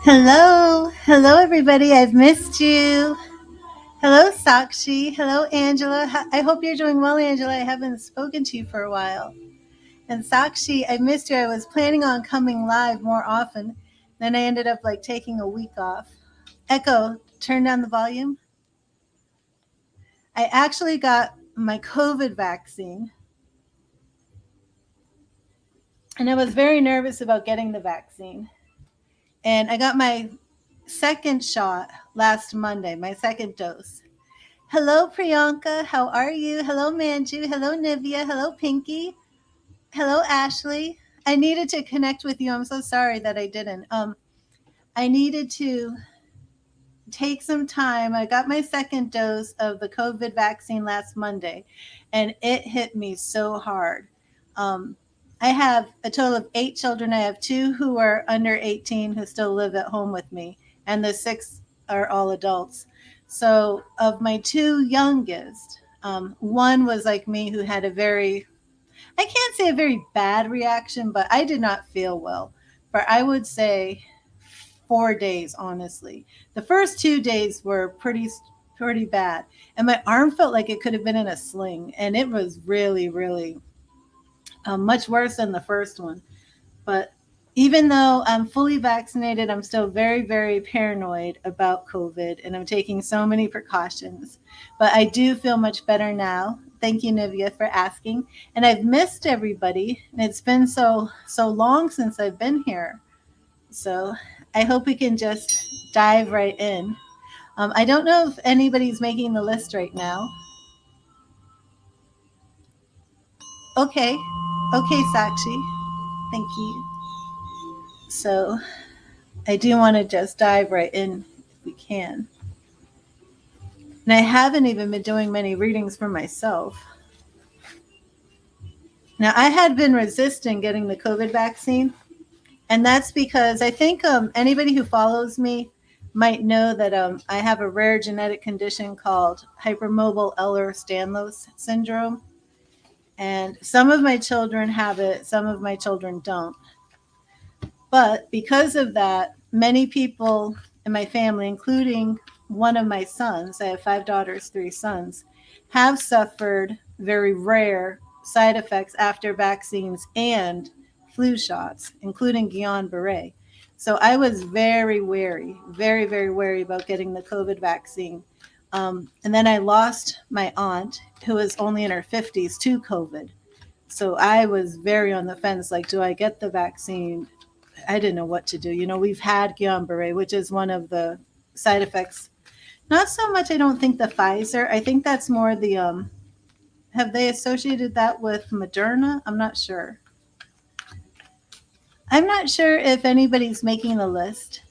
Hello, everybody. I've missed you. Hello, Sakshi. Hello, Angela. I hope you're doing well, Angela. I haven't spoken to you for a while. And Sakshi, I missed you. I was planning on coming live more often. Then I ended up like taking a week off. Echo, turn down the volume. I actually got my COVID vaccine, and I was very nervous about getting the vaccine. And I got my second shot last Monday, my second dose. Hello, Priyanka. How are you? Hello, Manju. Hello, Nivea. Hello, Pinky. Hello, Ashley. I needed to connect with you. I'm so sorry that I didn't. I needed to take some time. I got my second dose of the COVID vaccine last Monday, and it hit me so hard. Um, I have a total of 8 children. I have two who are under 18 who still live at home with me, and the six are all adults. So, of my two youngest, one was like me who had a very, I can't say a very bad reaction, but I did not feel well for, I would say, 4 days, honestly. The first 2 days were pretty bad. And my arm felt like it could have been in a sling. And it was really, really much worse than the first one. But even though I'm fully vaccinated, I'm still very, very paranoid about COVID and I'm taking so many precautions. But I do feel much better now. Thank you, Nivea, for asking. And I've missed everybody. And it's been so long since I've been here. So I hope we can just dive right in. I don't know if anybody's making the list right now. Okay. Okay, Sakshi. Thank you. So I do want to just dive right in if we can. And I haven't even been doing many readings for myself. Now, I had been resisting getting the COVID vaccine, and that's because I think anybody who follows me might know that I have a rare genetic condition called hypermobile Ehlers-Danlos syndrome. And some of my children have it, some of my children don't. But because of that, many people in my family, including one of my sons, I have 5 daughters, 3 sons, have suffered very rare side effects after vaccines and flu shots, including Guillain-Barre. So I was very wary, very, very wary about getting the COVID vaccine. And then I lost my aunt, who was only in her 50s, to COVID. So I was very on the fence like, do I get the vaccine? I didn't know what to do. You know, we've had Guillain-Barre, which is one of the side effects. Not so much, I don't think, the Pfizer. I think that's more the, have they associated that with Moderna? I'm not sure. I'm not sure if anybody's making the list.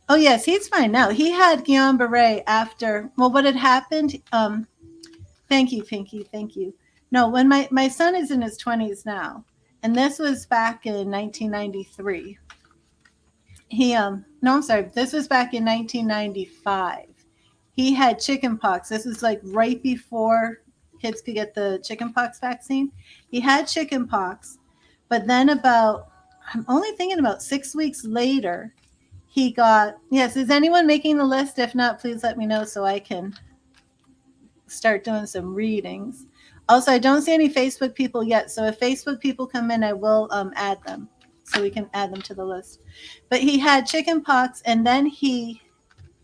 Oh, yes, he's fine now. He had Guillain-Barre after, well, what had happened? Thank you, Pinky. Thank you. No, when my son is in his 20s now, and this was back in 1993. No, I'm sorry, this was back in 1995. He had chickenpox. This was like right before kids could get the chickenpox vaccine. He had chickenpox, but then I'm only thinking about 6 weeks later, he got, yes, is anyone making the list? If not, please let me know so I can start doing some readings. Also, I don't see any Facebook people yet, so if Facebook people come in, I will add them so we can add them to the list. But he had chickenpox, and then he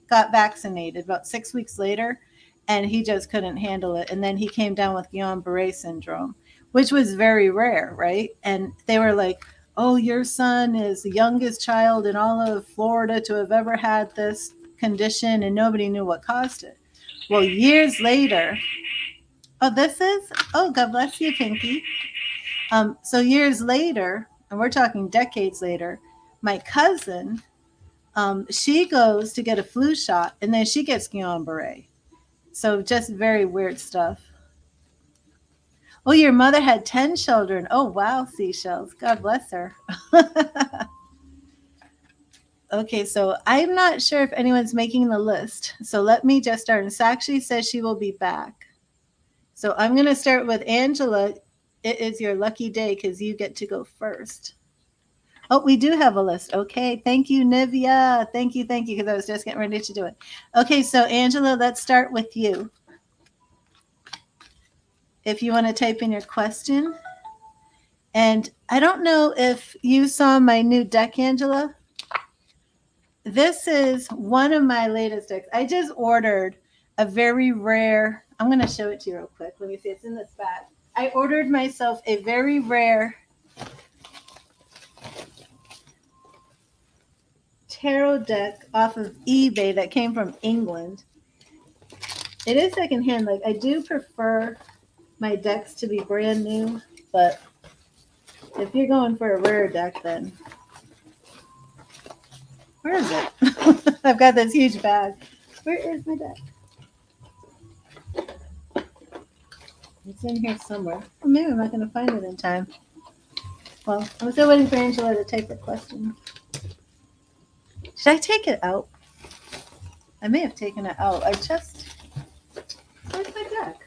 got vaccinated about 6 weeks later, and he just couldn't handle it. And then he came down with Guillain-Barre syndrome, which was very rare, right? And they were like, oh, your son is the youngest child in all of Florida to have ever had this condition, and nobody knew what caused it. Well, years later, oh, God bless you, Pinky. So years later, and we're talking decades later, my cousin, she goes to get a flu shot, and then she gets Guillain-Barre. So just very weird stuff. Oh, your mother had 10 children. Oh, wow, seashells. God bless her. Okay, so I'm not sure if anyone's making the list. So let me just start. And Sakshi says she will be back. So I'm going to start with Angela. It is your lucky day because you get to go first. Oh, we do have a list. Okay. Thank you, Nivea. Thank you, because I was just getting ready to do it. Okay, so Angela, let's start with you. If you want to type in your question. And I don't know if you saw my new deck, Angela. This is one of my latest decks. I just ordered a very rare, I'm going to show it to you real quick. Let me see. It's in this bag. I ordered myself a very rare tarot deck off of eBay that came from England. It is secondhand. Like, I do prefer my decks to be brand new, but if you're going for a rare deck, then where is it? I've got this huge bag. Where is my deck? It's in here somewhere. Oh, maybe I'm not going to find it in time. Well, I'm still waiting for Angela to take the question. Should I take it out? I may have taken it out. Where's my deck?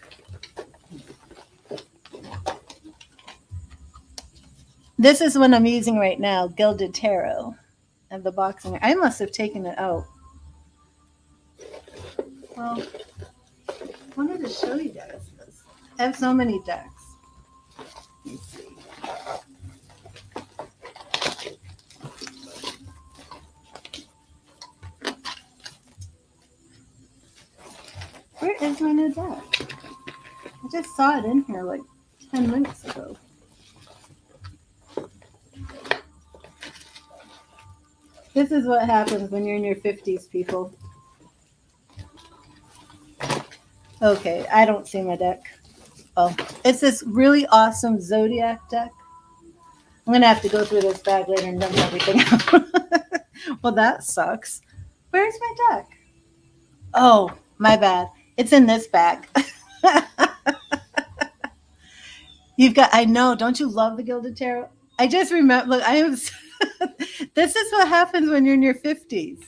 This is what I'm using right now, Gilded Tarot. And the boxing. I must have taken it out. Well, I wanted to show you guys this. I have so many decks. Let me see. Where is my new deck? I just saw it in here like 10 minutes ago. This is what happens when you're in your 50s, people. Okay, I don't see my deck. Oh, it's this really awesome Zodiac deck. I'm going to have to go through this bag later and dump everything out. Well, that sucks. Where's my deck? Oh, my bad. It's in this bag. I know, don't you love the Gilded Tarot? I just remember, look, this is what happens when you're in your 50s.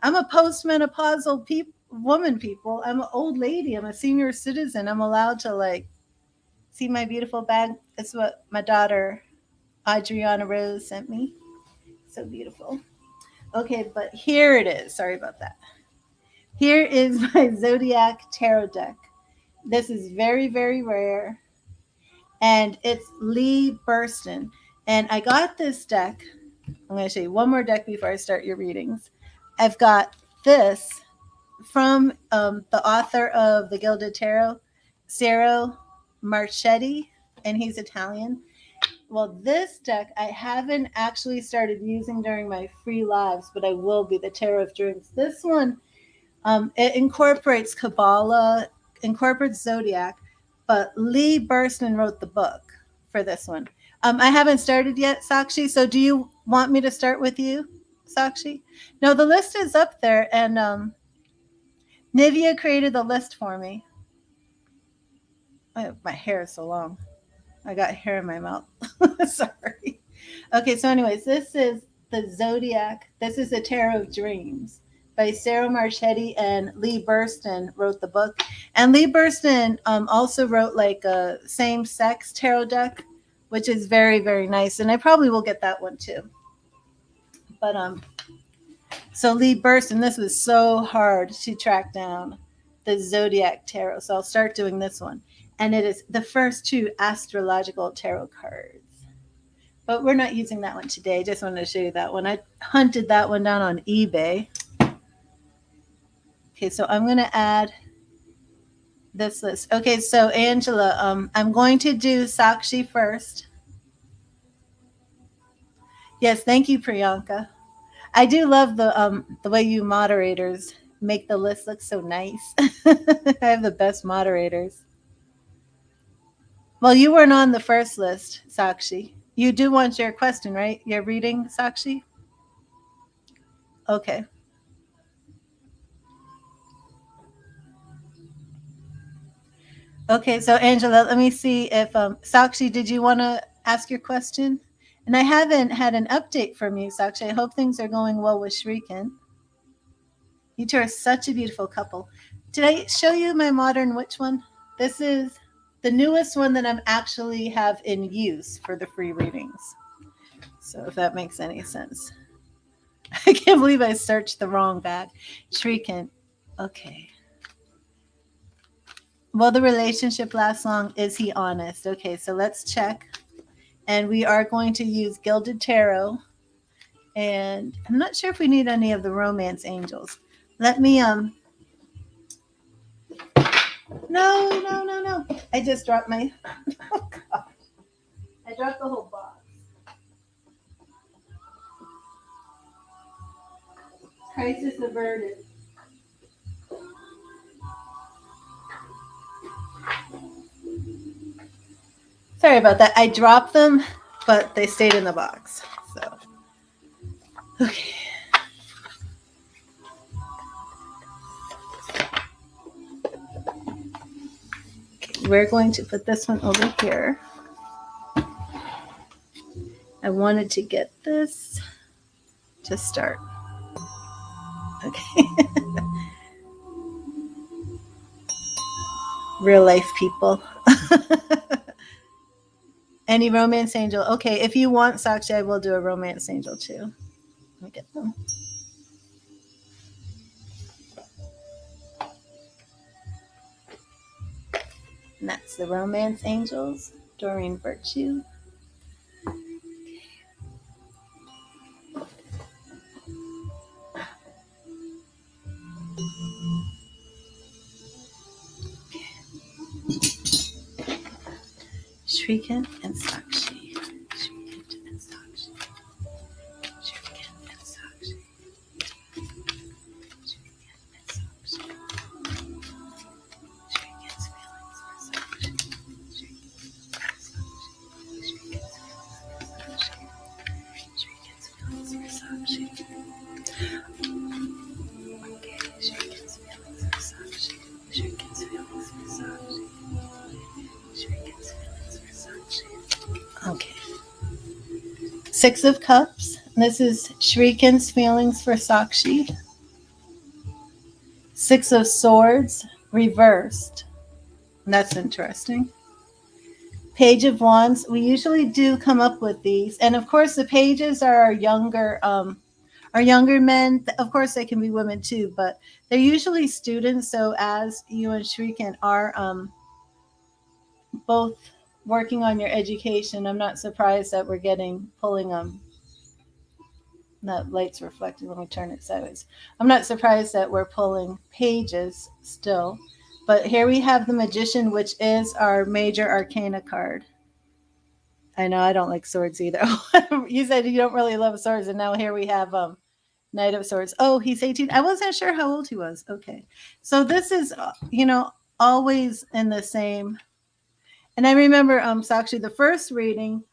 I'm a postmenopausal woman, people. I'm an old lady. I'm a senior citizen. I'm allowed to, see my beautiful bag. It's what my daughter, Adriana Rose, sent me. So beautiful. Okay, but here it is. Sorry about that. Here is my Zodiac Tarot deck. This is very, very rare. And it's Lee Burston. And I got this deck. I'm going to show you one more deck before I start your readings. I've got this from the author of the Gilded Tarot, Cero Marchetti, and he's Italian. Well, this deck I haven't actually started using during my free lives, but I will be, the Tarot of Dreams. This one, it incorporates Kabbalah, incorporates Zodiac, but Lee Burston wrote the book for this one. I haven't started yet, Sakshi, so do you want me to start with you, Sakshi? No, the list is up there, and Nivea created the list for me. My hair is so long. I got hair in my mouth. Sorry. Okay, so anyways, this is the Zodiac. This is the Tarot of Dreams by Cero Marchetti, and Lee Burston wrote the book. And Lee Burston also wrote a same-sex tarot deck, which is very, very nice. And I probably will get that one too. But so Lee Burston, this was so hard to track down, the Zodiac Tarot. So I'll start doing this one. And it is the first 2 astrological tarot cards. But we're not using that one today. I just wanted to show you that one. I hunted that one down on eBay. Okay, so I'm going to add this list. Okay, so Angela, I'm going to do Sakshi first. Yes, thank you, Priyanka. I do love the way you moderators make the list look so nice. I have the best moderators. Well, you weren't on the first list, Sakshi. You do want your question, right? You're reading, Sakshi? Okay. Okay, so Angela, let me see if Sakshi, did you want to ask your question? And I haven't had an update from you, Sakshi. I hope things are going well with Shrikan. You two are such a beautiful couple. Did I show you my modern witch one? This is the newest one that I'm actually have in use for the free readings. So if that makes any sense. I can't believe I searched the wrong bag. Shriken. Okay. Will the relationship last long? Is he honest? Okay, so let's check. And we are going to use Gilded Tarot. And I'm not sure if we need any of the romance angels. Let me No. I just dropped my oh God. I dropped the whole box. Crisis averted. Sorry about that. I dropped them, but they stayed in the box. So, okay. We're going to put this one over here. I wanted to get this to start. Okay. Real life people. Any romance angel? Okay, if you want Sakshi, I will do a romance angel too. Let me get them. And that's the romance angels. Doreen Virtue. Shriken and Sakshi. Shriken and Sakshi. Shriken and Sakshi. Shriken and Sakshi. Shriken's feelings for Sakshi. Shriken's feelings for Sakshi. Okay, Shriken's feelings for Sakshi. Shriken's feelings for Sakshi. Shriken's feelings for Sakshi. Okay. Six of Cups. This is Shriken's feelings for Sakshi. Six of Swords reversed. That's interesting. Page of Wands. We usually do come up with these, and of course, the pages are our younger men. Of course, they can be women too, but they're usually students. So, as you and Shriken are both working on your education, I'm not surprised that we're pulling them. That light's reflecting. Let me turn it sideways. I'm not surprised that we're pulling pages still. But here we have the Magician, which is our major arcana card. I know I don't like swords either. You said you don't really love swords, and now here we have Knight of Swords. Oh, he's 18. I wasn't sure how old he was. Okay. So this is, always in the same. And I remember, Sakshi, the first reading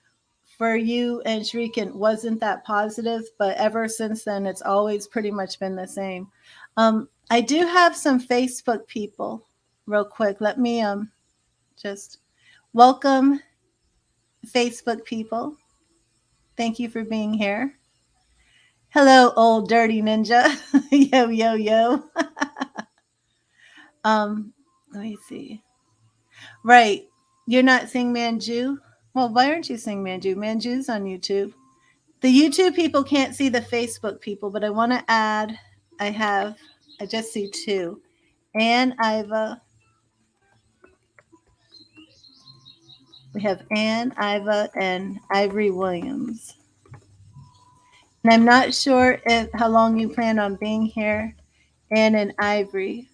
for you and Shriken wasn't that positive, but ever since then, it's always pretty much been the same. I do have some Facebook people real quick. Let me just welcome Facebook people. Thank you for being here. Hello, old dirty ninja. Yo. Let me see. Right. You're not seeing Manju? Well, why aren't you seeing Manju? Manju's on YouTube. The YouTube people can't see the Facebook people, but I want to add, I just see two. Ann Iva. We have Ann, Iva, and Ivory Williams. And I'm not sure how long you plan on being here, Ann and Ivory.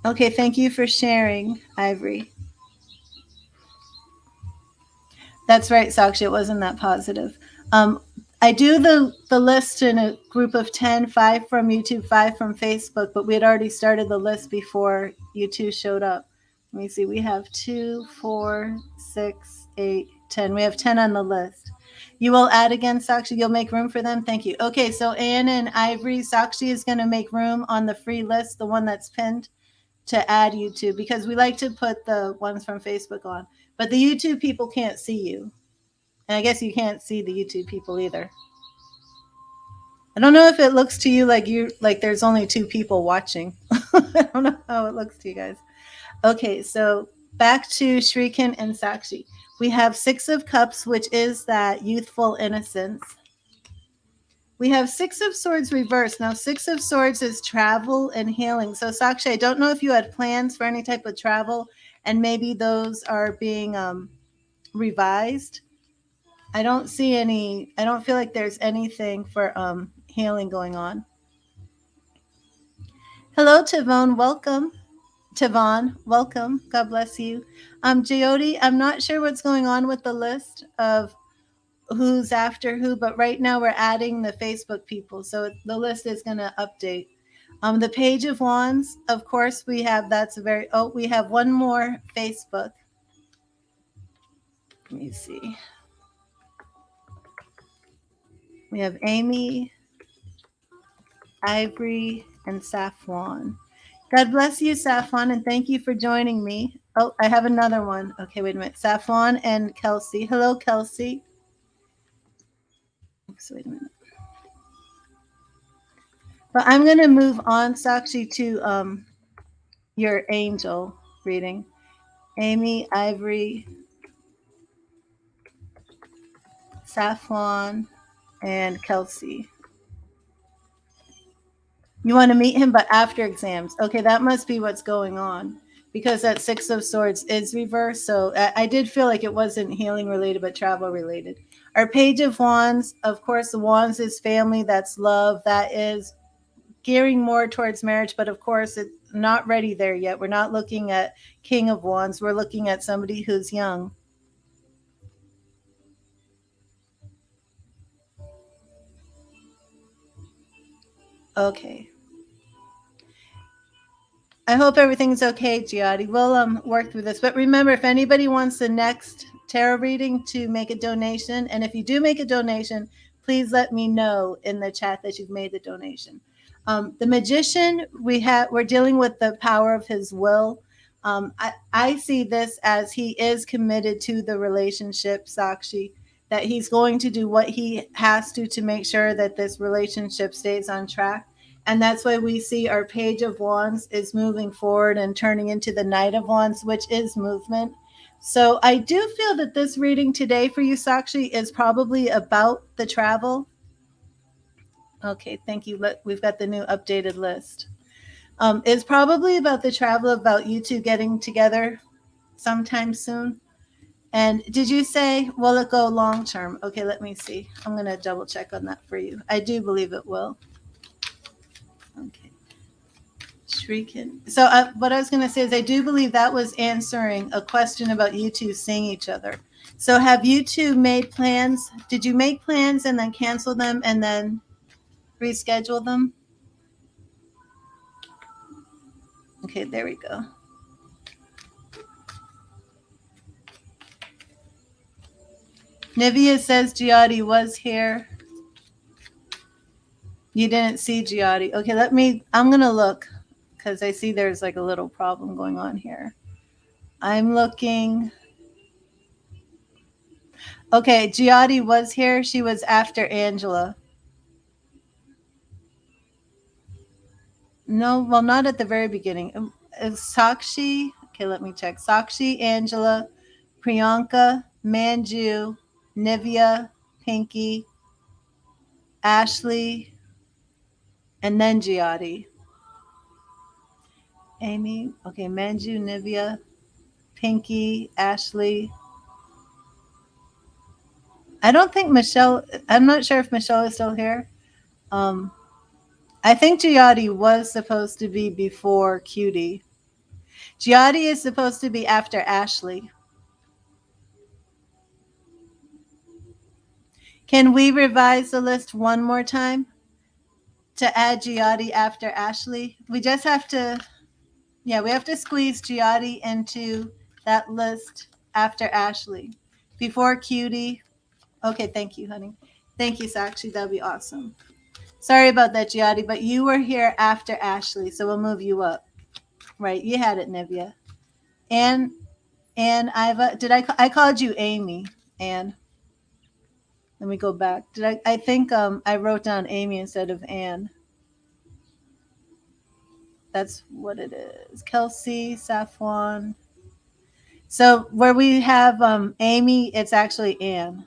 Okay, thank you for sharing, Ivory. That's right, Sakshi. It wasn't that positive. I do the list in a group of 10, 5 from YouTube, 5 from Facebook, but we had already started the list before you two showed up. Let me see. We have 2, 4, 6, 8, 10. We have 10 on the list. You will add again, Sakshi. You'll make room for them. Thank you. Okay, so Anna and Ivory, Sakshi is going to make room on the free list, the one that's pinned, to add you to, because we like to put the ones from Facebook on. But the YouTube people can't see you. And I guess you can't see the YouTube people either. I don't know if it looks to you like there's only 2 people watching. I don't know how it looks to you guys. Okay, so back to Shriken and Sakshi. We have Six of Cups, which is that youthful innocence. We have Six of Swords reversed. Now, Six of Swords is travel and healing. So, Sakshi, I don't know if you had plans for any type of travel, and maybe those are being revised. I don't see any. I don't feel like there's anything for healing going on. Hello, Tavone. Welcome. Tavon, welcome. God bless you. Jyoti, I'm not sure what's going on with the list of who's after who, but right now we're adding the Facebook people, so the list is going to update. The Page of Wands, of course, we have. That's a very. Oh, we have one more Facebook. Let me see. We have Amy, Ivory, and Saffron. God bless you, Saffron, and thank you for joining me. Oh, I have another one. Okay, wait a minute. Saffron and Kelsey. Hello, Kelsey. Oops, wait a minute. But I'm going to move on, Sakshi, to your angel reading. Amy, Ivory, Saffron, and Kelsey. You want to meet him, but after exams. Okay, that must be what's going on because that Six of Swords is reversed. So I did feel like it wasn't healing related, but travel related. Our Page of Wands, of course, the Wands is family. That's love. That is gearing more towards marriage, but of course, it's not ready there yet. We're not looking at King of Wands. We're looking at somebody who's young. Okay. I hope everything's okay, Giadi. We'll work through this. But remember, if anybody wants the next tarot reading to make a donation, and if you do make a donation, please let me know in the chat that you've made the donation. The magician, we're dealing with the power of his will. I see this as he is committed to the relationship, Sakshi, that he's going to do what he has to make sure that this relationship stays on track. And that's why we see our Page of Wands is moving forward and turning into the Knight of Wands, which is movement. So I do feel that this reading today for you, Sakshi, is probably about the travel. Okay, thank you. We've got the new updated list. It's probably about the travel, about you two getting together sometime soon. And did you say, will it go long term? Okay, let me see. I'm going to double check on that for you. I do believe it will. Okay. Shrieken. So what I was going to say is I do believe that was answering a question about you two seeing each other. So have you two made plans? Did you make plans and then cancel them and then reschedule them? Okay, there we go. Nivea says Giadi was here. You didn't see Giadi. Okay, I'm going to look because I see there's like a little problem going on here. I'm looking. Okay, Giadi was here. She was after Angela. No, well, not at the very beginning. Sakshi. Okay, let me check. Sakshi, Angela, Priyanka, Manju, Nivea, Pinky, Ashley, and then Giadi. Amy. Okay, Manju, Nivea, Pinky, Ashley. I don't think Michelle. I'm not sure if Michelle is still here. I think Giadi was supposed to be before Cutie. Giadi is supposed to be after Ashley. Can we revise the list one more time to add Giadi after Ashley? We just have to, we have to squeeze Giadi into that list after Ashley. Before Cutie. Okay, thank you, honey. Thank you, Sakshi. That'd be awesome. Sorry about that, Giadi, but you were here after Ashley, so we'll move you up. Right, you had it, Nivea. And Iva, I called you Amy, Anne. Let me go back. I think I wrote down Amy instead of Anne. That's what it is. Kelsey, Saffron. So where we have Amy, it's actually Anne.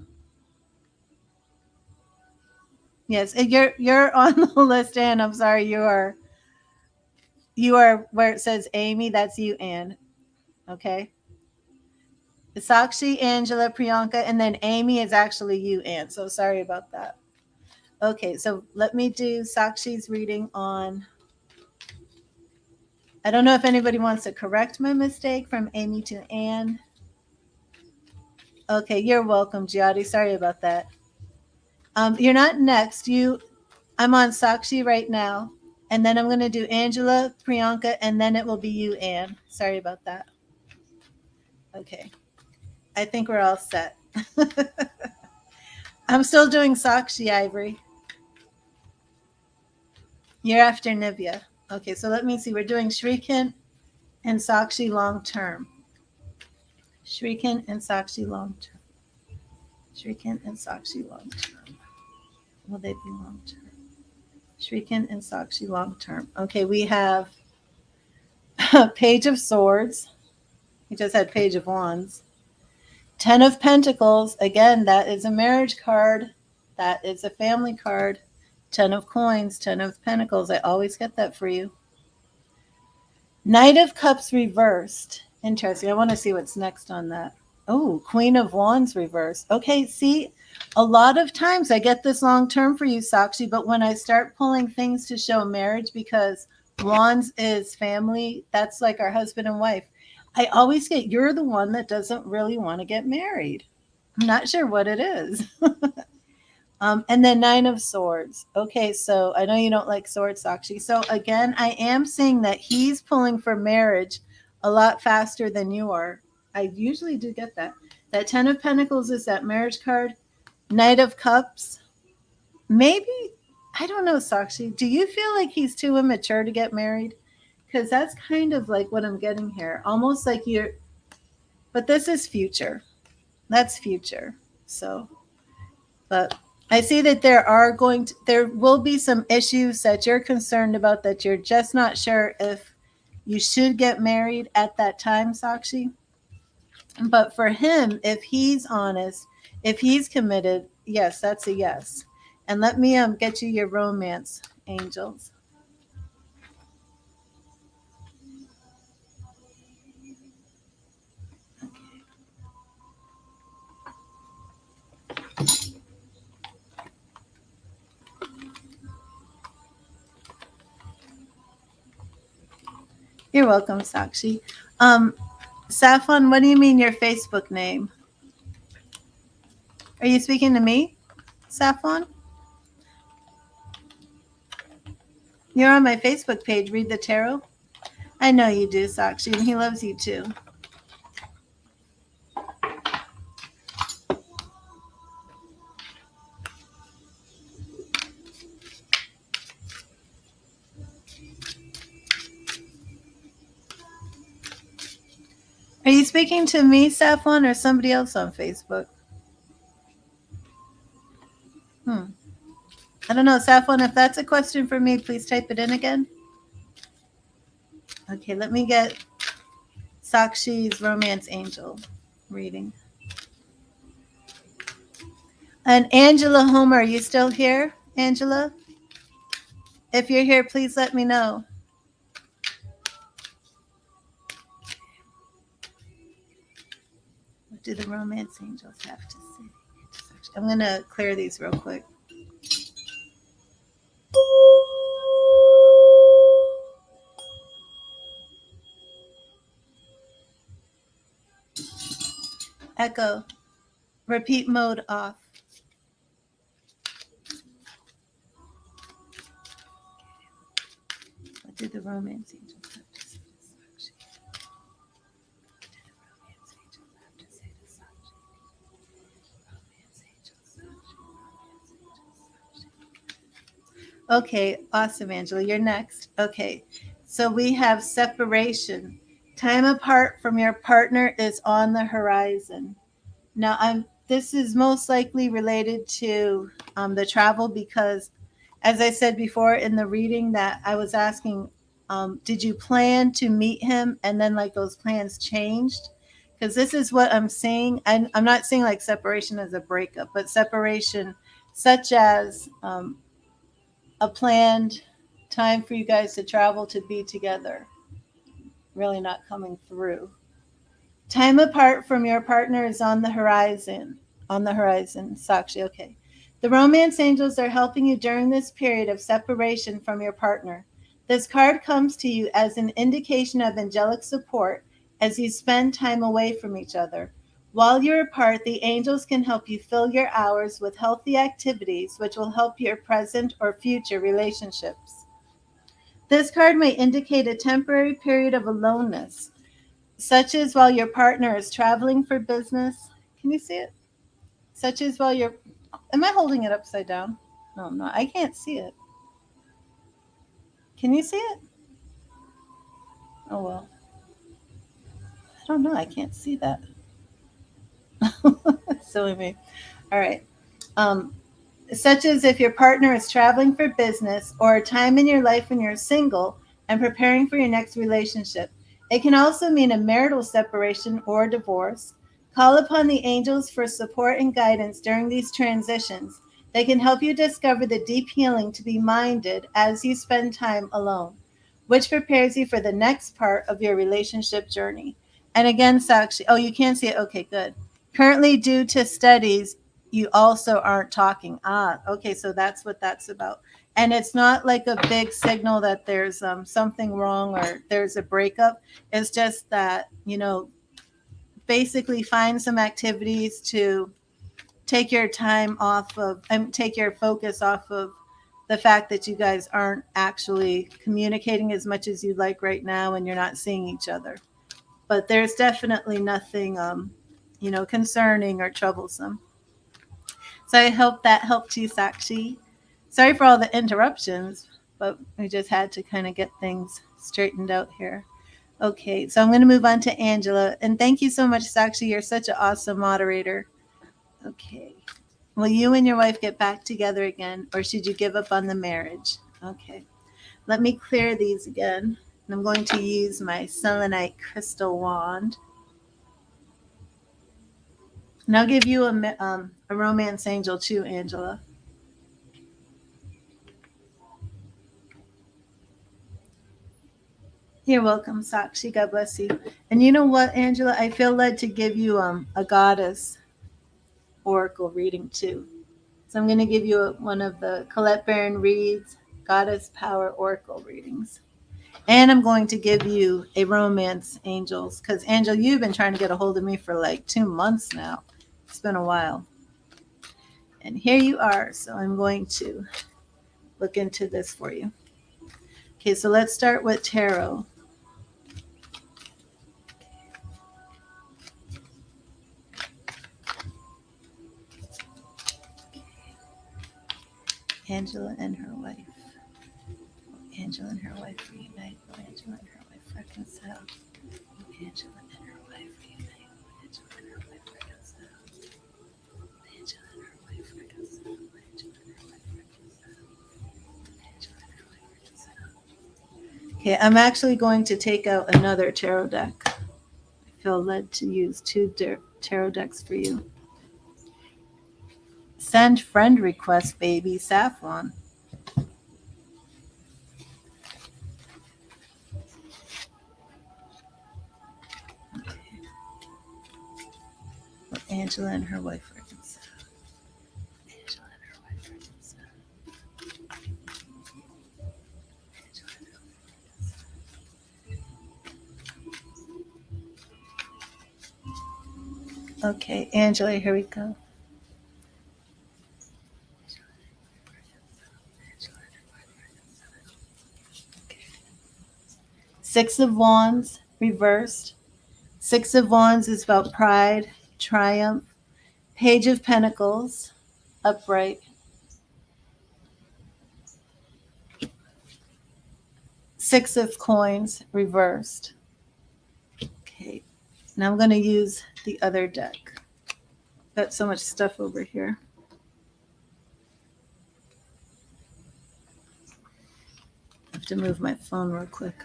Yes, you're on the list, Anne. I'm sorry, you are where it says Amy. That's you, Anne. Okay. Sakshi, Angela, Priyanka, and then Amy is actually you, Anne. So sorry about that. Okay, so let me do Sakshi's reading on. I don't know if anybody wants to correct my mistake from Amy to Anne. Okay, you're welcome, Giadi. Sorry about that. You're not next. I'm on Sakshi right now, and then I'm going to do Angela, Priyanka, and then it will be you, Anne. Sorry about that. Okay, I think we're all set. I'm still doing Sakshi, Ivory. You're after Nivya. Okay, so let me see. We're doing Shrikant and Sakshi long term. Shrikant and Sakshi long term. Shrikant and Sakshi long term. Will they be long term? Shrikant and Sakshi long term. Okay, we have Page of Swords. We just had Page of Wands. 10 of Pentacles. Again, that is a marriage card. That is a family card. 10 of Coins, 10 of Pentacles. I always get that for you. Knight of Cups reversed. Interesting. I want to see what's next on that. Oh, Queen of Wands reversed. Okay, see, a lot of times I get this long term for you, Sakshi, but when I start pulling things to show marriage, because Wands is family, that's like our husband and wife, I always get you're the one that doesn't really want to get married. I'm not sure what it is. And then Nine of Swords. Okay, so I know you don't like swords, Sakshi. So again, I am seeing that he's pulling for marriage a lot faster than you are. I usually do get that. That Ten of Pentacles is that marriage card. Knight of Cups. Maybe, I don't know, Sakshi. Do you feel like he's too immature to get married? Because that's kind of like what I'm getting here. Almost like you're, but this is future. That's future. So, but I see that there will be some issues that you're concerned about that you're just not sure if you should get married at that time, Sakshi. But for him, if he's honest, if he's committed, yes, that's a yes. And let me get you your romance angels. You're welcome, Sakshi. Saffron, what do you mean your Facebook name? Are you speaking to me, Saffron? You're on my Facebook page. Read the tarot. I know you do, Sakshi, and he loves you too. Are you speaking to me, Saffron, or somebody else on Facebook? I don't know, Saffron. If that's a question for me, please type it in again. Okay, let me get Sakshi's romance angel reading. And Angela Homer, are you still here, Angela? If you're here, please let me know. What do the romance angels have to say? I'm going to clear these real quick. Echo. Repeat mode off. What did the romance angels have to say to Sakshi? What did the romance angels have to say to Sakshi? Romance angels, Sakshi, romance angels, Sakshi. Okay, awesome, Angela. You're next. Okay, so we have separation. Time apart from your partner is on the horizon. Now, this is most likely related to the travel because, as I said before in the reading, that I was asking, did you plan to meet him and then like those plans changed? because this is what I'm seeing. And I'm not seeing like separation as a breakup, but separation such as a planned time for you guys to travel to be together really not coming through. Time apart from your partner is on the horizon. On the horizon, Sakshi. Okay. The romance angels are helping you during this period of separation from your partner. This card comes to you as an indication of angelic support as you spend time away from each other. While you're apart, the angels can help you fill your hours with healthy activities which will help your present or future relationships. This card may indicate a temporary period of aloneness, such as while your partner is traveling for business. Can you see it? Such as while you're. Am I holding it upside down? No, I'm not. I can't see it. Can you see it? Oh, well. I don't know. I can't see that. Silly me. All right. Um, Such as if your partner is traveling for business or a time in your life when you're single and preparing for your next relationship. It can also mean a marital separation or divorce. Call upon the angels for support and guidance during these transitions. They can help you discover the deep healing to be minded as you spend time alone, which prepares you for the next part of your relationship journey. And again, Sakshi, oh, you can't see it. Okay, good. Currently, due to studies, you also aren't talking. Ah, okay, so that's what that's about. And it's not like a big signal that there's something wrong or there's a breakup. It's just that, basically find some activities to take your time off of, take your focus off of the fact that you guys aren't actually communicating as much as you'd like right now and you're not seeing each other. But there's definitely nothing, concerning or troublesome. So I hope that helped you, Sakshi. Sorry for all the interruptions, but we just had to kind of get things straightened out here. Okay, so I'm going to move on to Angela. And thank you so much, Sakshi. You're such an awesome moderator. Okay. Will you and your wife get back together again, or should you give up on the marriage? Okay. Let me clear these again. And I'm going to use my selenite crystal wand. And I'll give you a romance angel too, Angela. You're welcome, Sakshi. God bless you. And you know what, Angela? I feel led to give you a goddess oracle reading too. So I'm going to give you one of the Colette Baron Reed's Goddess Power Oracle readings. And I'm going to give you a romance angels because, Angel, you've been trying to get a hold of me for like 2 months now. It's been a while. And here you are. So I'm going to look into this for you. Okay, so let's start with tarot. Angela and her wife. Angela and her wife reunite. Angela and her wife reconcile. Angela and her wife reunite. Angela and her wife reconcile. Angela and her wife reconcile. Angela and her wife reconcile. Angela and her wife reconcile. Okay, I'm actually going to take out another tarot deck. I feel led to use two tarot decks for you. Send friend request, baby, Saffron. Angela and her wife reconcile. Angela and her wife reconcile. Angela and her wife reconcile. Okay, Angela, here we go. Six of Wands reversed. Six of Wands is about pride, triumph. Page of Pentacles upright. Six of Coins reversed. Okay, now I'm going to use the other deck. Got so much stuff over here. I have to move my phone real quick.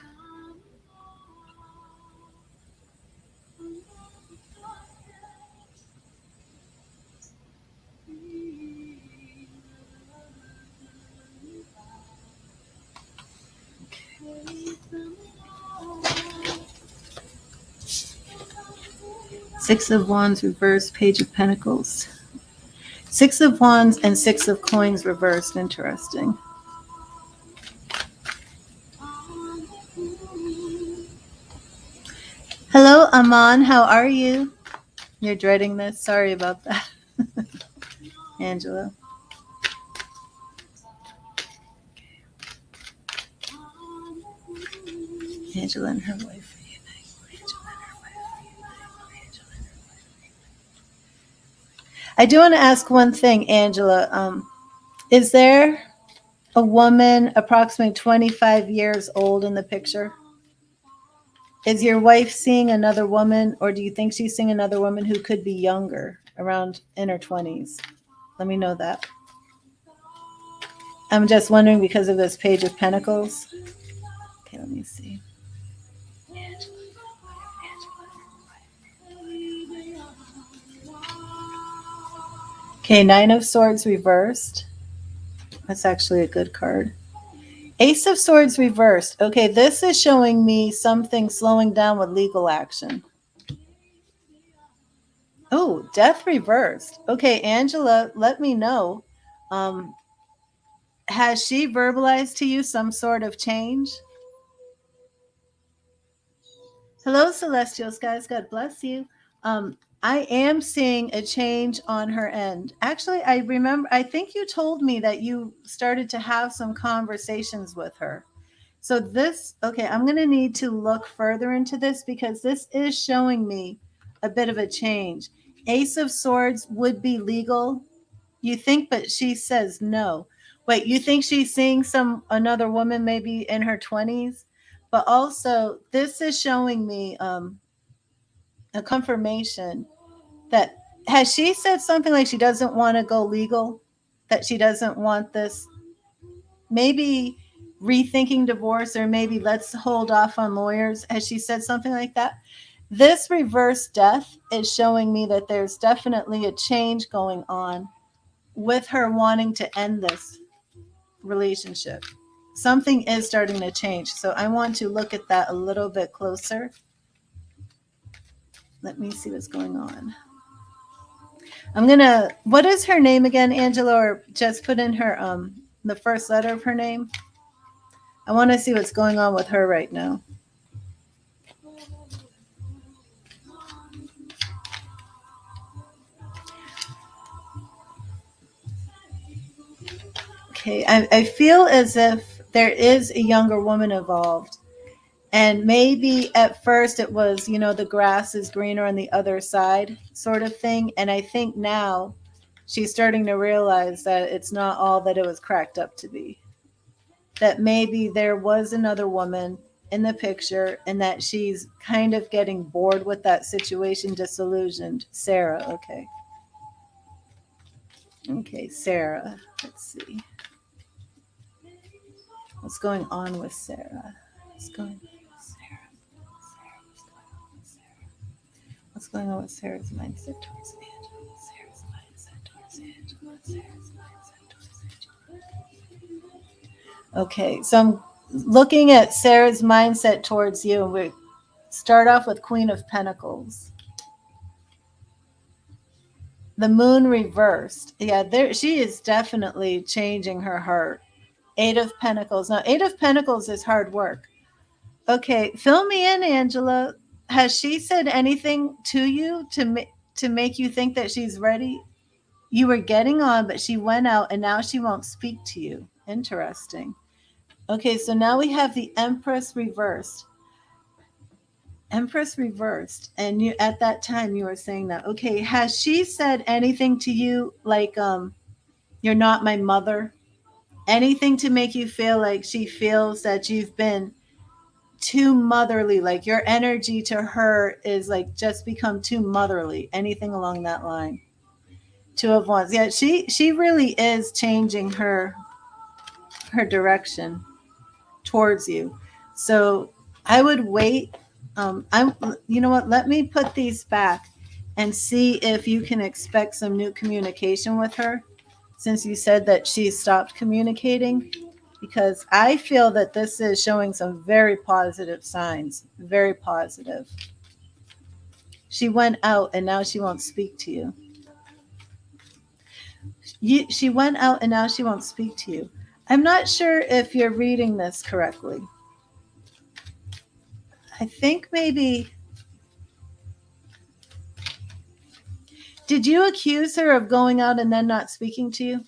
Six of Wands reversed, Page of Pentacles. Six of Wands and Six of Coins reversed. Interesting. Hello, Aman. How are you? You're dreading this. Sorry about that. Angela. Angela and her wife. I do want to ask one thing, Angela. Is there a woman approximately 25 years old in the picture? Is your wife seeing another woman, or do you think she's seeing another woman who could be younger, around in her 20s? Let me know that. I'm just wondering because of this Page of Pentacles. Okay, let me see. Okay, Nine of Swords reversed. That's actually a good card. Ace of Swords reversed. Okay, this is showing me something slowing down with legal action. Oh, Death reversed. Okay, Angela, let me know. Has she verbalized to you some sort of change? Hello, Celestial Skies. God bless you. I am seeing a change on her end. Actually, I think you told me that you started to have some conversations with her. So okay, I'm going to need to look further into this because this is showing me a bit of a change. Ace of Swords would be legal, you think, but she says no. Wait, you think she's seeing another woman maybe in her 20s? But also, this is showing me a confirmation that has she said something like she doesn't want to go legal, that she doesn't want this, maybe rethinking divorce, or maybe let's hold off on lawyers. Has she said something like that? This reverse death is showing me that there's definitely a change going on with her wanting to end this relationship. Something is starting to change. So I want to look at that a little bit closer. Let me see what's going on. What is her name again, Angela? Or just put in her, the first letter of her name. I want to see what's going on with her right now. Okay, I feel as if there is a younger woman involved. And maybe at first it was, the grass is greener on the other side sort of thing. And I think now she's starting to realize that it's not all that it was cracked up to be. That maybe there was another woman in the picture and that she's kind of getting bored with that situation, disillusioned. Sarah, okay. Okay, Sarah. Let's see. What's going on with Sarah? What's going on with Sarah? What's going on with Sarah's mindset towards Angela? Sarah's mindset towards Angela. Sarah's mindset towards Angela. Okay, so I'm looking at Sarah's mindset towards you, and we start off with Queen of Pentacles. The Moon reversed. Yeah, she is definitely changing her heart. Eight of Pentacles. Now, Eight of Pentacles is hard work. Okay, fill me in, Angela. Has she said anything to you to make you think that she's ready? You were getting on, but she went out and now she won't speak to you. Interesting. Okay, so now we have the Empress reversed. Empress reversed. And you at that time you were saying that. Okay, has she said anything to you like you're not my mother? Anything to make you feel like she feels that you've been too motherly, like your energy to her is like just become too motherly? Anything along that line? Two of Wands. Yeah, she really is changing her direction towards you. So I would wait. You know what? Let me put these back and see if you can expect some new communication with her, since you said that she stopped communicating, because I feel that this is showing some very positive signs. Very positive. She went out and now she won't speak to you. She went out and now she won't speak to you. I'm not sure if you're reading this correctly. I think maybe. Did you accuse her of going out and then not speaking to you?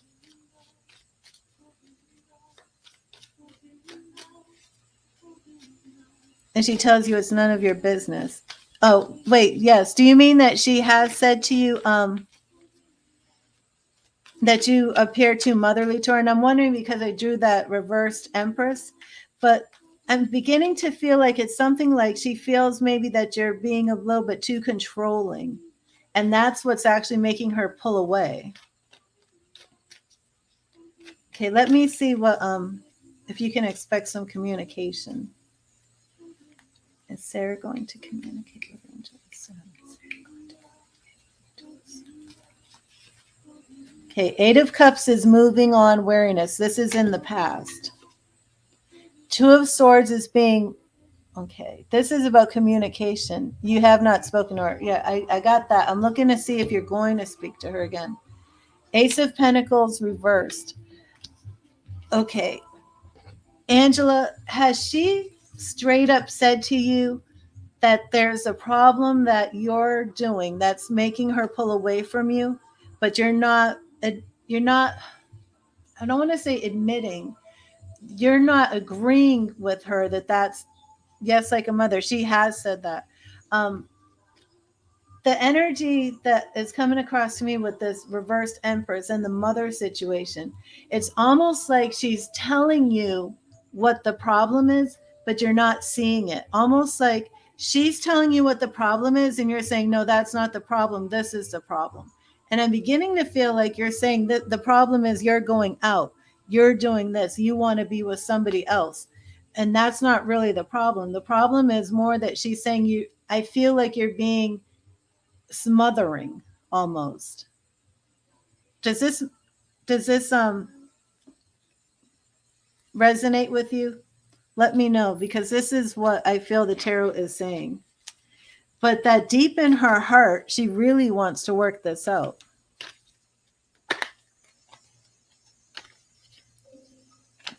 And she tells you it's none of your business. Oh, wait, yes. Do you mean that she has said to you that you appear too motherly to her? And I'm wondering because I drew that reversed Empress, but I'm beginning to feel like it's something like she feels maybe that you're being a little bit too controlling. And that's what's actually making her pull away. Okay, let me see what if you can expect some communication. Is Sarah going to communicate with Angela? Okay, Eight of Cups is moving on wariness. This is in the past. Two of Swords is being, okay, this is about communication. You have not spoken to her. Yeah, I got that. I'm looking to see if you're going to speak to her again. Ace of Pentacles reversed. Okay. Angela, has she straight up said to you that there's a problem that you're doing that's making her pull away from you, but you're not, I don't want to say admitting, you're not agreeing with her that that's, yes, like a mother. She has said that. The energy that is coming across to me with this reversed Empress and the mother situation, it's almost like she's telling you what the problem is, but you're not seeing it. Almost like she's telling you what the problem is, and you're saying, no, that's not the problem. This is the problem. And I'm beginning to feel like you're saying that the problem is you're going out. You're doing this. You want to be with somebody else. And that's not really the problem. The problem is more that she's saying, I feel like you're being smothering almost. Does this resonate with you? Let me know, because this is what I feel the tarot is saying. But that deep in her heart, she really wants to work this out.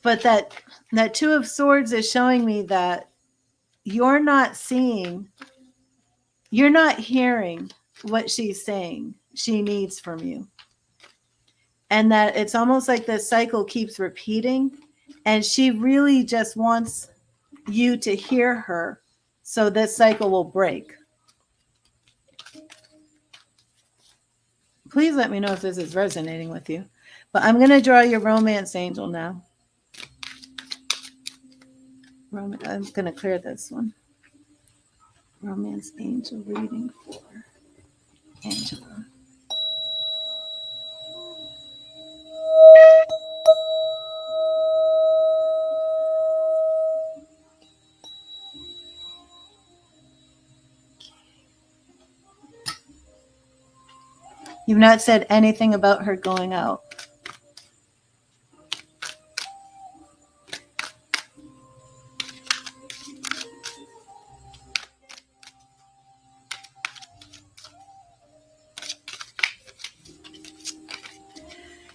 But that Two of Swords is showing me that you're not seeing, you're not hearing what she's saying she needs from you. And that it's almost like this cycle keeps repeating, and she really just wants you to hear her so this cycle will break. Please let me know if this is resonating with you. But I'm going to draw your romance angel now. I'm going to clear this one. Romance angel reading for Angela. You've not said anything about her going out.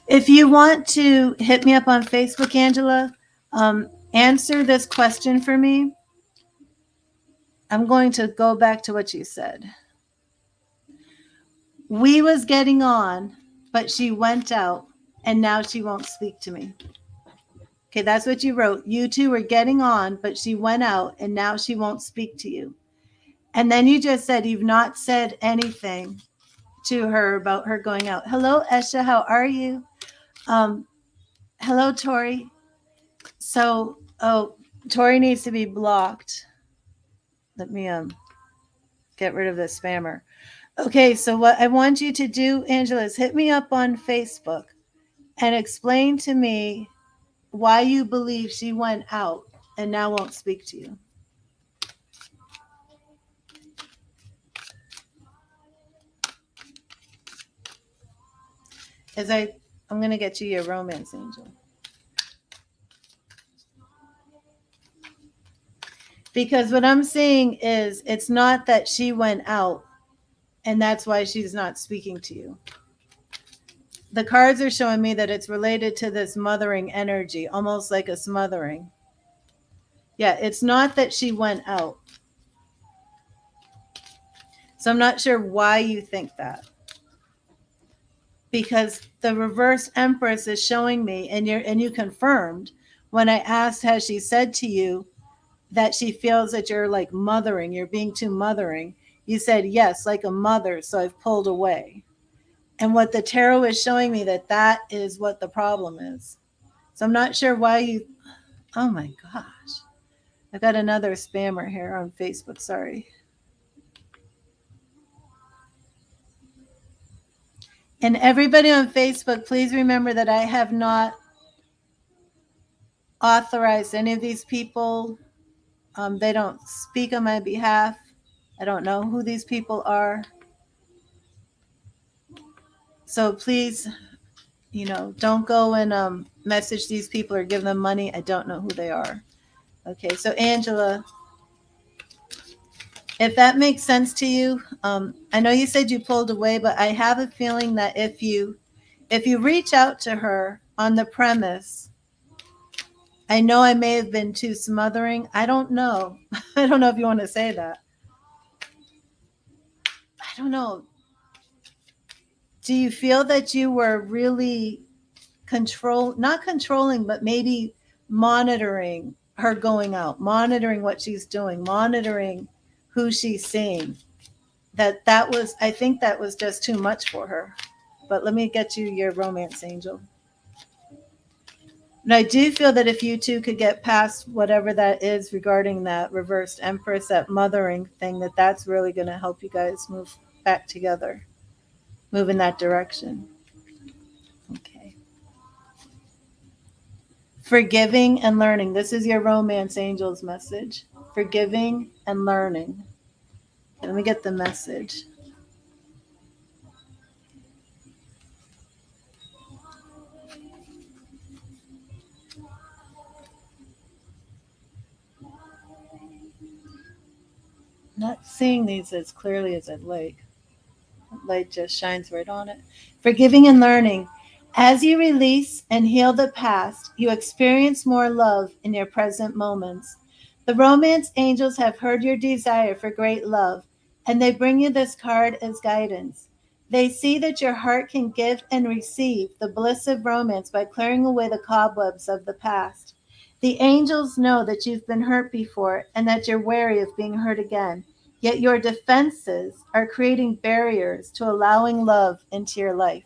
If you want to hit me up on Facebook, Angela, answer this question for me. I'm going to go back to what you said. We was getting on, but she went out, and now she won't speak to me. Okay, that's what you wrote. You two were getting on, but she went out, and now she won't speak to you. And then you just said you've not said anything to her about her going out. Hello, Esha. How are you? Hello, Tori. So, Tori needs to be blocked. Let me get rid of the spammer. Okay, so what I want you to do, Angela, is hit me up on Facebook and explain to me why you believe she went out and now won't speak to you. I'm going to get you your romance angel. Because what I'm seeing is it's not that she went out And that's why she's not speaking to you. The cards are showing me that it's related to this mothering energy, almost like a smothering. Yeah, it's not that she went out. So I'm not sure why you think that. Because the reverse empress is showing me, and you confirmed when I asked, has she said to you that she feels that you're like mothering, you're being too mothering? You said yes, like a mother, so I've pulled away. And what the tarot is showing me, that is what the problem is. So I'm not sure why you, oh my gosh. I got another spammer here on Facebook, sorry. And everybody on Facebook, please remember that I have not authorized any of these people. They don't speak on my behalf. I don't know who these people are. So please, don't go and message these people or give them money. I don't know who they are. Okay, so Angela, if that makes sense to you, I know you said you pulled away, but I have a feeling that if you reach out to her on the premise, I know I may have been too smothering. I don't know. I don't know if you want to say that. I don't know. Do you feel that you were really not controlling, but maybe monitoring her going out, monitoring what she's doing, monitoring who she's seeing? That was, I think that was just too much for her. But let me get you your romance angel. And I do feel that if you two could get past whatever that is regarding that reversed empress, that mothering thing, that's really going to help you guys move back together, move in that direction. Okay. Forgiving and learning. This is your romance angel's message. Forgiving and learning. Let me get the message. Not seeing these as clearly as I'd like. Light just shines right on it. Forgiving and learning. As you release and heal the past, you experience more love in your present moments. The romance angels have heard your desire for great love, and they bring you this card as guidance. They see that your heart can give and receive the bliss of romance by clearing away the cobwebs of the past. The angels know that you've been hurt before and that you're wary of being hurt again. Yet your defenses are creating barriers to allowing love into your life.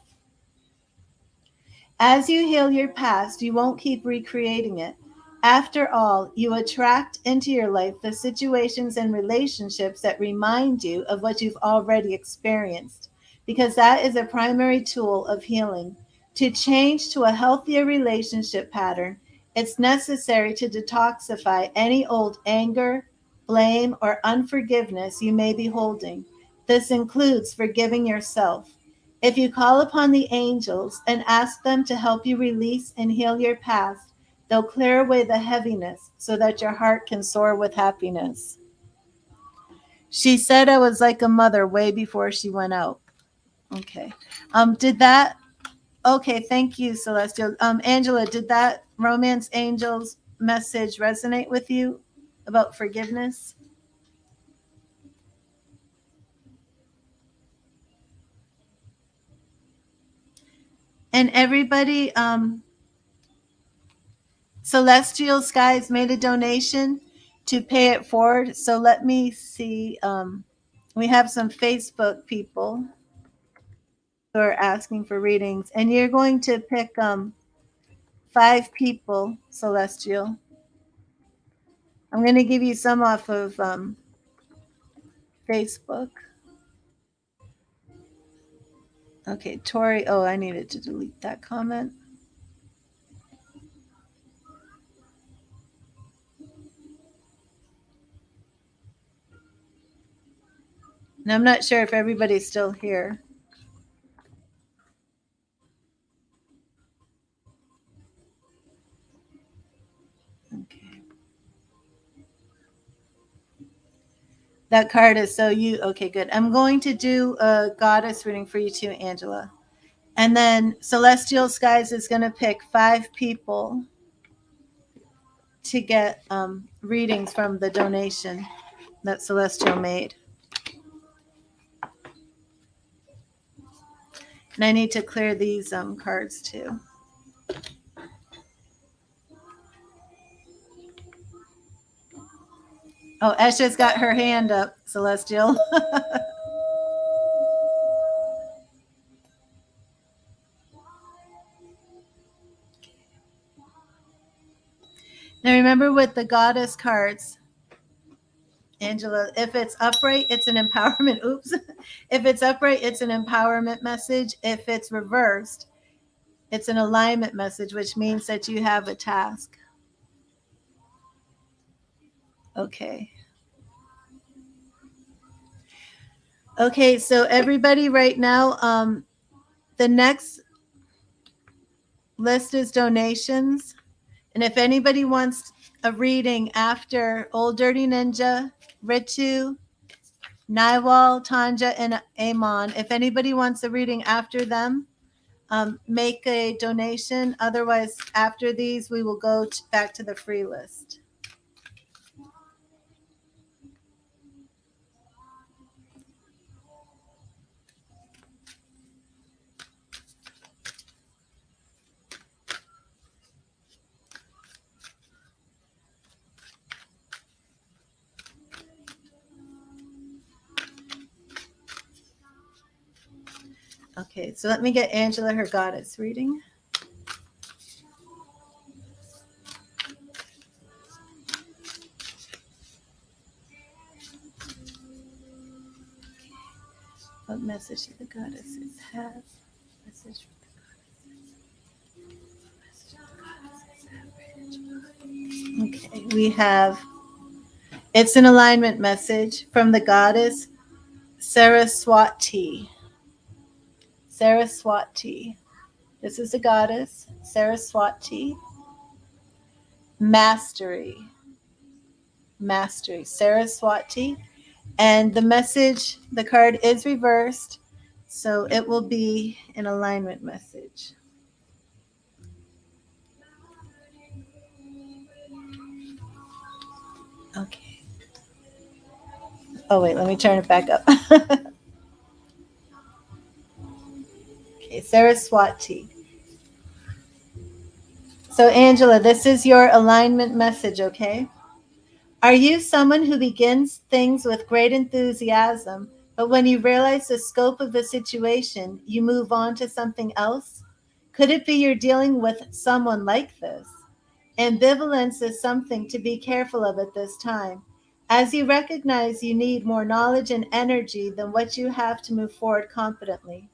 As you heal your past, you won't keep recreating it. After all, you attract into your life the situations and relationships that remind you of what you've already experienced, because that is a primary tool of healing. To change to a healthier relationship pattern, it's necessary to detoxify any old anger, blame, or unforgiveness you may be holding. This includes forgiving yourself. If you call upon the angels and ask them to help you release and heal your past, they'll clear away the heaviness so that your heart can soar with happiness. She said I was like a mother way before she went out. Okay. Did that Okay, thank you, Celestial. Angela, did that romance angels message resonate with you about forgiveness? And everybody, Celestial Skies made a donation to pay it forward. So let me see. We have some Facebook people who are asking for readings, and you're going to pick 5 people, Celestial. I'm going to give you some off of Facebook. Okay, Tori. Oh, I needed to delete that comment. And I'm not sure if everybody's still here. Okay. That card is so you. Okay, good. I'm going to do a goddess reading for you too, Angela. And then Celestial Skies is going to pick 5 people to get readings from the donation that Celestial made. And I need to clear these cards too. Oh, Esha's got her hand up, Celestial. Now remember with the goddess cards, Angela, if it's upright, it's an empowerment. Oops. If it's upright, it's an empowerment message. If it's reversed, it's an alignment message, which means that you have a task. Okay. Okay, so everybody right now, the next list is donations. And if anybody wants a reading after Old Dirty Ninja, Ritu, Naiwal, Tanja, and Amon, if anybody wants a reading after them, make a donation. Otherwise, after these, we will go back to the free list. Okay, so let me get Angela her goddess reading. What message do the goddesses have? Message from the goddesses. Okay, we have, it's an alignment message from the goddess Saraswati. Saraswati. This is the goddess Saraswati. Mastery. Mastery. Saraswati. And the message, the card is reversed, so it will be an alignment message. Okay. Oh, wait, let me turn it back up. Okay, Saraswati. So, Angela, this is your alignment message, okay? Are you someone who begins things with great enthusiasm, but when you realize the scope of the situation, you move on to something else? Could it be you're dealing with someone like this? Ambivalence is something to be careful of at this time, as you recognize you need more knowledge and energy than what you have to move forward confidently.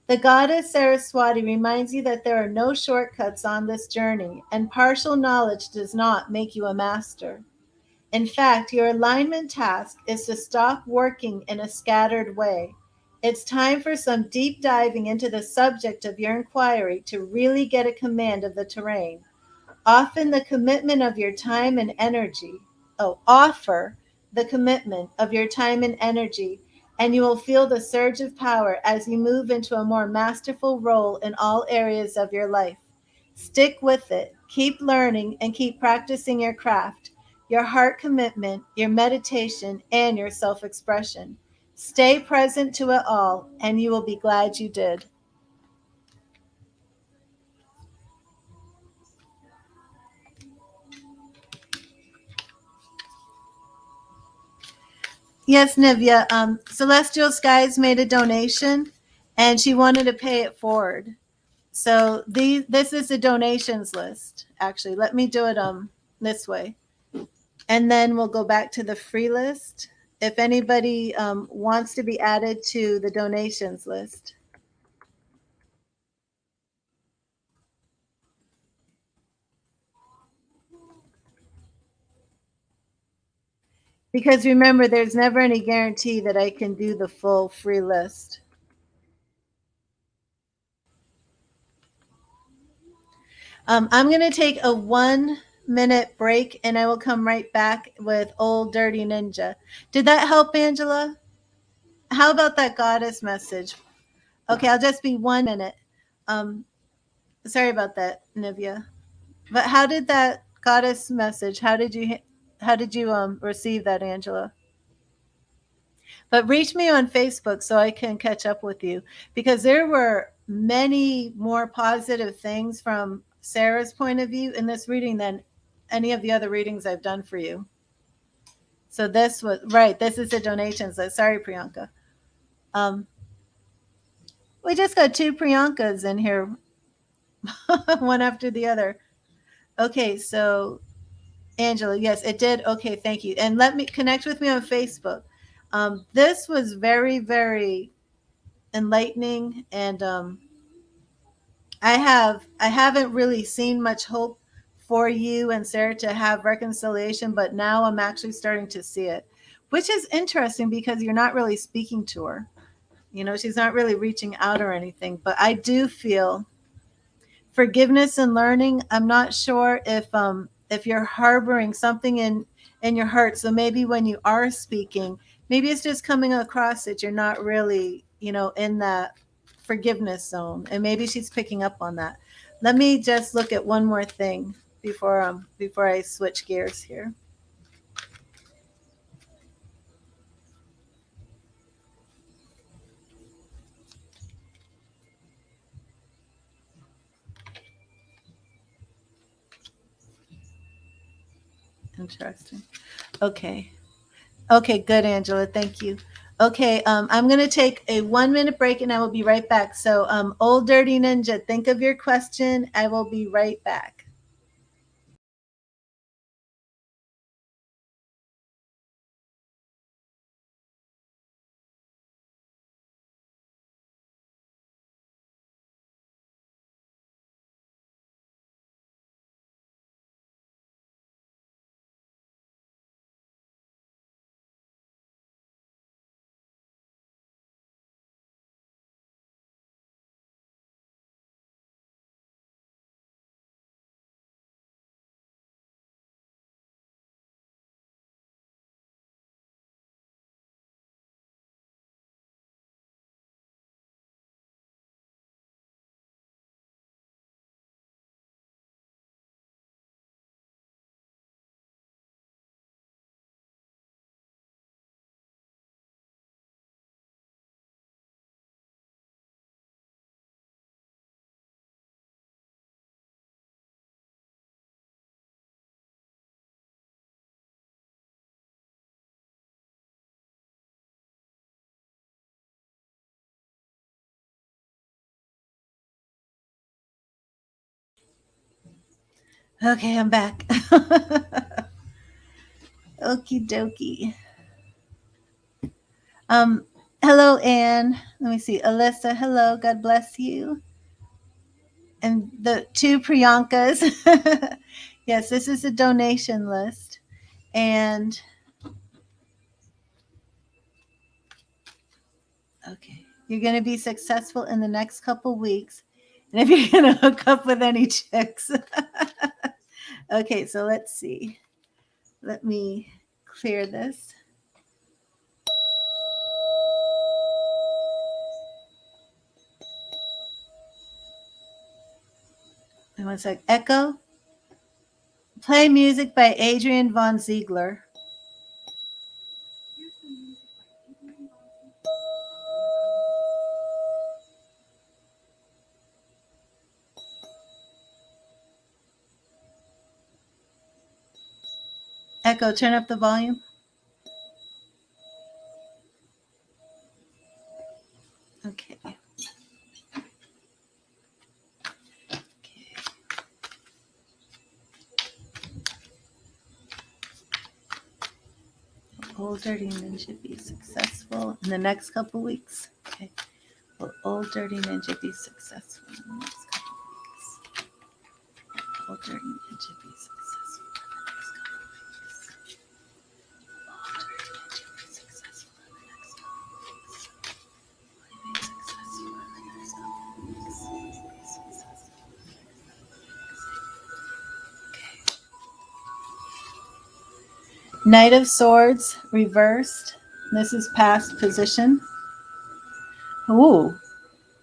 The goddess Saraswati reminds you that there are no shortcuts on this journey, and partial knowledge does not make you a master. In fact, your alignment task is to stop working in a scattered way. It's time for some deep diving into the subject of your inquiry to really get a command of the terrain. Often the commitment of your time and energy. Offer the commitment of your time and energy, and you will feel the surge of power as you move into a more masterful role in all areas of your life. Stick with it, keep learning, and keep practicing your craft, your heart commitment, your meditation, and your self expression. Stay present to it all, and you will be glad you did. Yes, Nivya. Celestial Skies made a donation, and she wanted to pay it forward. So this is the donations list. Actually, let me do it this way, and then we'll go back to the free list. If anybody wants to be added to the donations list. Because remember, there's never any guarantee that I can do the full free list. I'm going to take a 1 minute break and I will come right back with Old Dirty Ninja. Did that help, Angela? How about that goddess message? Okay, I'll just be 1 minute. Um, sorry about that, Nivea. But how did that goddess message? How did you receive that, Angela? But reach me on Facebook so I can catch up with you because there were many more positive things from Sarah's point of view in this reading than any of the other readings I've done for you. So this was right. This is the donations. Sorry, Priyanka. Um, we just got two Priyankas in here, one after the other. Okay, so Angela, yes, it did. Okay, thank you. And let me connect with me on Facebook. This was very, very enlightening, and I haven't really seen much hope for you and Sarah to have reconciliation, but now I'm actually starting to see it, which is interesting because you're not really speaking to her. You know, she's not really reaching out or anything, but I do feel forgiveness and learning. I'm not sure if you're harboring something in your heart. So maybe when you are speaking, maybe it's just coming across that you're not really, in that forgiveness zone, and maybe she's picking up on that. Let me just look at one more thing before I switch gears here. Interesting. Okay. Okay, good, Angela. Thank you. Okay, I'm going to take a 1 minute break and I will be right back. So, Old Dirty Ninja, think of your question. I will be right back. Okay, I'm back. Okie dokie. Um, Hello, Anne. Let me see. Alyssa, hello. God bless you. And the two Priyankas. Yes, this is a donation list. And okay, you're going to be successful in the next couple weeks. And if you're going to hook up with any chicks. Okay, so let's see. Let me clear this. And one sec. Echo. Play music by Adrian von Ziegler. Echo, turn up the volume. Okay. Old Dirty Ninja be successful in the next couple weeks? Okay. Will Old Dirty Ninja be successful in the next couple weeks? Old Dirty Ninja be successful in the next couple weeks? Old Dirty Ninja be successful in the next couple weeks? Will he be successful in the next couple weeks? Will he be successful in the next couple weeks? Okay. Knight of Swords reversed. This is past position. Ooh.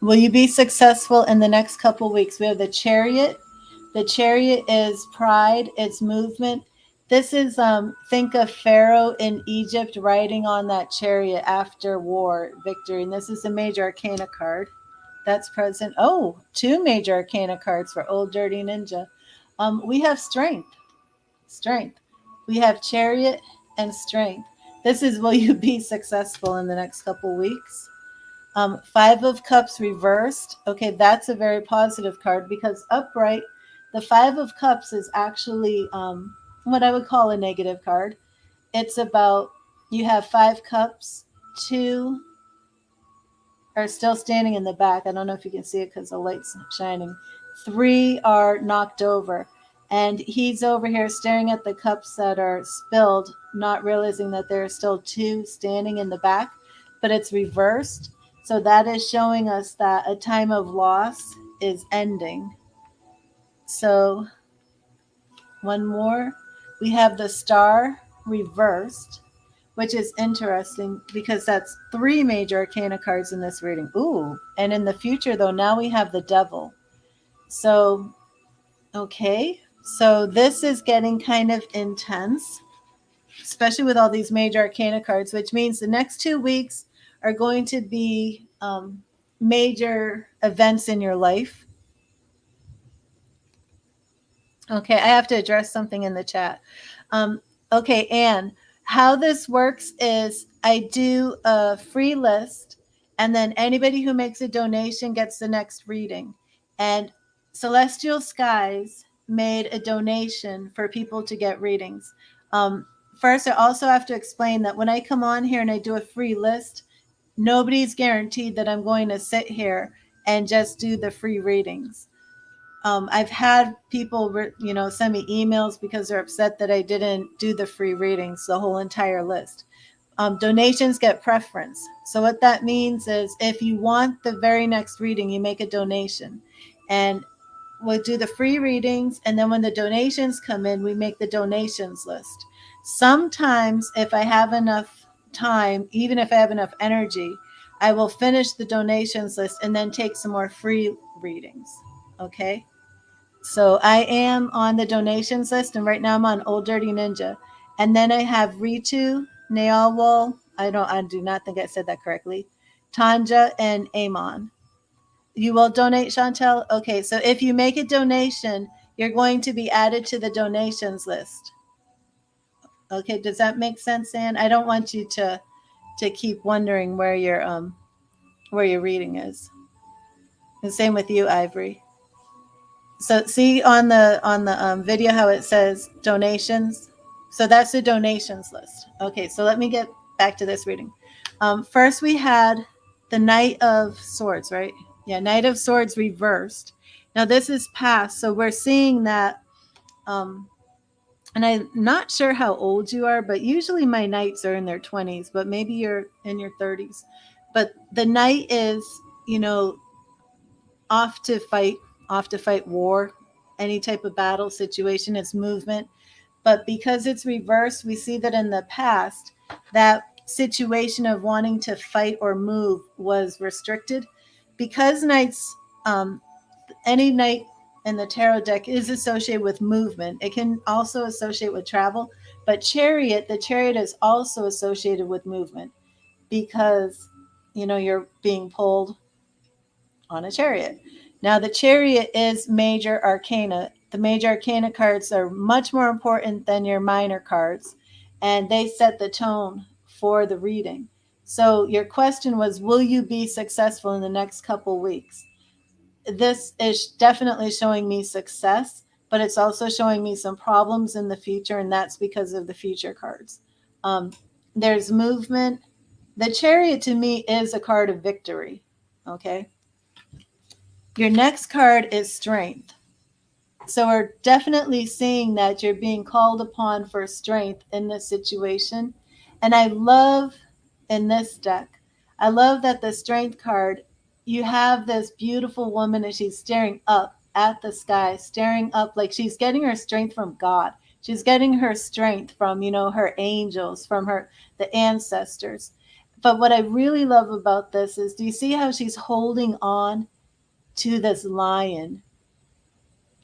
Will you be successful in the next couple weeks? We have the Chariot. The Chariot is pride, it's movement. This is think of Pharaoh in Egypt riding on that chariot after war victory. And this is a major arcana card that's present. Oh, two major arcana cards for Old Dirty Ninja. We have strength. Strength. We have Chariot and strength. This is will you be successful in the next couple weeks? Five of Cups reversed. Okay, that's a very positive card because upright, the Five of Cups is actually what I would call a negative card. It's about you have five cups, two are still standing in the back. I don't know if you can see it because the light's shining. Three are knocked over. And he's over here staring at the cups that are spilled, not realizing that there are still two standing in the back, but it's reversed. So that is showing us that a time of loss is ending. So one more. We have the Star reversed, which is interesting because that's three major arcana cards in this reading. Ooh, and in the future, though, now we have the Devil. So, okay. So this is getting kind of intense, especially with all these major arcana cards, which means the next 2 weeks are going to be major events in your life. Okay, I have to address something in the chat. Okay, Anne, how this works is I do a free list, and then anybody who makes a donation gets the next reading. And Celestial Skies made a donation for people to get readings. First, I also have to explain that when I come on here and I do a free list, nobody's guaranteed that I'm going to sit here and just do the free readings. I've had people, send me emails because they're upset that I didn't do the free readings, the whole entire list. Donations get preference. So what that means is if you want the very next reading, you make a donation. And we'll do the free readings. And then when the donations come in, we make the donations list. Sometimes if I have enough time, even if I have enough energy, I will finish the donations list and then take some more free readings. Okay? So I am on the donations list, and right now I'm on Old Dirty Ninja. And then I have Ritu, Nealwal, I do not think I said that correctly, Tanja, and Amon. You will donate, Chantel? Okay, so if you make a donation, you're going to be added to the donations list. Okay, does that make sense, Anne? I don't want you to keep wondering where your reading is. The same with you, Ivory. So see on the video how it says donations. So that's the donations list. Okay, so let me get back to this reading. First we had the Knight of Swords, right? Yeah, Knight of Swords reversed. Now this is past, so we're seeing that. And I'm not sure how old you are, but usually my knights are in their 20s, but maybe you're in your 30s. But the knight is, off to fight war, any type of battle situation. It's movement. But because it's reversed, we see that in the past, that situation of wanting to fight or move was restricted. Because knights, any knight in the tarot deck is associated with movement. It can also associate with travel. But the chariot is also associated with movement because, you're being pulled on a chariot. Now, the chariot is major arcana. The major arcana cards are much more important than your minor cards, and they set the tone for the reading. So your question was, will you be successful in the next couple weeks? This is definitely showing me success, but it's also showing me some problems in the future, and that's because of the future cards. There's movement. The chariot to me is a card of victory, okay? Your next card is strength. So we're definitely seeing that you're being called upon for strength in this situation. And I love in this deck, I love that the strength card, you have this beautiful woman and she's staring up at the sky, staring up like she's getting her strength from God. She's getting her strength from, her angels, from the ancestors. But what I really love about this is, do you see how she's holding on to this lion?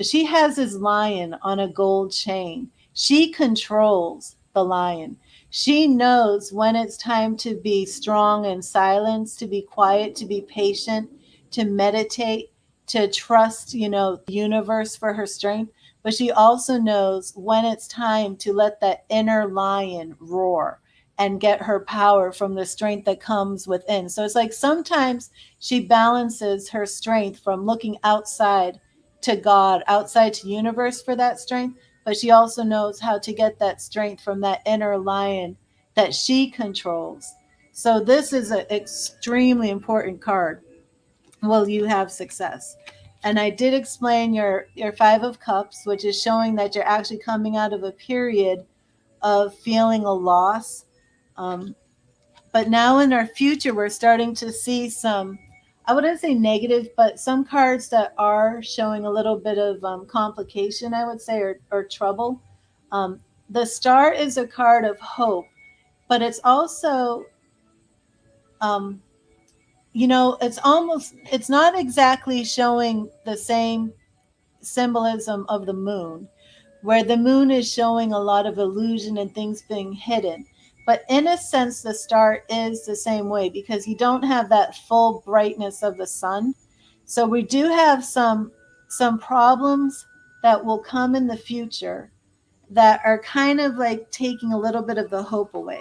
She has this lion on a gold chain. She controls the lion. She knows when it's time to be strong and silence, to be quiet, to be patient, to meditate, to trust, the universe for her strength. But she also knows when it's time to let that inner lion roar and get her power from the strength that comes within. So it's like sometimes she balances her strength from looking outside to God, outside to universe for that strength, but she also knows how to get that strength from that inner lion that she controls. So this is an extremely important card. Will you have success? And I did explain your 5 of Cups, which is showing that you're actually coming out of a period of feeling a loss. But now in our future, we're starting to see some, I wouldn't say negative, but some cards that are showing a little bit of complication, I would say, or trouble. The Star is a card of hope, but it's also, um, it's not exactly showing the same symbolism of the moon, where the moon is showing a lot of illusion and things being hidden. But in a sense, the star is the same way because you don't have that full brightness of the sun. So we do have some problems that will come in the future that are kind of like taking a little bit of the hope away.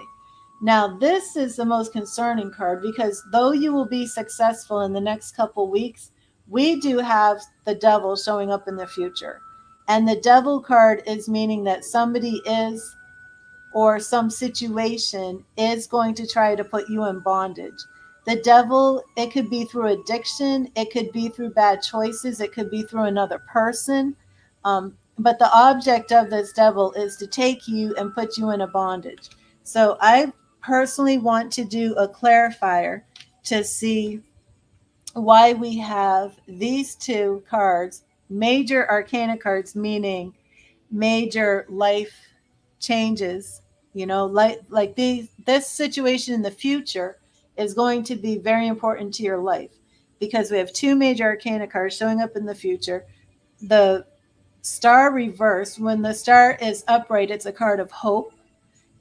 Now, this is the most concerning card because though you will be successful in the next couple weeks, we do have the devil showing up in the future. And the devil card is meaning that somebody is, or some situation is going to try to put you in bondage. The devil, it could be through addiction, it could be through bad choices, it could be through another person. But the object of this devil is to take you and put you in a bondage. So I personally want to do a clarifier to see why we have these 2 cards, major arcana cards, meaning major life changes, like this situation in the future is going to be very important to your life because we have 2 major arcana cards showing up in the future. The Star reverse, when the star is upright, it's a card of hope.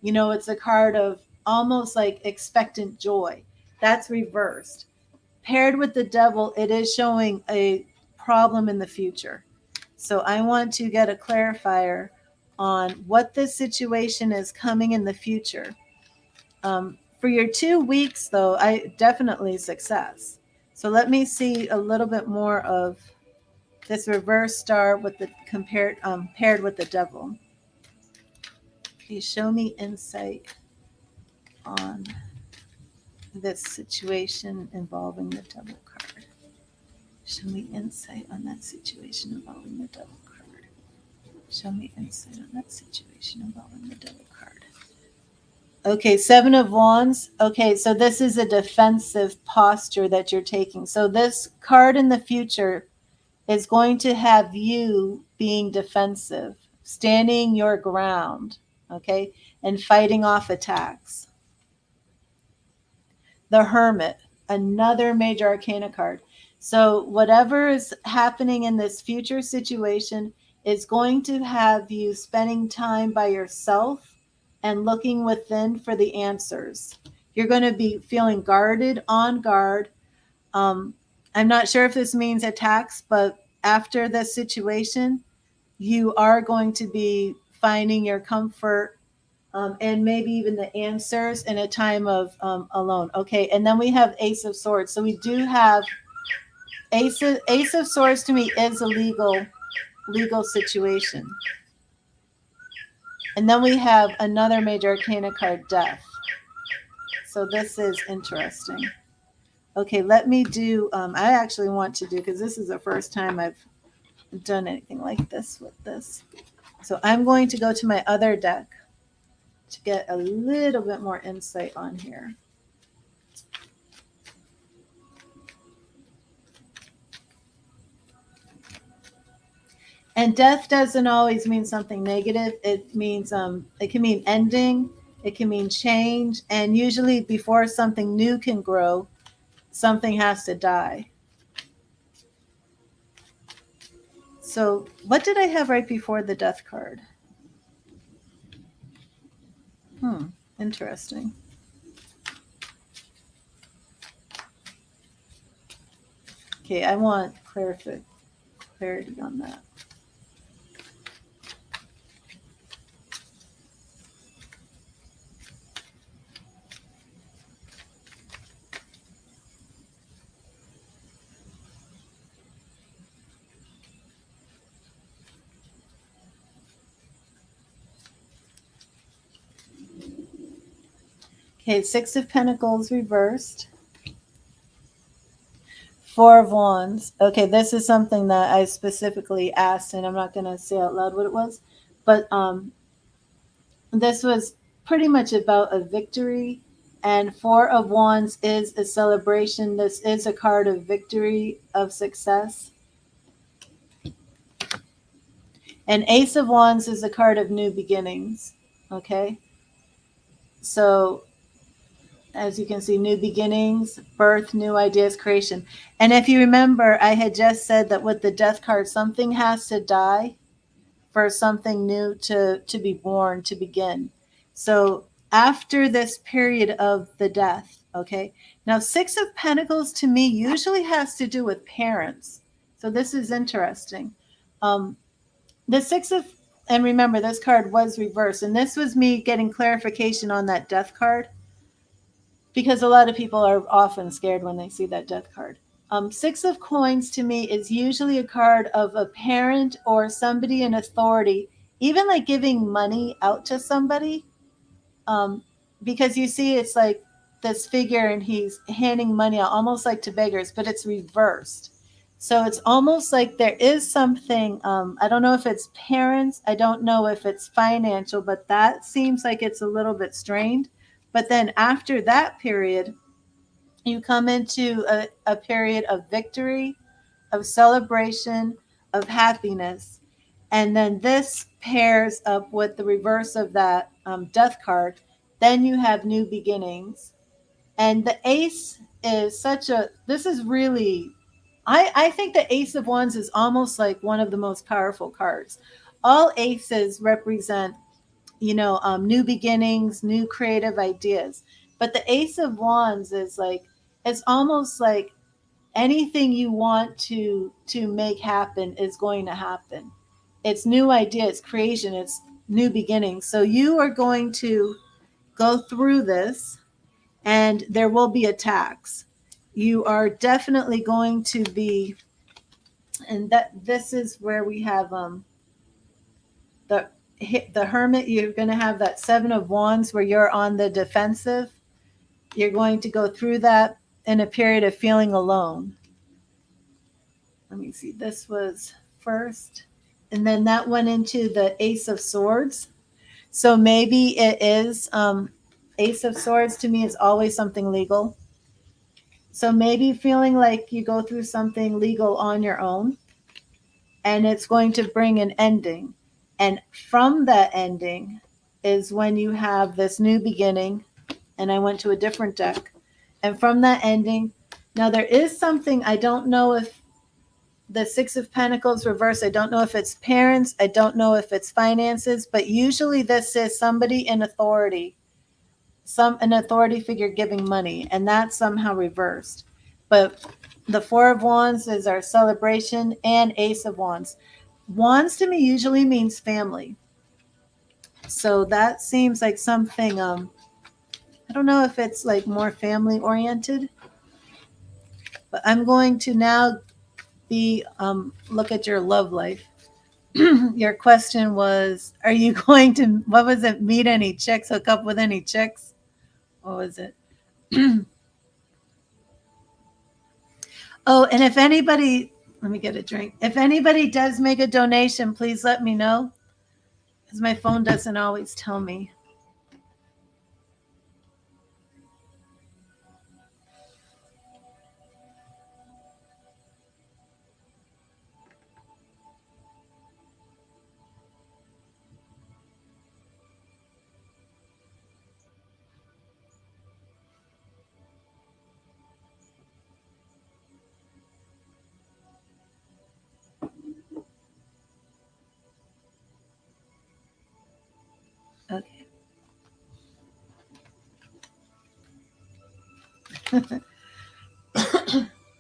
It's a card of almost like expectant joy. That's reversed. Paired with the devil, it is showing a problem in the future. So I want to get a clarifier on what this situation is coming in the future. For your 2 weeks, though, I definitely success. So let me see a little bit more of this reverse star with the paired with the devil. Please show me insight on this situation involving the devil card. Show me insight on that situation involving the devil card. Show me insight on that situation involving the devil card. Okay, 7 of Wands. Okay, so this is a defensive posture that you're taking. So this card in the future is going to have you being defensive, standing your ground, okay, and fighting off attacks. The Hermit, another major arcana card. So whatever is happening in this future situation is going to have you spending time by yourself and looking within for the answers. You're going to be feeling guarded, on guard. I'm not sure if this means attacks, but after this situation, you are going to be finding your comfort and maybe even the answers in a time of alone. Okay, and then we have Ace of Swords. So we do have Ace of Swords. To me, is a legal situation. And then we have another major arcana card, Death. So this is interesting. Okay, let me do. I actually want to do, because this is the first time I've done anything like this with this. So I'm going to go to my other deck to get a little bit more insight on here. And death doesn't always mean something negative. It means it can mean ending, it can mean change, and usually before something new can grow, something has to die. So, what did I have right before the death card? Interesting. Okay, I want clarity on that. Okay, Six of Pentacles reversed. Four of Wands. Okay, this is something that I specifically asked, and I'm not going to say out loud what it was, but this was pretty much about a victory. And Four of Wands is a celebration. This is a card of victory, of success. And Ace of Wands is a card of new beginnings. Okay, so as you can see, new beginnings, birth, new ideas, creation. And if you remember, I had just said that with the death card, something has to die for something new to be born, to begin. So after this period of the death, okay, now Six of Pentacles to me usually has to do with parents. So this is interesting. Um, the Six of, and remember, this card was reversed, and this was me getting clarification on that death card because a lot of people are often scared when they see that death card. Six of Coins to me is usually a card of a parent or somebody in authority, even like giving money out to somebody. Um, because you see, it's like this figure and he's handing money out almost like to beggars, but it's reversed. So it's almost like there is something, I don't know if it's parents, I don't know if it's financial, but that seems like it's a little bit strained. But then after that period, you come into a period of victory, of celebration, of happiness. And then this pairs up with the reverse of that death card. Then you have new beginnings. And the ace is such a, this is really, I think the Ace of Wands is almost like one of the most powerful cards. All aces represent, new beginnings, new creative ideas. But the Ace of Wands is like, it's almost like anything you want to make happen is going to happen. It's new ideas, creation, it's new beginnings. So you are going to go through this and there will be attacks. You are definitely going to be, and that this is where we have the the Hermit. You're going to have that Seven of Wands where you're on the defensive. You're going to go through that in a period of feeling alone. Let me see. This was first, and then that went into the Ace of Swords. So maybe it is Ace of Swords to me is always something legal. So maybe feeling like you go through something legal on your own and it's going to bring an ending. And from that ending is when you have this new beginning. And I went to a different deck. And from that ending, now there is something, I don't know if the Six of Pentacles reverse, I don't know if it's parents, I don't know if it's finances, but usually this is somebody in authority, an authority figure giving money, and that's somehow reversed. But the Four of Wands is our celebration, and Ace of Wands. Wands to me usually means family. So that seems like something, I don't know if it's like more family oriented, but I'm going to now be look at your love life. Your question was, are you going to, what was it, meet any chicks, hook up with any chicks? What was it? Oh, and if anybody, let me get a drink. If anybody does make a donation, please let me know because my phone doesn't always tell me.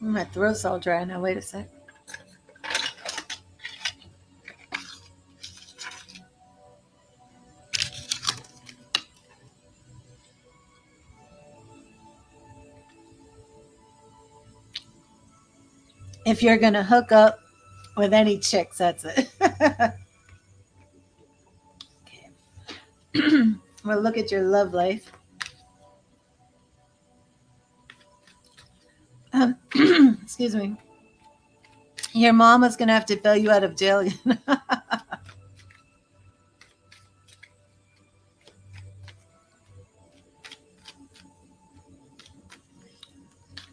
My throat's all dry now. Wait a sec. If you're going to hook up with any chicks, that's it. Okay. Well, look at your love life. Excuse me. Your mama's going to have to bail you out of jail again.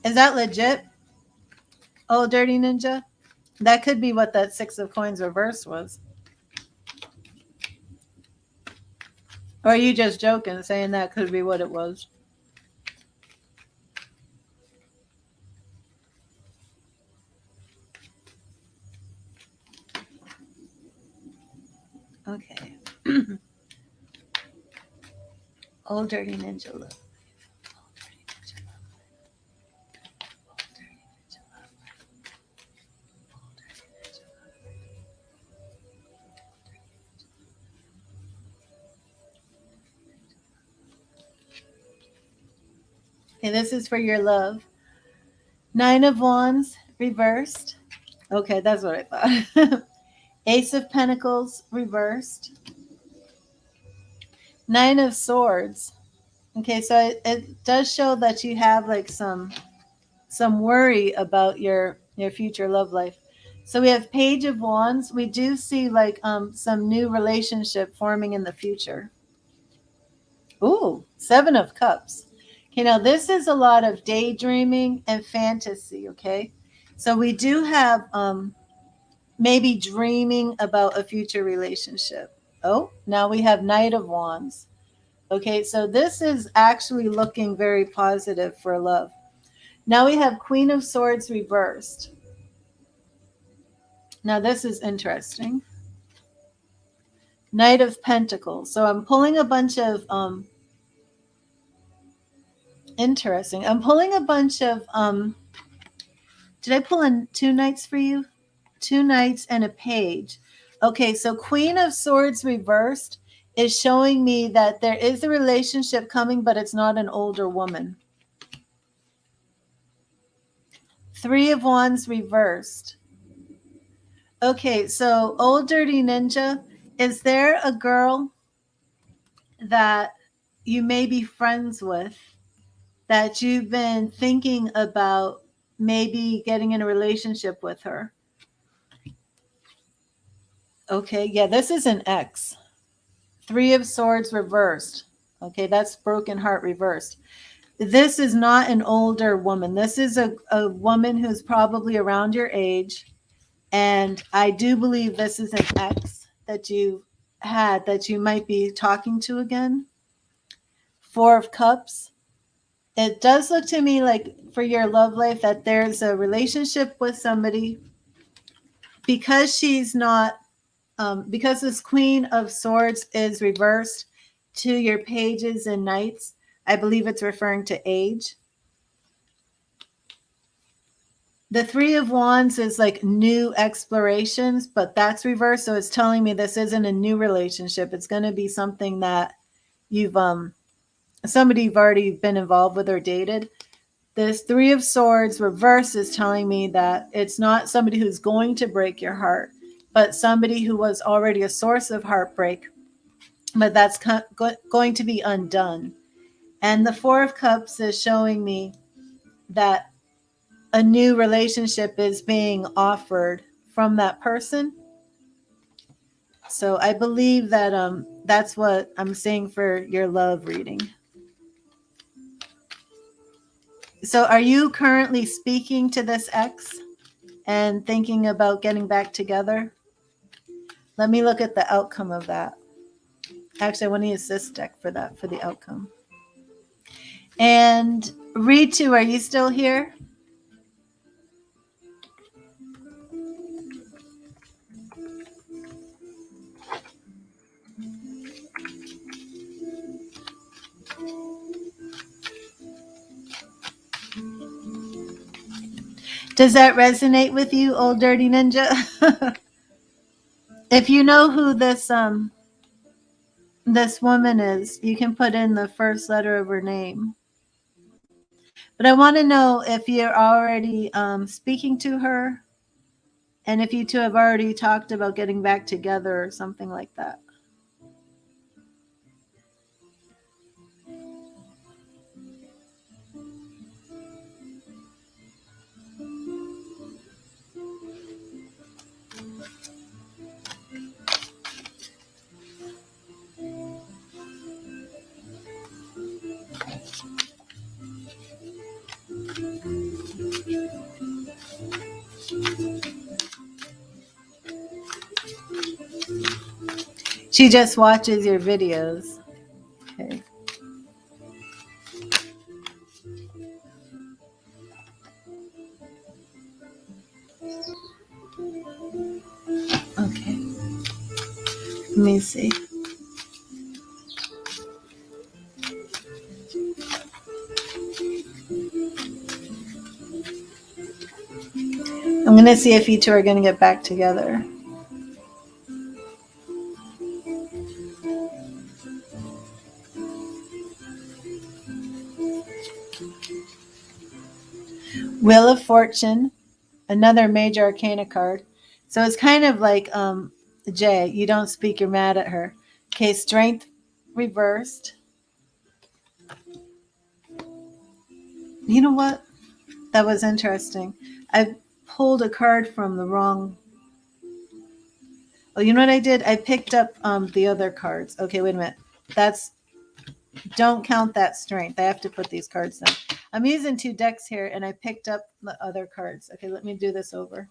Is that legit? Oh, Dirty Ninja? That could be what that Six of Coins reverse was. Or are you just joking, saying that could be what it was? Okay. Old Dirty Ninja look. Okay, this is for your love. Nine of Wands reversed. Okay, that's what I thought. Ace of Pentacles reversed. Nine of Swords. Okay, so it does show that you have like some worry about your future love life. So we have Page of Wands. We do see like some new relationship forming in the future. Ooh, Seven of Cups. Okay, now this is a lot of daydreaming and fantasy, okay? So we do have maybe dreaming about a future relationship. Oh, now we have Knight of Wands. Okay, so this is actually looking very positive for love. Now we have Queen of Swords reversed. Now this is interesting. Knight of Pentacles. So I'm pulling a bunch of interesting. I'm pulling a bunch of did I pull in two knights for you? Two knights and a page. Okay, so Queen of Swords reversed is showing me that there is a relationship coming, but it's not an older woman. Three of Wands reversed. Okay, so Old Dirty Ninja, is there a girl that you may be friends with that you've been thinking about maybe getting in a relationship with her? Okay, yeah, this is an ex. Three of Swords reversed. Okay, that's broken heart reversed. This is not an older woman. This is a woman who's probably around your age. And I do believe this is an ex that you had that you might be talking to again. Four of Cups. It does look to me like for your love life that there's a relationship with somebody. Because she's not, because this Queen of Swords is reversed to your pages and knights, I believe it's referring to age. The Three of Wands is like new explorations, but that's reversed. So it's telling me this isn't a new relationship. It's going to be something that you've, somebody you've already been involved with or dated. This Three of Swords reverse is telling me that it's not somebody who's going to break your heart, but somebody who was already a source of heartbreak, but that's going to be undone. And the Four of Cups is showing me that a new relationship is being offered from that person. So I believe that that's what I'm saying for your love reading. So are you currently speaking to this ex and thinking about getting back together? Let me look at the outcome of that. Actually, I want to use this deck for that, for the outcome. And Ritu, are you still here? Does that resonate with you, old dirty ninja? If you know who this woman is, you can put in the first letter of her name. But I want to know if you're already speaking to her, and if you two have already talked about getting back together or something like that. She just watches your videos. Okay. Okay. Let me see. I'm going to see if you two are going to get back together. Wheel of Fortune, another major arcana card. So it's kind of like Jay, you don't speak, you're mad at her. Okay, Strength reversed. You know what? That was interesting. I pulled a card from the wrong. Oh, you know what I did? I picked up the other cards. Okay, wait a minute. That's don't count that strength. I have to put these cards down. I'm using 2 decks here, and I picked up the other cards. Okay, let me do this over.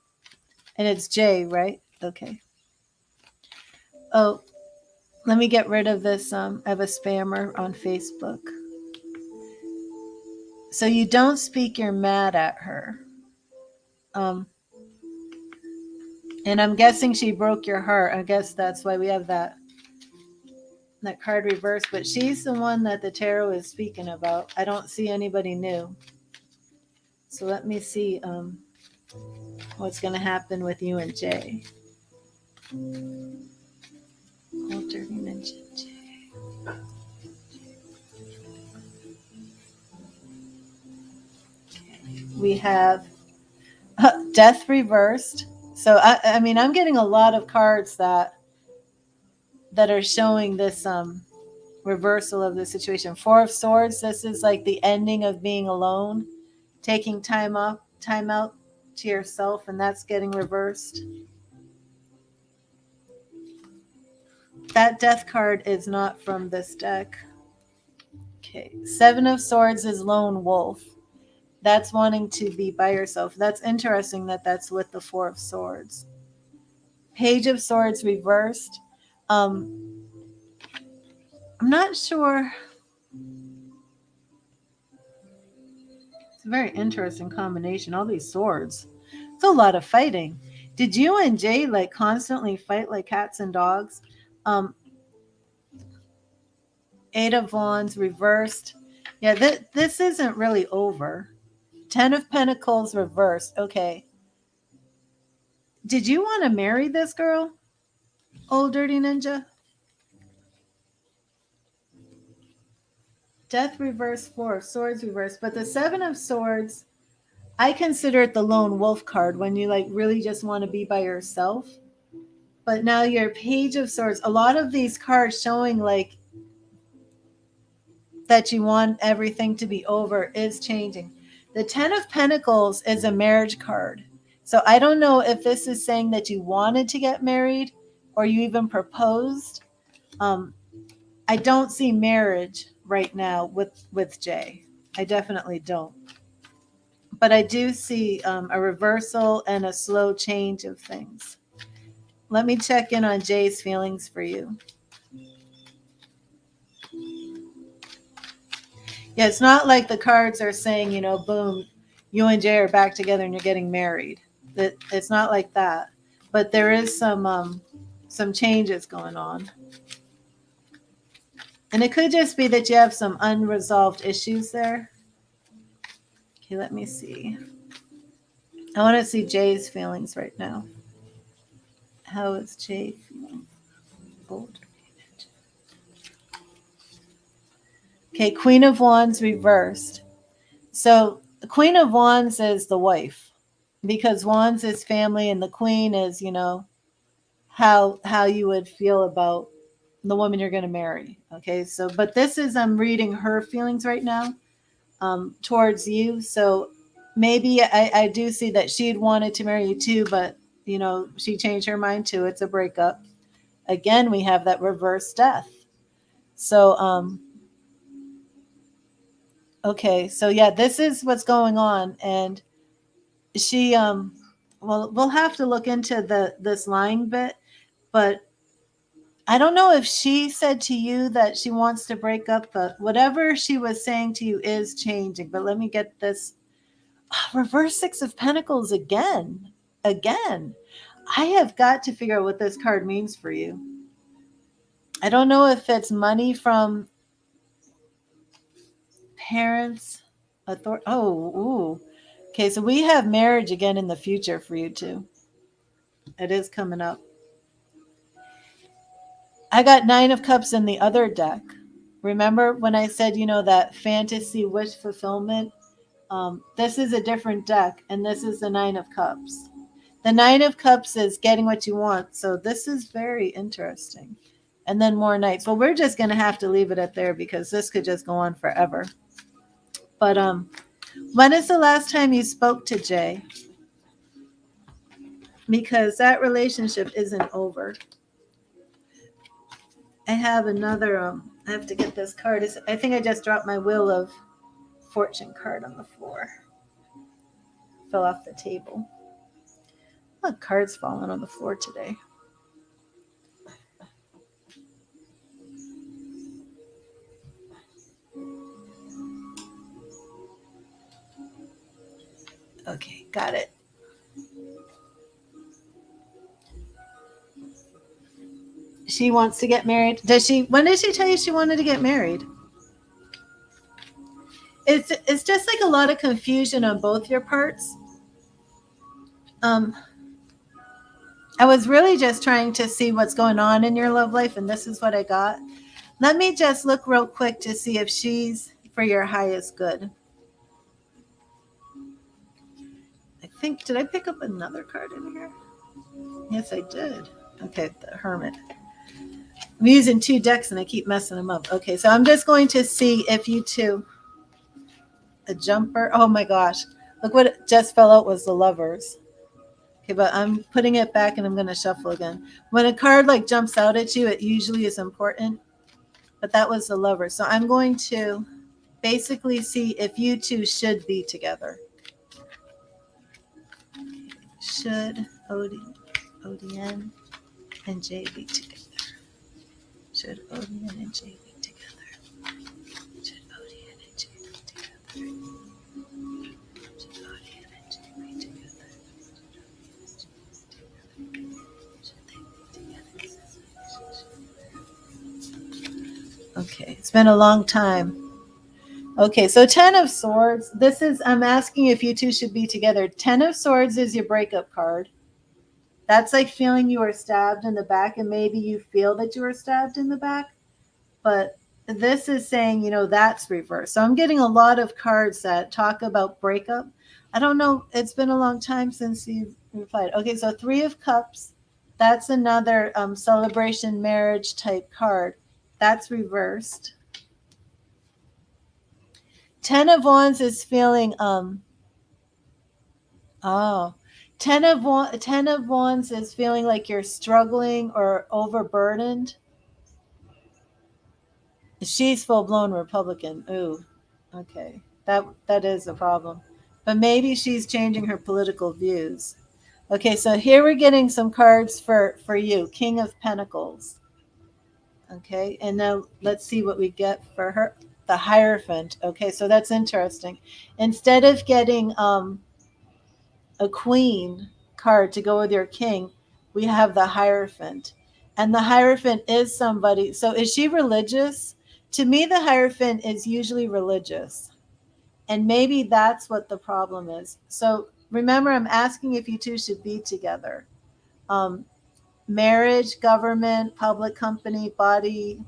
And it's J, right? Okay. Oh, let me get rid of this. I have a spammer on Facebook. So you don't speak, you're mad at her. And I'm guessing she broke your heart. I guess that's why we have that card reversed. But she's the one that the tarot is speaking about. I don't see anybody new. So let me see what's going to happen with you and Jay. Old Dirty Ninja Jay. Okay. We have Death reversed. So I mean, I'm getting a lot of cards that are showing this reversal of the situation. 4 of Swords. This is like the ending of being alone, taking time out to yourself, and that's getting reversed. That Death card is not from this deck. Okay, 7 of Swords is Lone Wolf. That's wanting to be by yourself. That's interesting that that's with the 4 of Swords. Page of Swords reversed. I'm not sure. It's a very interesting combination. All these swords. It's a lot of fighting. Did you and Jay like constantly fight like cats and dogs? 8 of Wands reversed. Yeah, this isn't really over. 10 of Pentacles reversed. Okay. Did you want to marry this girl, old dirty ninja? Death reversed, 4 of Swords reversed. But the 7 of Swords, I consider it the lone wolf card when you like really just want to be by yourself. But now your Page of Swords, a lot of these cards showing like that you want everything to be over is changing. The 10 of Pentacles is a marriage card. So I don't know if this is saying that you wanted to get married or you even proposed. I don't see marriage right now with Jay. I definitely don't. But I do see a reversal and a slow change of things. Let me check in on Jay's feelings for you. Yeah, it's not like the cards are saying, you know, boom, you and Jay are back together and you're getting married. It's not like that. But there is some changes going on. And it could just be that you have some unresolved issues there. Okay, let me see. I want to see Jay's feelings right now. How is Jay feeling? Bold. Okay, Queen of Wands reversed. So the Queen of Wands is the wife, because Wands is family and the Queen is, how you would feel about the woman you're going to marry. Okay, so but this is, I'm reading her feelings right now, towards you. So maybe I do see that she'd wanted to marry you too, but she changed her mind too. It's a breakup. Again, we have that reverse death. So okay, so yeah, this is what's going on. And she well, we'll have to look into this lying bit, but I don't know if she said to you that she wants to break up, but whatever she was saying to you is changing. But let me get this. Reverse Six of Pentacles again. Again. I have got to figure out what this card means for you. I don't know if it's money from parents, authority. Oh, ooh. Okay, so we have marriage again in the future for you too. It is coming up. I got Nine of Cups in the other deck. Remember when I said, that fantasy wish fulfillment? This is a different deck, and this is the Nine of Cups. The Nine of Cups is getting what you want. So this is very interesting. And then more Knights. Well, we're just going to have to leave it at there because this could just go on forever. But when is the last time you spoke to Jay? Because that relationship isn't over. I have another, I have to get this card. I think I just dropped my Wheel of Fortune card on the floor. Fell off the table. Look, cards falling on the floor today. Okay, got it. She wants to get married. When did she tell you she wanted to get married? It's just like a lot of confusion on both your parts. I was really just trying to see what's going on in your love life, and this is what I got. Let me just look real quick to see if she's for your highest good. I think, did I pick up another card in here? Yes, I did. Okay, the Hermit. I'm using two decks and I keep messing them up. Okay, so I'm just going to see if you two, a jumper. Oh my gosh, look what just fell out was the Lovers. Okay, but I'm putting it back and I'm going to shuffle again. When a card like jumps out at you, it usually is important, but that was the Lovers. So I'm going to basically see if you two should be together. Should ODN and J be together? Should ODN and J be together? Should ODN and J be together? Should ODN and J be together? Should they be together? Okay, it's been a long time. Okay, so 10 of Swords. This is, I'm asking if you two should be together. 10 of Swords is your breakup card. That's like feeling you were stabbed in the back, and maybe you feel that you were stabbed in the back. But this is saying, that's reversed. So I'm getting a lot of cards that talk about breakup. I don't know. It's been a long time since you replied. Okay, so 3 of Cups. That's another celebration marriage type card. That's reversed. 10 of Wands is feeling 10 of Wands is feeling like you're struggling or overburdened. She's full-blown Republican. Ooh, okay. That is a problem. But maybe she's changing her political views. Okay, so here we're getting some cards for you. King of Pentacles. Okay, and now let's see what we get for her. The Hierophant. Okay, so that's interesting. Instead of getting a Queen card to go with your King, we have the Hierophant. And the Hierophant is somebody. So is she religious? To me, the Hierophant is usually religious. And maybe that's what the problem is. So remember, I'm asking if you two should be together. Um, Marriage, government, public company, body,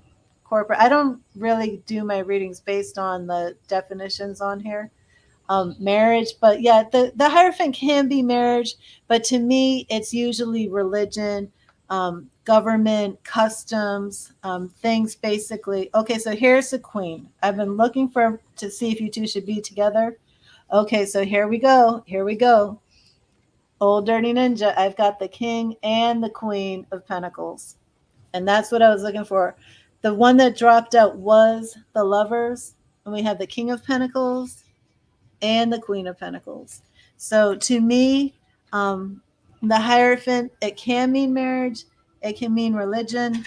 corporate. I don't really do my readings based on the definitions on here. Marriage, but yeah, the Hierophant can be marriage, but to me, it's usually religion, government, customs, things basically. Okay, so here's the Queen. I've been looking for to see if you two should be together. Okay, so here we go. Here we go. Old Dirty Ninja, I've got the King and the Queen of Pentacles. And that's what I was looking for. The one that dropped out was the Lovers. And we have the King of Pentacles and the Queen of Pentacles. So to me, the Hierophant, it can mean marriage, it can mean religion.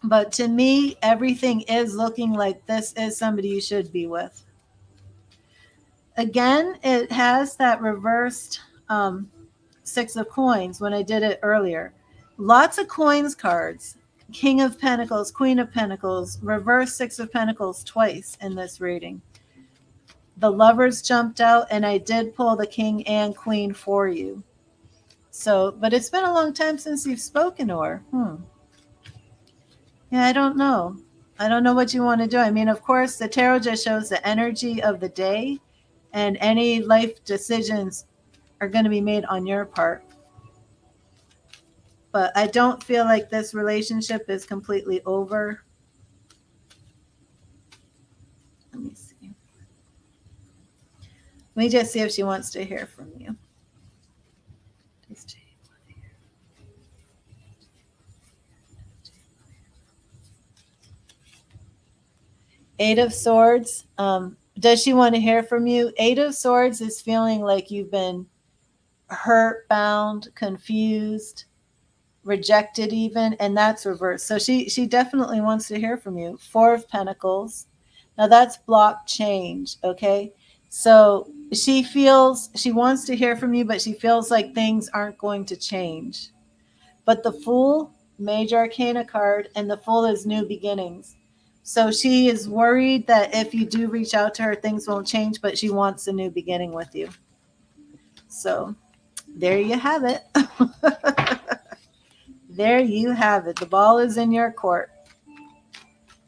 But to me, everything is looking like this is somebody you should be with. Again, it has that reversed Six of Coins when I did it earlier. Lots of coins cards. King of Pentacles, Queen of Pentacles, reverse Six of Pentacles twice in this reading. The Lovers jumped out, and I did pull the King and Queen for you. So, but it's been a long time since you've spoken to her. Yeah, I don't know. I don't know what you want to do. I mean, of course, the tarot just shows the energy of the day, and any life decisions are going to be made on your part. But I don't feel like this relationship is completely over. Let me see. Let me just see if she wants to hear from you. Eight of Swords. Does she want to hear from you? Eight of Swords is feeling like you've been hurt, bound, confused, rejected even, and that's reversed. So she definitely wants to hear from you. Four of Pentacles. Now that's block change, okay? So she wants to hear from you, but she feels like things aren't going to change. But the Fool, major arcana card, and the Fool is new beginnings. So she is worried that if you do reach out to her, things won't change, but she wants a new beginning with you. So there you have it. There you have it. The ball is in your court.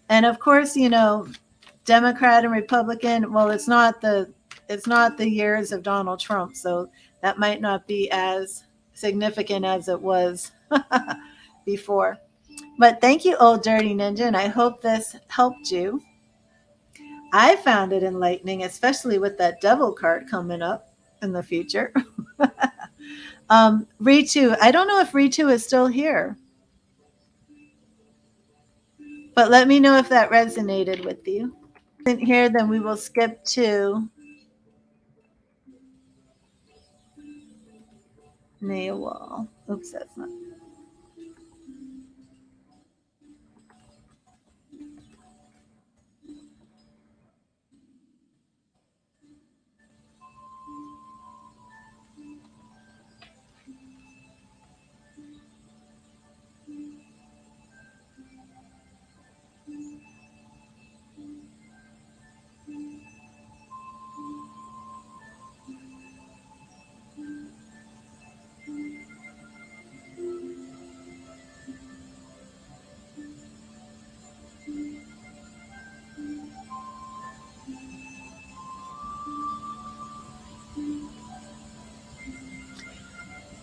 And of course, Democrat and Republican, well, it's not the years of Donald Trump, so that might not be as significant as it was before. But thank you, Old Dirty Ninja, and I hope this helped you. I found it enlightening, especially with that devil card coming up in the future. Ritu, I don't know if Ritu is still here, but let me know if that resonated with you. If isn't here, then we will skip to Nawal. Oops, that's not.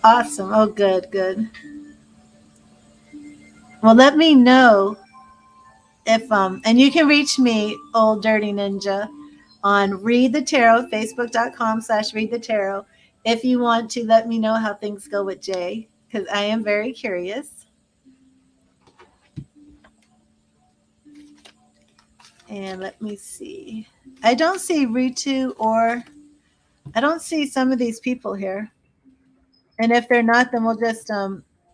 Awesome. Oh, good, good. Well, let me know if and you can reach me, Old Dirty Ninja, on Read the Tarot, facebook.com/Read the Tarot, if you want to let me know how things go with Jay, because I am very curious. And let me see. I don't see Ritu, or I don't see some of these people here. And if they're not, then we'll just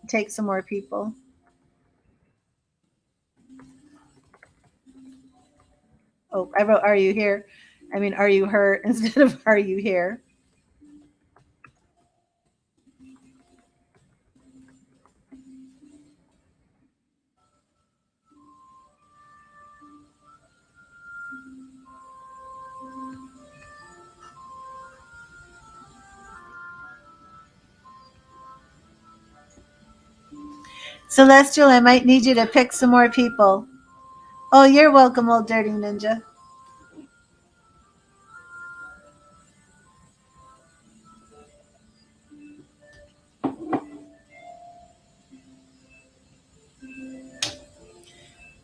take some more people. Oh, I wrote, "Are you here?" I mean, "Are you hurt?" instead of "Are you here?" Celestial, I might need you to pick some more people. Oh, you're welcome, old dirty ninja.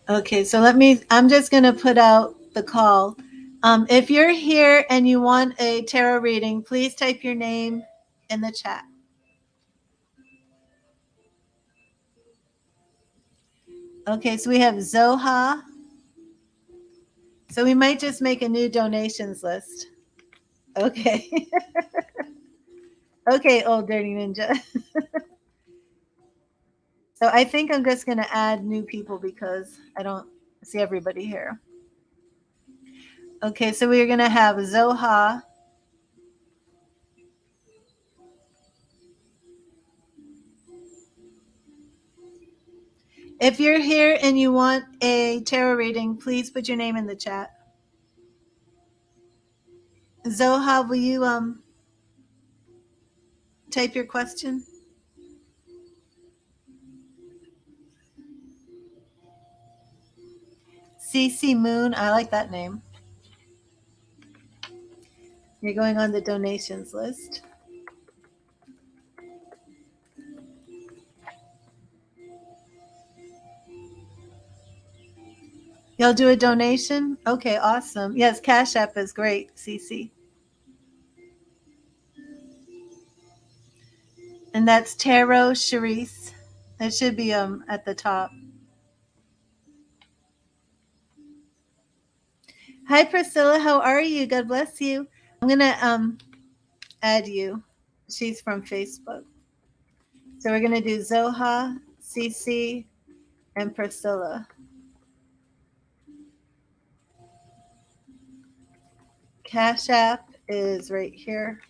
Okay, so I'm just going to put out the call. If you're here and you want a tarot reading, please type your name in the chat. Okay, so we have Zoha. So we might just make a new donations list. Okay. Okay, old dirty ninja. So I think I'm just going to add new people because I don't see everybody here. Okay, so we're going to have Zoha. If you're here and you want a tarot reading, please put your name in the chat. Zoha, will you type your question? CC Moon, I like that name. You're going on the donations list. You'll do a donation? Okay, awesome. Yes, Cash App is great, CC. And that's Tarot Charisse. It should be at the top. Hi Priscilla, how are you? God bless you. I'm gonna add you. She's from Facebook. So we're gonna do Zoha, CC, and Priscilla. Cash App is right here.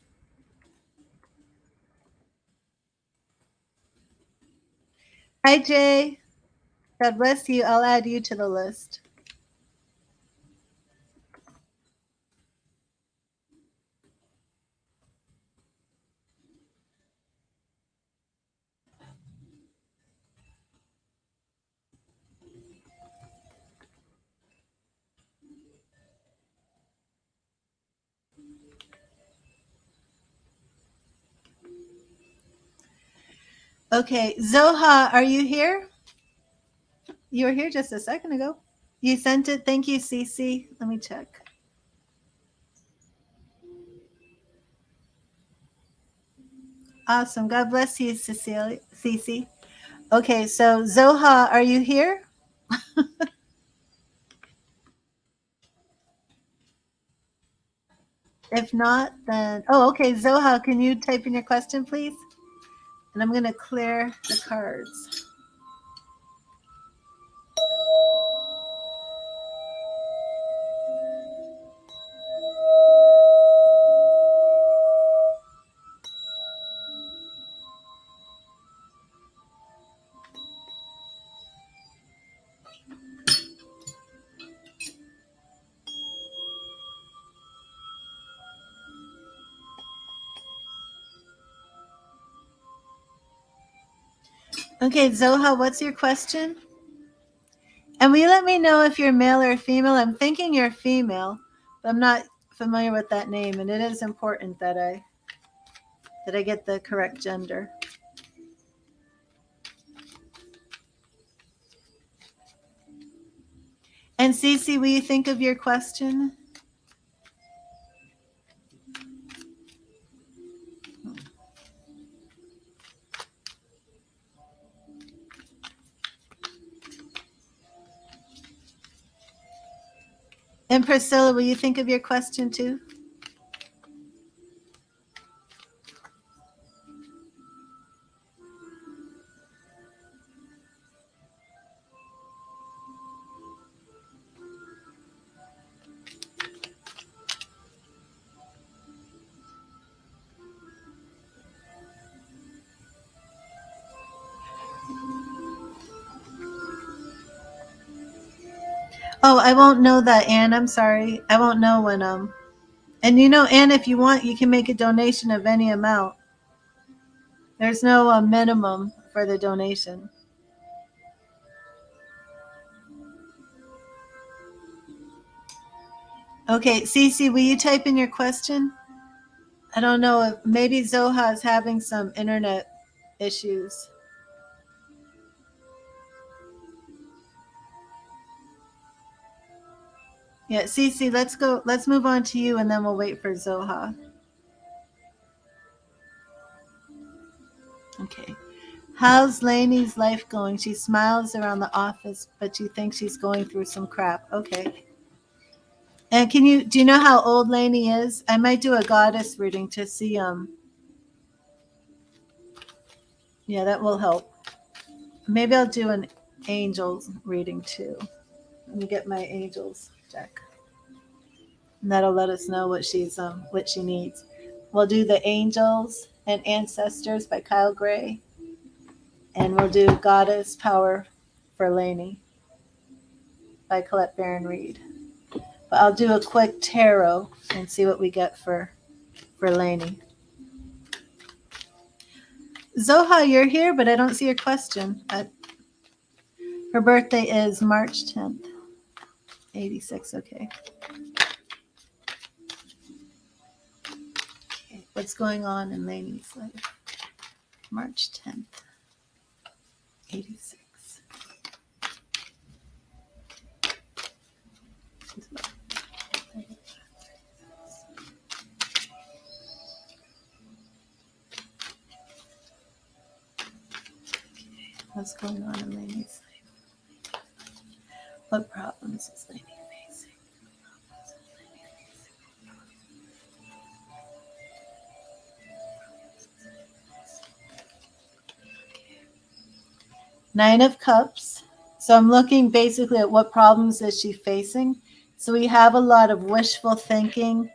Hi Jay. God bless you. I'll add you to the list. Okay, Zoha, are you here? You were here just a second ago. You sent it. Thank you, CC. Let me check. Awesome. God bless you, Cecilia. CC. Okay, so Zoha, are you here? If not, then okay. Zoha, can you type in your question, please? And I'm going to clear the cards. Okay, Zoha, what's your question? And will you let me know if you're male or female? I'm thinking you're female, but I'm not familiar with that name, and it is important that I get the correct gender. And Cece, will you think of your question? And Priscilla, will you think of your question too? Oh, I won't know that, Anne. I'm sorry. I won't know when and Anne, if you want, you can make a donation of any amount. There's no minimum for the donation. Okay, Cece, will you type in your question? I don't know if maybe Zoha is having some internet issues. Yeah, Cece, let's go. Let's move on to you, and then we'll wait for Zoha. Okay. How's Lainey's life going? She smiles around the office, but you think she's going through some crap. Okay. And do you know how old Lainey is? I might do a goddess reading to see yeah, that will help. Maybe I'll do an angels reading too. Let me get my angels deck. And that'll let us know what she needs. We'll do the angels and ancestors by Kyle Gray. And we'll do Goddess Power for Lainey by Colette Baron Reed. But I'll do a quick tarot and see what we get for Lainey. Zoha, you're here, but I don't see your question. Her birthday is March 10th, 86. Okay. What's going on in Lainey's life? March 10th, 86. What's going on in Lainey's life? What problems is Lainey facing? Nine of Cups. So I'm looking basically at what problems is she facing. So we have a lot of wishful thinking,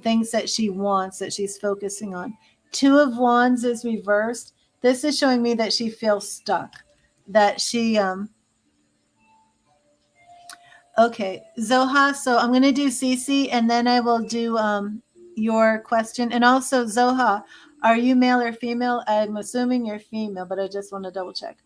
things that she wants that she's focusing on. Two of Wands is reversed. This is showing me that she feels stuck, that she okay, Zoha. So I'm going to do Cece, and then I will do your question. And also, Zoha, are you male or female? I'm assuming you're female, but I just want to double check.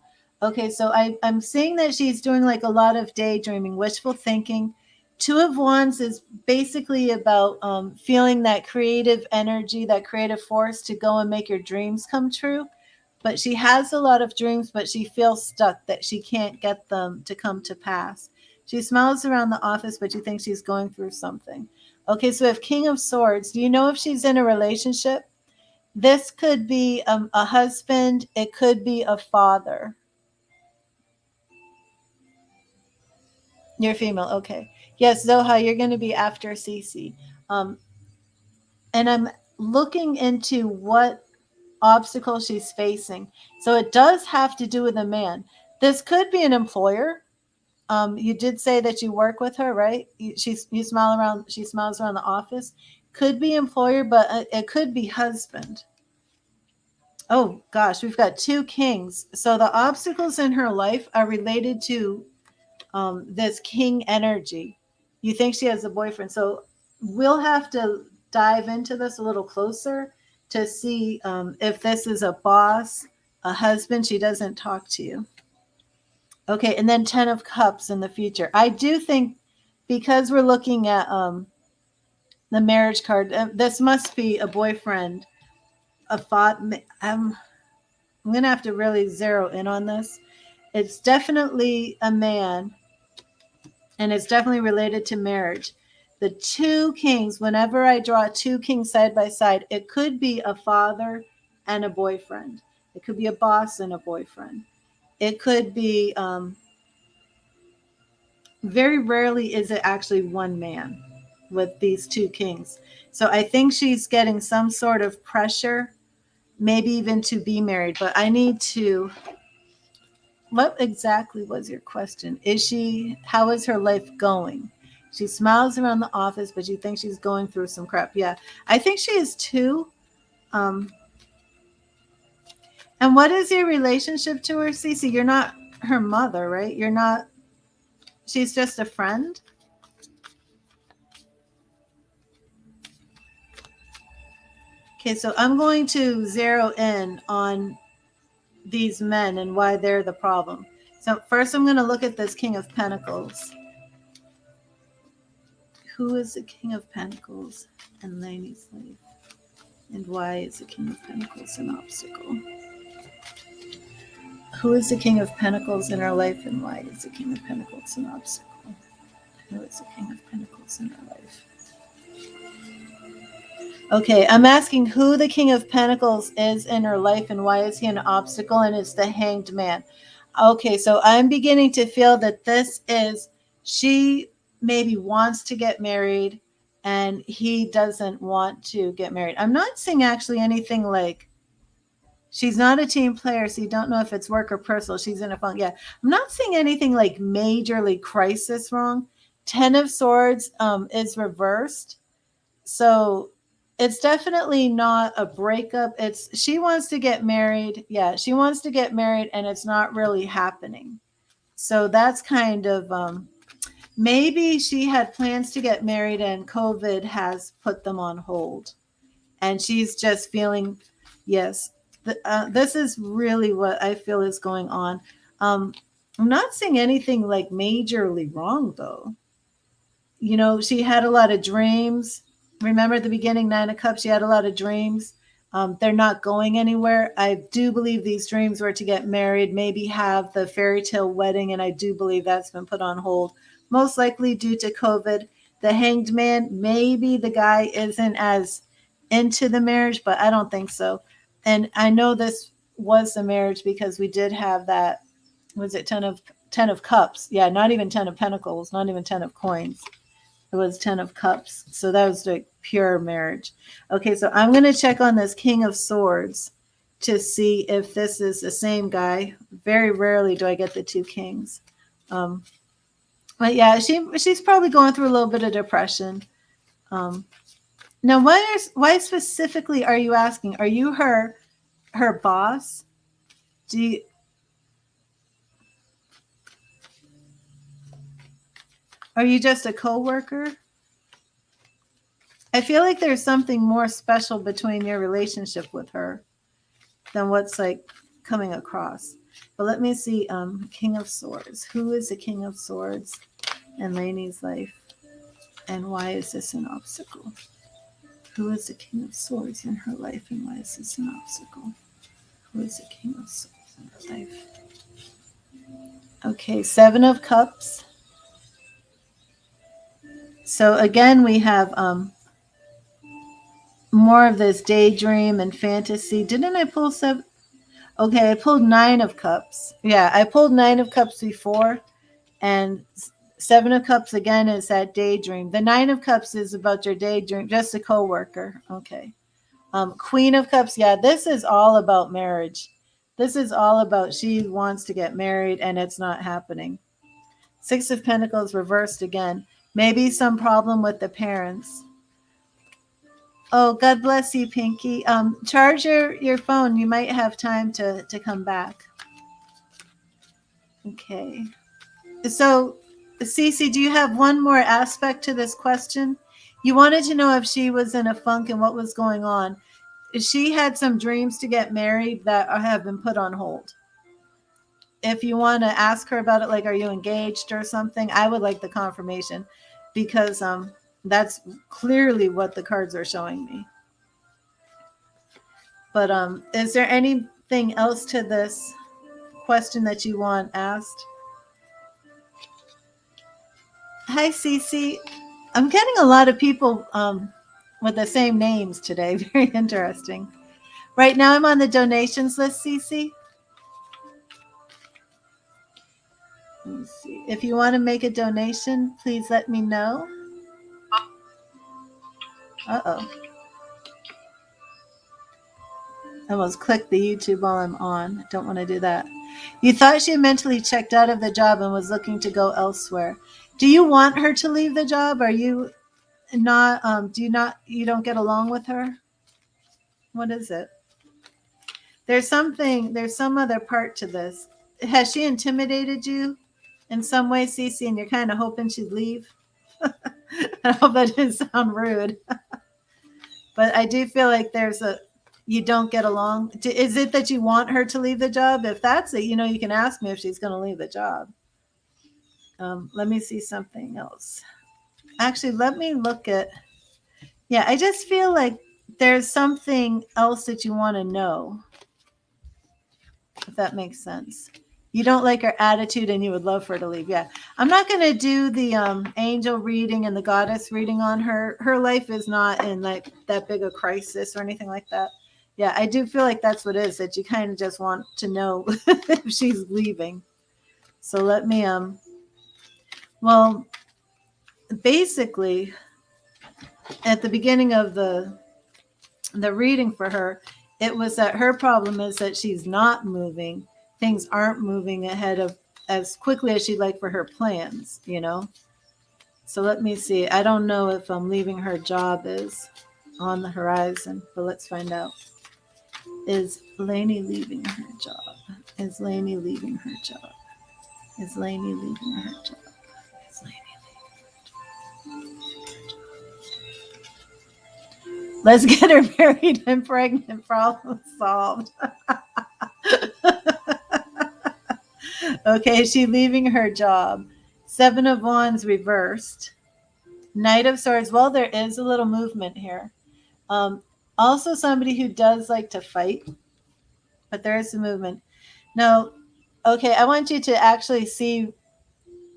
Okay, so I'm seeing that she's doing like a lot of daydreaming, wishful thinking. Two of Wands is basically about feeling that creative energy, that creative force to go and make your dreams come true. But she has a lot of dreams, but she feels stuck that she can't get them to come to pass. She smiles around the office, but you think she's going through something. Okay, so if King of Swords, do you know if she's in a relationship? This could be a husband, it could be a father. You're female, okay. Yes, Zoha, you're going to be after Cece. Um, and I'm looking into what obstacle she's facing. So it does have to do with a man. This could be an employer. You did say that you work with her, right? You smile around. She smiles around the office. Could be employer, but it could be husband. Oh gosh, we've got two kings. So the obstacles in her life are related to this king energy. You think she has a boyfriend, so we'll have to dive into this a little closer to see if this is a boss, a husband. She doesn't talk to you. Okay, and then 10 of Cups in the future. I do think because we're looking at the marriage card, this must be a boyfriend, a father. I'm going to have to really zero in on this. It's definitely a man, and it's definitely related to marriage. The two kings, whenever I draw two kings side by side, it could be a father and a boyfriend. It could be a boss and a boyfriend. It could be very rarely is it actually one man with these two kings. So I think she's getting some sort of pressure, maybe even to be married. But I need to. What exactly was your question? How is her life going? She smiles around the office, but you think she's going through some crap. Yeah, I think she is too. Um, and what is your relationship to her, Cece? You're not her mother, right? You're not. She's just a friend. Okay, so I'm going to zero in on these men and why they're the problem. So first I'm going to look at this King of Pentacles. Who is the King of Pentacles in Lainey's life? And why is the King of Pentacles an obstacle? Who is the King of Pentacles in our life, and why is the King of Pentacles an obstacle? Who is the King of Pentacles in our life? Okay, I'm asking who the King of Pentacles is in her life and why is he an obstacle, and it's the Hanged Man. Okay, so I'm beginning to feel that this is, she maybe wants to get married and he doesn't want to get married. I'm not seeing actually anything like, she's not a team player, so you don't know if it's work or personal. She's in a funk. Yeah, I'm not seeing anything like majorly crisis wrong. 10 of Swords is reversed. So it's definitely not a breakup. It's, she wants to get married. Yeah, she wants to get married and it's not really happening. So that's kind of, maybe she had plans to get married and COVID has put them on hold. And she's just feeling, yes, this is really what I feel is going on. I'm not seeing anything like majorly wrong though. You know, she had a lot of dreams. Remember at the beginning, 9 of Cups, she had a lot of dreams. They're not going anywhere. I do believe these dreams were to get married, maybe have the fairy tale wedding, and I do believe that's been put on hold, most likely due to COVID. The Hanged Man, maybe the guy isn't as into the marriage, but I don't think so. And I know this was the marriage because we did have that, was it 10 of Cups? Yeah, not even 10 of Pentacles, not even 10 of Coins. It was 10 of Cups. So that was like pure marriage. Okay, so I'm going to check on this King of Swords to see if this is the same guy. Very rarely do I get the two kings. But yeah, she's probably going through a little bit of depression. Now, why specifically are you asking? Are you her boss? Are you just a co-worker? I feel like there's something more special between your relationship with her than what's like coming across. But let me see. King of Swords. Who is the King of Swords in Lainey's life? And why is this an obstacle? Who is the King of Swords in her life? And why is this an obstacle? Who is the King of Swords in her life? Okay, 7 of Cups. So again, we have more of this daydream and fantasy. Didn't I pull 7? Okay, I pulled 9 of Cups. Yeah, I pulled 9 of Cups before. And 7 of Cups again is that daydream. The 9 of Cups is about your daydream, just a co-worker. Okay. Queen of Cups. Yeah, this is all about marriage. This is all about she wants to get married and it's not happening. 6 of Pentacles reversed again. Maybe some problem with the parents. Oh, God bless you, Pinky. Charge your phone. You might have time to come back. Okay. So, Cece, do you have one more aspect to this question? You wanted to know if she was in a funk and what was going on. She had some dreams to get married that have been put on hold. If you want to ask her about it, like, are you engaged or something? I would like the confirmation because that's clearly what the cards are showing me. But is there anything else to this question that you want asked? Hi, Cece. I'm getting a lot of people with the same names today. Very interesting. Right now I'm on the donations list, Cece. Let me see. If you want to make a donation, please let me know. Uh-oh. I almost clicked the YouTube while I'm on. Don't want to do that. You thought she mentally checked out of the job and was looking to go elsewhere. Do you want her to leave the job? Are you not, you don't get along with her? What is it? There's some other part to this. Has she intimidated you in some way, Cece, and you're kind of hoping she'd leave? I hope that didn't sound rude. But I do feel like you don't get along. Is it that you want her to leave the job? If that's it, you can ask me if she's going to leave the job. Let me see something else. Actually, let me look at. Yeah, I just feel like there's something else that you want to know, if that makes sense. You don't like her attitude and you would love for her to leave. Yeah. I'm not going to do the angel reading and the goddess reading on her. Her life is not in like that big a crisis or anything like that. Yeah, I do feel like that's what it is, that you kind of just want to know if she's leaving. So let me well, basically at the beginning of the reading for her, it was that her problem is that she's not moving. Things aren't moving ahead of as quickly as she'd like for her plans, you know? So let me see. I don't know if leaving her job is on the horizon, but let's find out. Is Lainey leaving her job? Is Lainey leaving her job? Is Lainey leaving her job? Is Lainey leaving? Let's get her married and pregnant. Problem solved. Okay, is she leaving her job? Seven of Wands reversed. Knight of Swords. Well, there is a little movement here. Also, somebody who does like to fight, but there is a movement. Now, okay, I want you to actually see.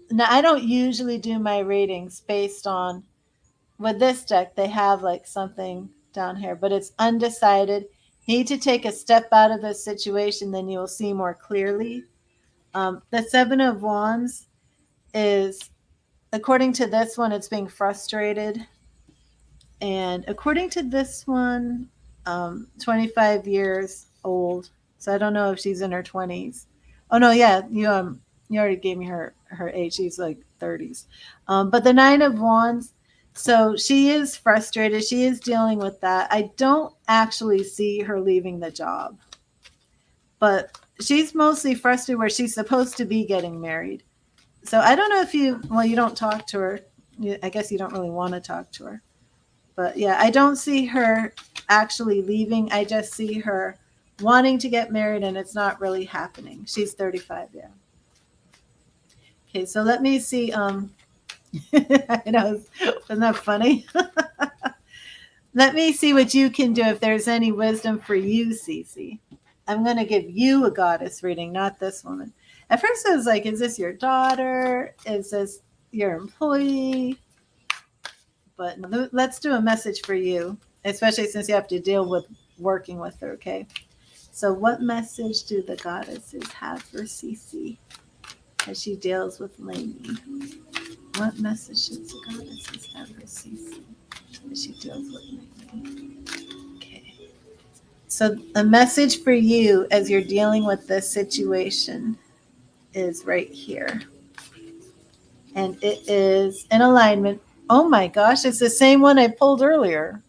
Now, I don't usually do my readings based on, with this deck, they have like something down here, but it's undecided. Need to take a step out of this situation, then you will see more clearly. The Seven of Wands is, according to this one, it's being frustrated. And according to this one, 25 years old. So I don't know if she's in her 20s. Oh no, yeah, you already gave me her age. She's like 30s. But the Nine of Wands, so she is frustrated. She is dealing with that. I don't actually see her leaving the job, but she's mostly frustrated where she's supposed to be getting married. So I don't know if you don't talk to her. I guess you don't really want to talk to her. But yeah, I don't see her actually leaving. I just see her wanting to get married and it's not really happening. She's 35, yeah. Okay, so let me see. I know, isn't that funny? Let me see what you can do, if there's any wisdom for you, Cece. I'm going to give you a goddess reading, not this woman. At first I was like, is this your daughter? Is this your employee? But let's do a message for you, especially since you have to deal with working with her, okay? So what message do the goddesses have for Cece as she deals with Lainey? What message does the goddesses have for Cece as she deals with Lainey? Okay. So a message for you as you're dealing with this situation is right here. And it is in alignment. Oh my gosh, it's the same one I pulled earlier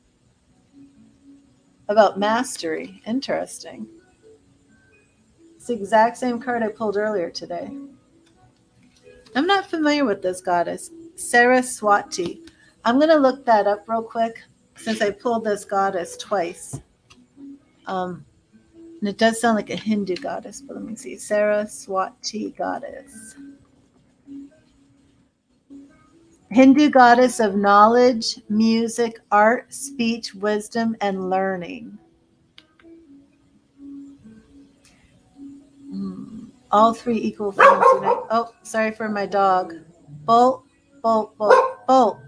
about mastery. Interesting. It's the exact same card I pulled earlier today. I'm not familiar with this goddess, Saraswati. I'm going to look that up real quick since I pulled this goddess twice. And it does sound like a Hindu goddess, but let me see. Saraswati goddess. Hindu goddess of knowledge, music, art, speech, wisdom, and learning. All three equal forms. Oh, sorry for my dog. Bolt, bolt, bolt, bolt.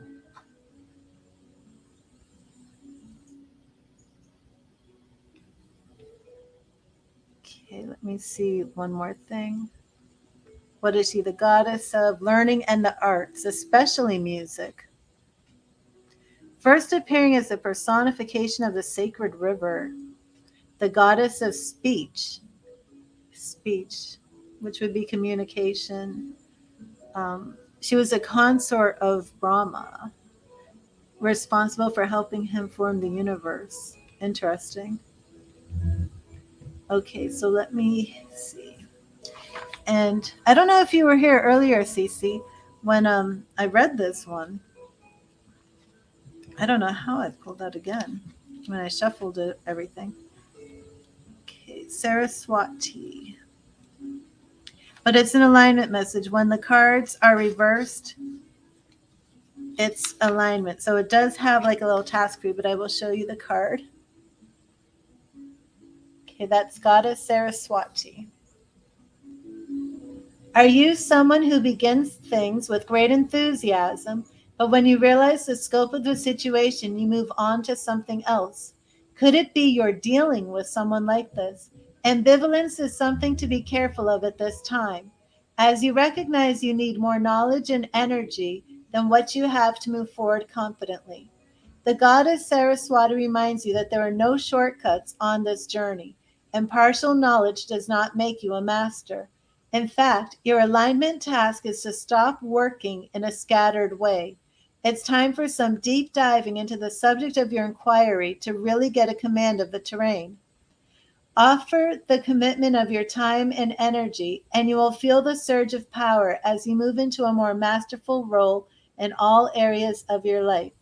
Okay, let me see one more thing. What is she? The goddess of learning and the arts, especially music. First appearing as the personification of the sacred river, the goddess of speech, which would be communication. She was a consort of Brahma, responsible for helping him form the universe. Interesting. Okay, so let me see. And I don't know if you were here earlier, Cece, when I read this one. I don't know how I pulled that again when I shuffled everything. Okay, Saraswati. But it's an alignment message. When the cards are reversed, its alignment. So it does have like a little task for you, but I will show you the card. Okay, that's Goddess Saraswati. Are you someone who begins things with great enthusiasm, but when you realize the scope of the situation, you move on to something else? Could it be you're dealing with someone like this? Ambivalence is something to be careful of at this time, as you recognize you need more knowledge and energy than what you have to move forward confidently. The goddess Saraswati reminds you that there are no shortcuts on this journey, and partial knowledge does not make you a master. In fact, your alignment task is to stop working in a scattered way. It's time for some deep diving into the subject of your inquiry to really get a command of the terrain. Offer the commitment of your time and energy, and you will feel the surge of power as you move into a more masterful role in all areas of your life.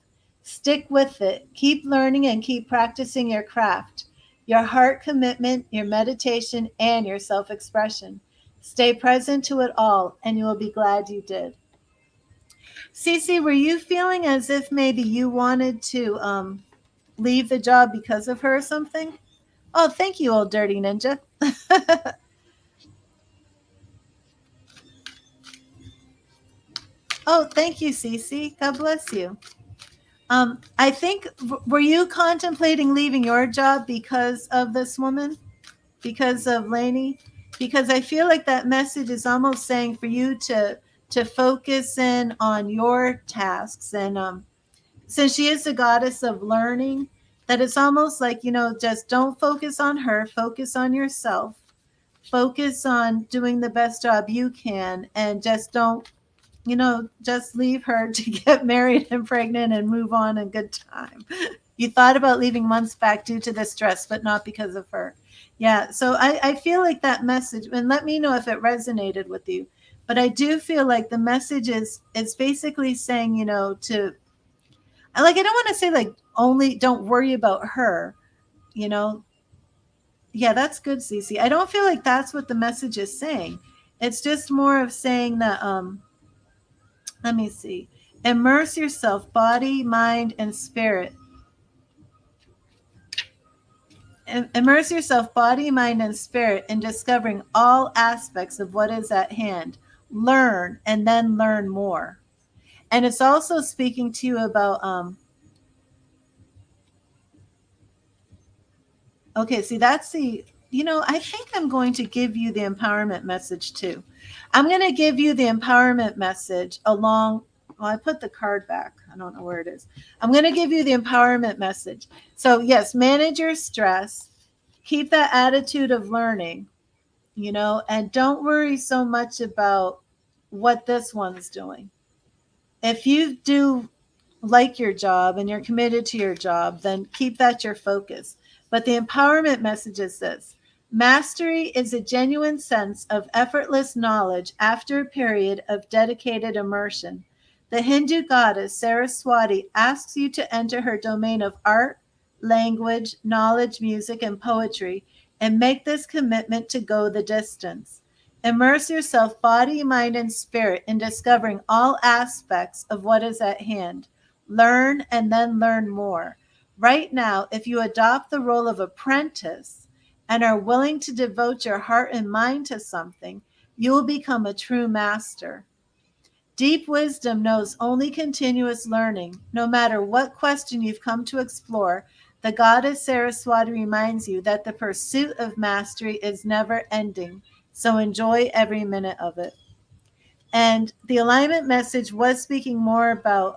Stick with it. Keep learning and keep practicing your craft, your heart commitment, your meditation, and your self expression. Stay present to it all, and you will be glad you did. Cece, were you feeling as if maybe you wanted to leave the job because of her or something? Oh, thank you, old dirty ninja. Oh, thank you, Cece. God bless you. I think, were you contemplating leaving your job because of this woman? Because of Lainey? Because I feel like that message is almost saying for you to focus in on your tasks. And since she is the goddess of learning, that it's almost like, just don't focus on her, focus on yourself, focus on doing the best job you can, and just don't, just leave her to get married and pregnant and move on in good time. You thought about leaving months back due to the stress, but not because of her. Yeah. So I feel like that message, and let me know if it resonated with you. But I do feel like the message is basically saying, to, like, I don't want to say like only don't worry about her, you know. Yeah, that's good, Cece. I don't feel like that's what the message is saying. It's just more of saying that let me see. Immerse yourself, body, mind, and spirit. Immerse yourself, body, mind, and spirit in discovering all aspects of what is at hand. Learn and then learn more. And it's also speaking to you about okay, see, that's the, I think I'm going to give you the empowerment message too. I'm going to give you the empowerment message along. Well, I put the card back. I don't know where it is. I'm going to give you the empowerment message. So, yes, manage your stress, keep that attitude of learning, and don't worry so much about what this one's doing. If you do like your job and you're committed to your job, then keep that your focus. But the empowerment message is this: mastery is a genuine sense of effortless knowledge after a period of dedicated immersion. The Hindu goddess Saraswati asks you to enter her domain of art, language, knowledge, music, and poetry, and make this commitment to go the distance. Immerse yourself, body, mind, and spirit, in discovering all aspects of what is at hand. Learn and then learn more. Right now, if you adopt the role of apprentice and are willing to devote your heart and mind to something, you will become a true master. Deep wisdom knows only continuous learning. No matter what question you've come to explore, the goddess Saraswati reminds you that the pursuit of mastery is never ending. So enjoy every minute of it. And the alignment message was speaking more about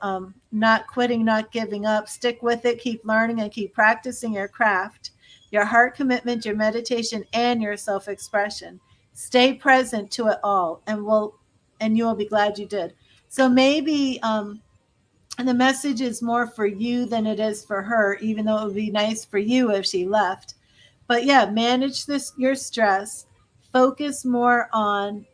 not quitting, not giving up. Stick with it, keep learning, and keep practicing your craft, your heart commitment, your meditation, and your self expression. Stay present to it all, and you will be glad you did. So maybe the message is more for you than it is for her, even though it would be nice for you if she left. But yeah, manage this your stress. Focus more on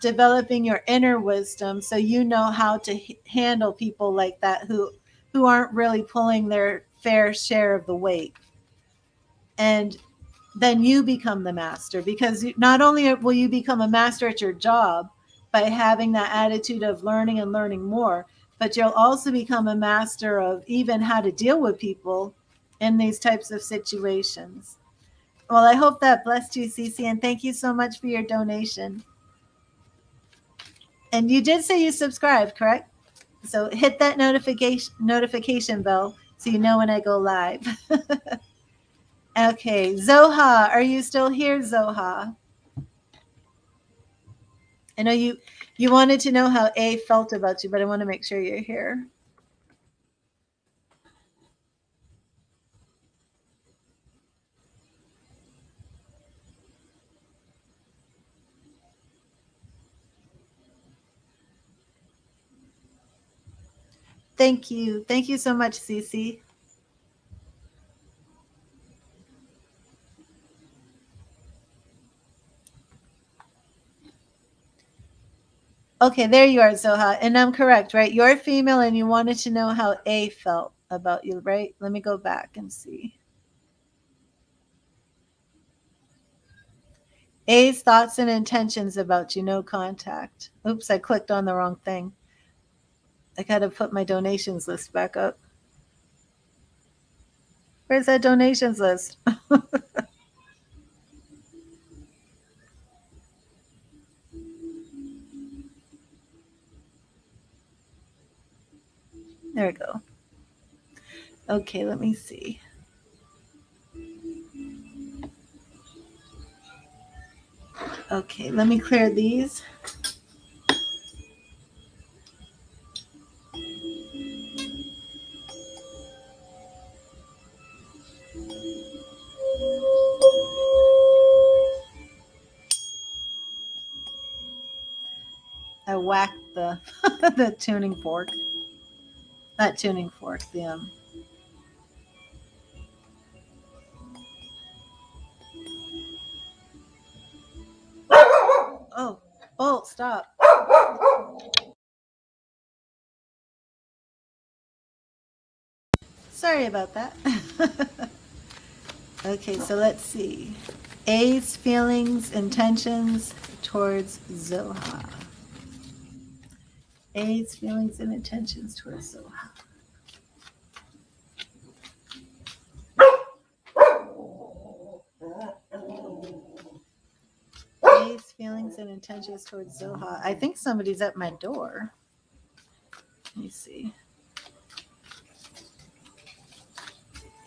developing your inner wisdom so you know how to handle people like that who aren't really pulling their fair share of the weight. And then you become the master, because not only will you become a master at your job by having that attitude of learning and learning more, but you'll also become a master of even how to deal with people in these types of situations. Well, I hope that blessed you, Cece, and thank you so much for your donation. And you did say you subscribed, correct? So hit that notification bell so you know when I go live. Okay, Zoha, are you still here, Zoha? I know you wanted to know how A felt about you, but I want to make sure you're here. Thank you. Thank you so much, Cece. Okay, there you are, Zoha. And I'm correct, right? You're female and you wanted to know how A felt about you, right? Let me go back and see. A's thoughts and intentions about you, no contact. Oops, I clicked on the wrong thing. I got to put my donations list back up. Where's that donations list? There we go. Okay, let me see. Okay, let me clear these. I whacked the the tuning fork. Not tuning fork, the Oh, Bolt, stop. Sorry about that. Okay, so let's see. A's feelings, intentions towards Zoha. A's feelings and intentions towards Zoha. A's feelings and intentions towards Zoha. I think somebody's at my door. Let me see.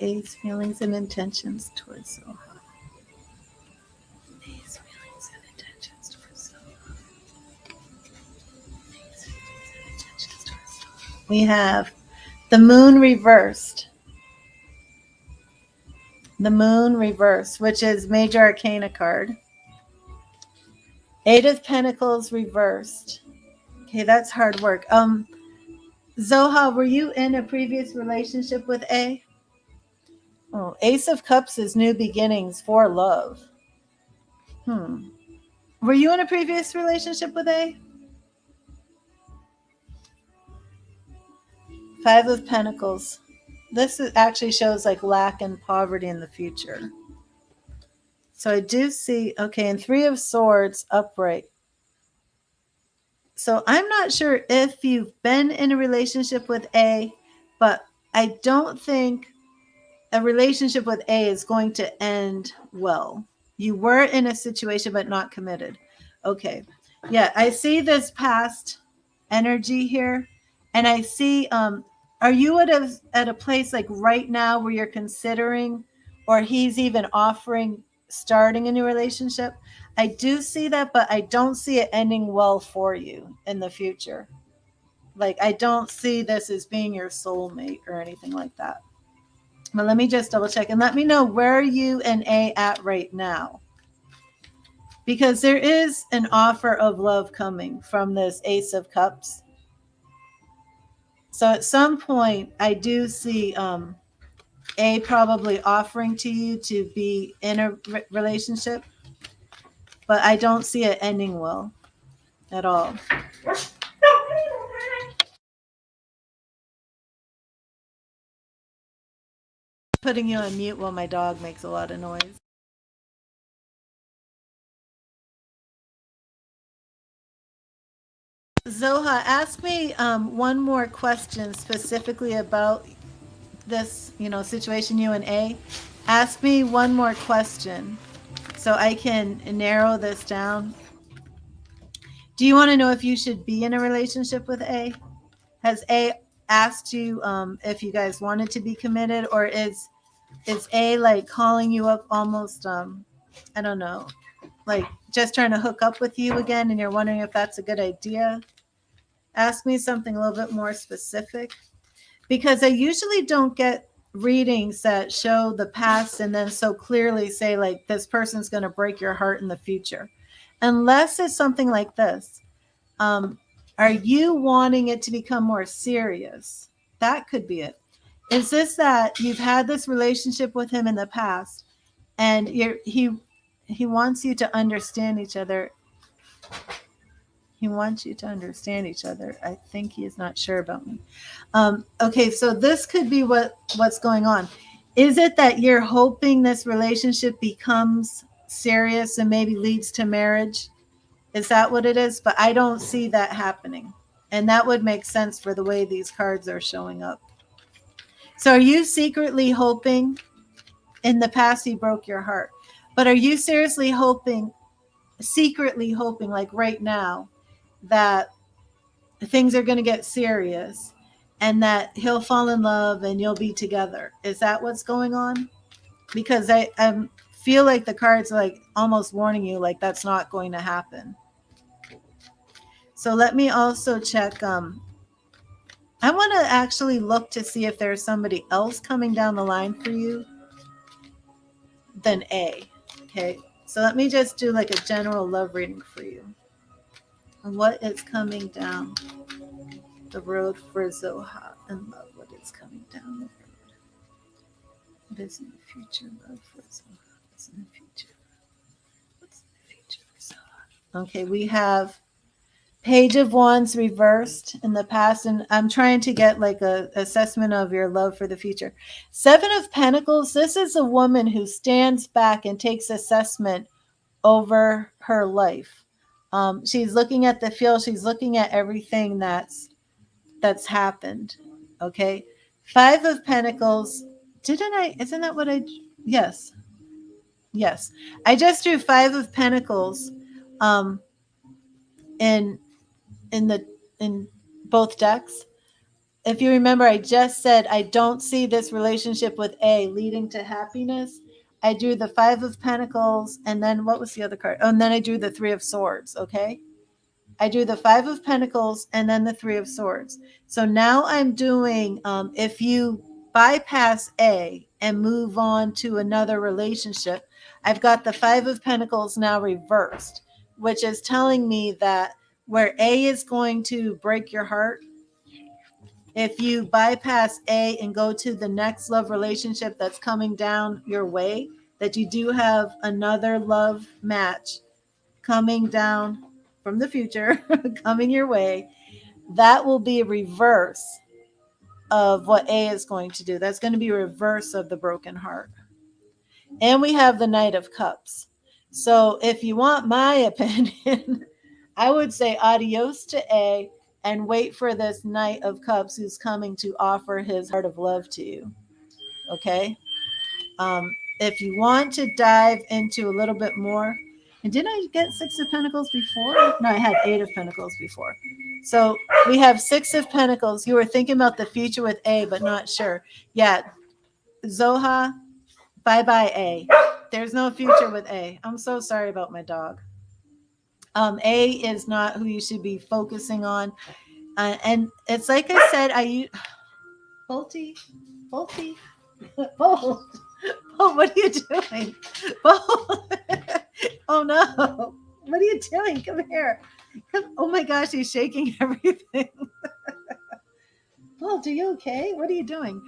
A's feelings and intentions towards Zoha. A's feelings and intentions towards Zoha. A's feelings and intentions towards Zoha. We have the moon reversed. The moon reversed, which is major arcana card. Eight of Pentacles reversed. Okay, that's hard work. Zoha, were you in a previous relationship with A? Oh, Ace of Cups is new beginnings for love. Were you in a previous relationship with A? Five of Pentacles. This actually shows like lack and poverty in the future. So I do see, okay, and Three of Swords upright. So I'm not sure if you've been in a relationship with A, but I don't think a relationship with A is going to end well. You were in a situation, but not committed. Okay. Yeah, I see this past energy here. And I see, are you at a place like right now where you're considering, or he's even offering starting a new relationship? I do see that, but I don't see it ending well for you in the future. Like, I don't see this as being your soulmate or anything like that. But let me just double check and let me know where are you and A at right now. Because there is an offer of love coming from this Ace of Cups. So at some point, I do see A probably offering to you to be in a relationship, but I don't see it ending well at all. Putting you on mute while my dog makes a lot of noise. Zoha, ask me one more question specifically about this, situation, you and A. Ask me one more question so I can narrow this down. Do you want to know if you should be in a relationship with A? Has A asked you if you guys wanted to be committed, or is A like calling you up almost I don't know, like just trying to hook up with you again and you're wondering if that's a good idea? Ask me something a little bit more specific, because I usually don't get readings that show the past and then so clearly say like this person's going to break your heart in the future, unless it's something like this. um, are you wanting it to become more serious? That could be it. Is this that you've had this relationship with him in the past and he wants you to understand each other? He wants you to understand each other. I think he is not sure about me. Okay, so this could be what's going on. Is it that you're hoping this relationship becomes serious and maybe leads to marriage? Is that what it is? But I don't see that happening. And that would make sense for the way these cards are showing up. So are you secretly hoping? In the past he broke your heart, but are you seriously hoping, secretly hoping, like right now, that things are going to get serious and that he'll fall in love and you'll be together? Is that what's going on? Because I feel like the cards are like almost warning you like that's not going to happen. So let me also check. I want to actually look to see if there's somebody else coming down the line for you than A. Okay, so let me just do like a general love reading for you. And what is coming down the road for Zoha and love? What is coming down the road? What is in the future? Love for Zoha. What's in the future? What's in the future for Zoha? Okay, we have Page of Wands reversed in the past, and I'm trying to get like a assessment of your love for the future. Seven of Pentacles. This is a woman who stands back and takes assessment over her life. She's looking at the field. She's looking at everything that's happened. Okay, Five of Pentacles. Didn't I? Isn't that what I? Yes, yes. I just drew Five of Pentacles. In in the in both decks. If you remember, I just said I don't see this relationship with A leading to happiness. I drew the Five of Pentacles, and then what was the other card? Oh, and then I drew the Three of Swords. Okay, I drew the Five of Pentacles and then the Three of Swords. So now I'm doing, if you bypass A and move on to another relationship, I've got the Five of Pentacles now reversed, which is telling me that where A is going to break your heart, if you bypass A and go to the next love relationship that's coming down your way, that you do have another love match coming down from the future, coming your way, that will be a reverse of what A is going to do. That's going to be a reverse of the broken heart. And we have the Knight of Cups. So if you want my opinion, I would say adios to A and wait for this Knight of Cups who's coming to offer his heart of love to you. Okay? If you want to dive into a little bit more, and didn't I get Six of Pentacles before? No, I had Eight of Pentacles before. So we have Six of Pentacles. You were thinking about the future with A, but not sure. Yeah, Zoha, bye-bye A. There's no future with A. I'm so sorry about my dog. A is not who you should be focusing on. And it's like I said, Bolty, Bolty, Bolt. Oh, what are you doing? Bolt. Oh no. What are you doing? Come here. Come. Oh my gosh, he's shaking everything. Bolt, are you okay? What are you doing?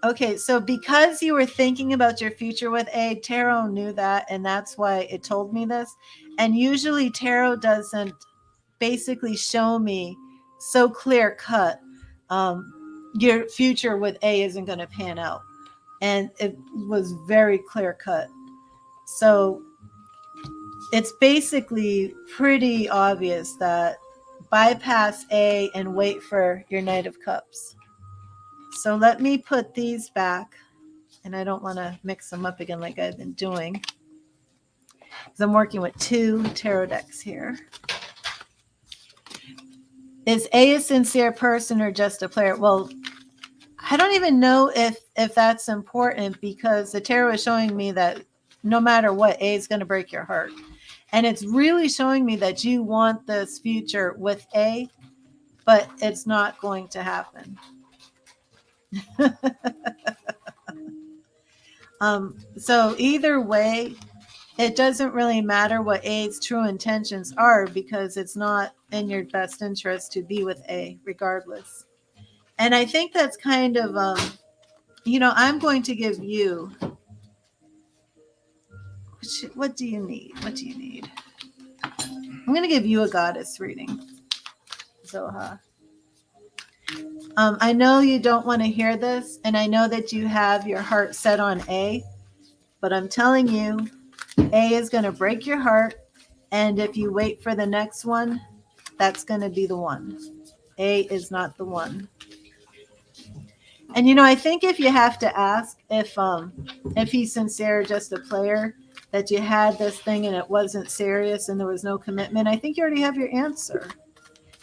Okay, so because you were thinking about your future with A, tarot knew that, and that's why it told me this. And usually tarot doesn't basically show me so clear cut. Your future with A isn't going to pan out. And it was very clear cut. So it's basically pretty obvious that bypass A and wait for your Knight of Cups. So let me put these back, and I don't want to mix them up again like I've been doing, because I'm working with 2 tarot decks here. Is A a sincere person or just a player? Well, I don't even know if that's important, because the tarot is showing me that no matter what, A is going to break your heart. And it's really showing me that you want this future with A, but it's not going to happen. So either way, it doesn't really matter what A's true intentions are, because it's not in your best interest to be with A regardless. And I think that's kind of, I'm going to give you, what do you need? What do you need? I'm going to give you a goddess reading, Zoha. I know you don't want to hear this, and I know that you have your heart set on A, but I'm telling you, A is going to break your heart, and if you wait for the next one, that's going to be the one. A is not the one. And I think if you have to ask if he's sincere or just a player, that you had this thing and it wasn't serious and there was no commitment, I think you already have your answer.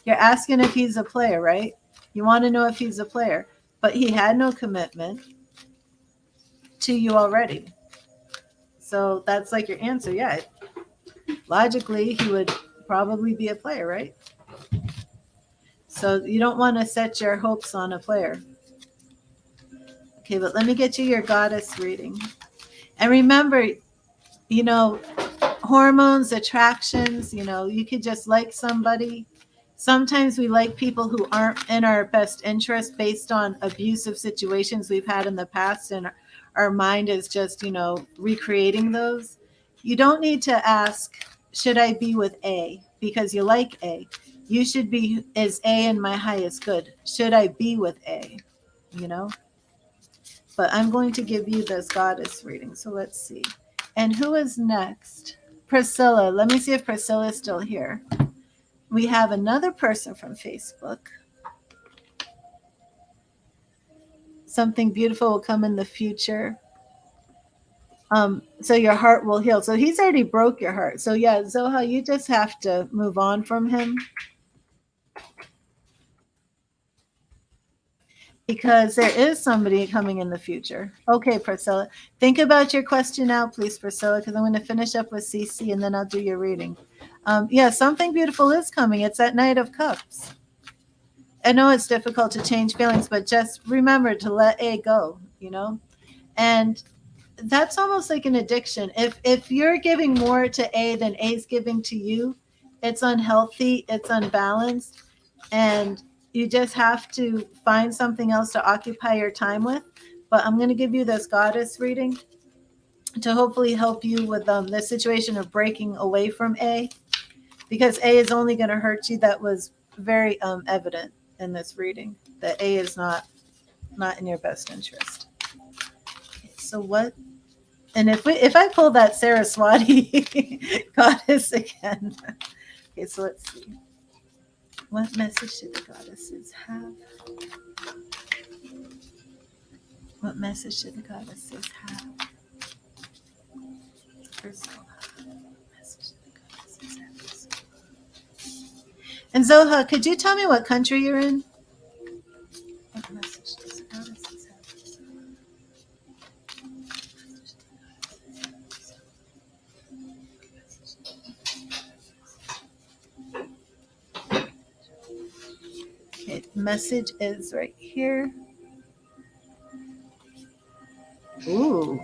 You're asking if he's a player, right? You want to know if he's a player, but he had no commitment to you already. So that's like your answer. Yeah. Logically, he would probably be a player, right? So you don't want to set your hopes on a player. Okay, but let me get you your goddess reading. And remember, hormones, attractions, you could just like somebody. Sometimes we like people who aren't in our best interest based on abusive situations we've had in the past, and our mind is just, recreating those. You don't need to ask, should I be with A? Because you like A. You should be, is A in my highest good? Should I be with A? But I'm going to give you this goddess reading. So let's see. And who is next? Priscilla. Let me see if Priscilla is still here. We have another person from Facebook. Something beautiful will come in the future. So your heart will heal. So he's already broke your heart. So yeah, Zoha, you just have to move on from him, because there is somebody coming in the future. Okay, Priscilla. Think about your question now, please, Priscilla, because I'm going to finish up with CC and then I'll do your reading. Yeah, something beautiful is coming. It's that Knight of Cups. I know it's difficult to change feelings, but just remember to let A go, And that's almost like an addiction. If you're giving more to A than A's giving to you, it's unhealthy, it's unbalanced, and you just have to find something else to occupy your time with. But I'm going to give you this goddess reading to hopefully help you with the situation of breaking away from A, because A is only going to hurt you. That was very evident in this reading, that A is not in your best interest. Okay, so what? And if I pull that Saraswati goddess again, okay, so let's see. What message should the goddesses have? What message should the goddesses have? And Zoha, could you tell me what country you're in? What message does the goddesses have? Okay, message is right here. Ooh,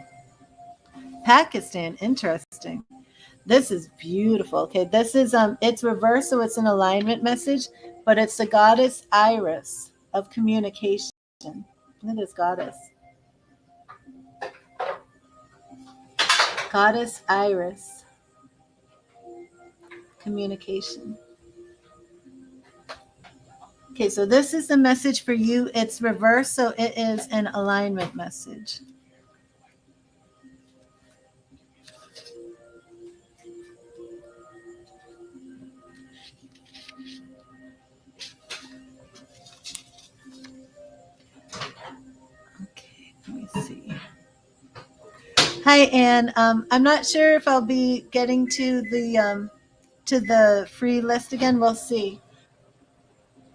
Pakistan, interesting. This is beautiful. Okay, this is it's reversed, so it's an alignment message, but it's the goddess Iris of communication. Look at this goddess. Goddess Iris. Communication. Okay, so this is the message for you. It's reversed, so it is an alignment message. Hi, Anne. I'm not sure if I'll be getting to the free list again. We'll see.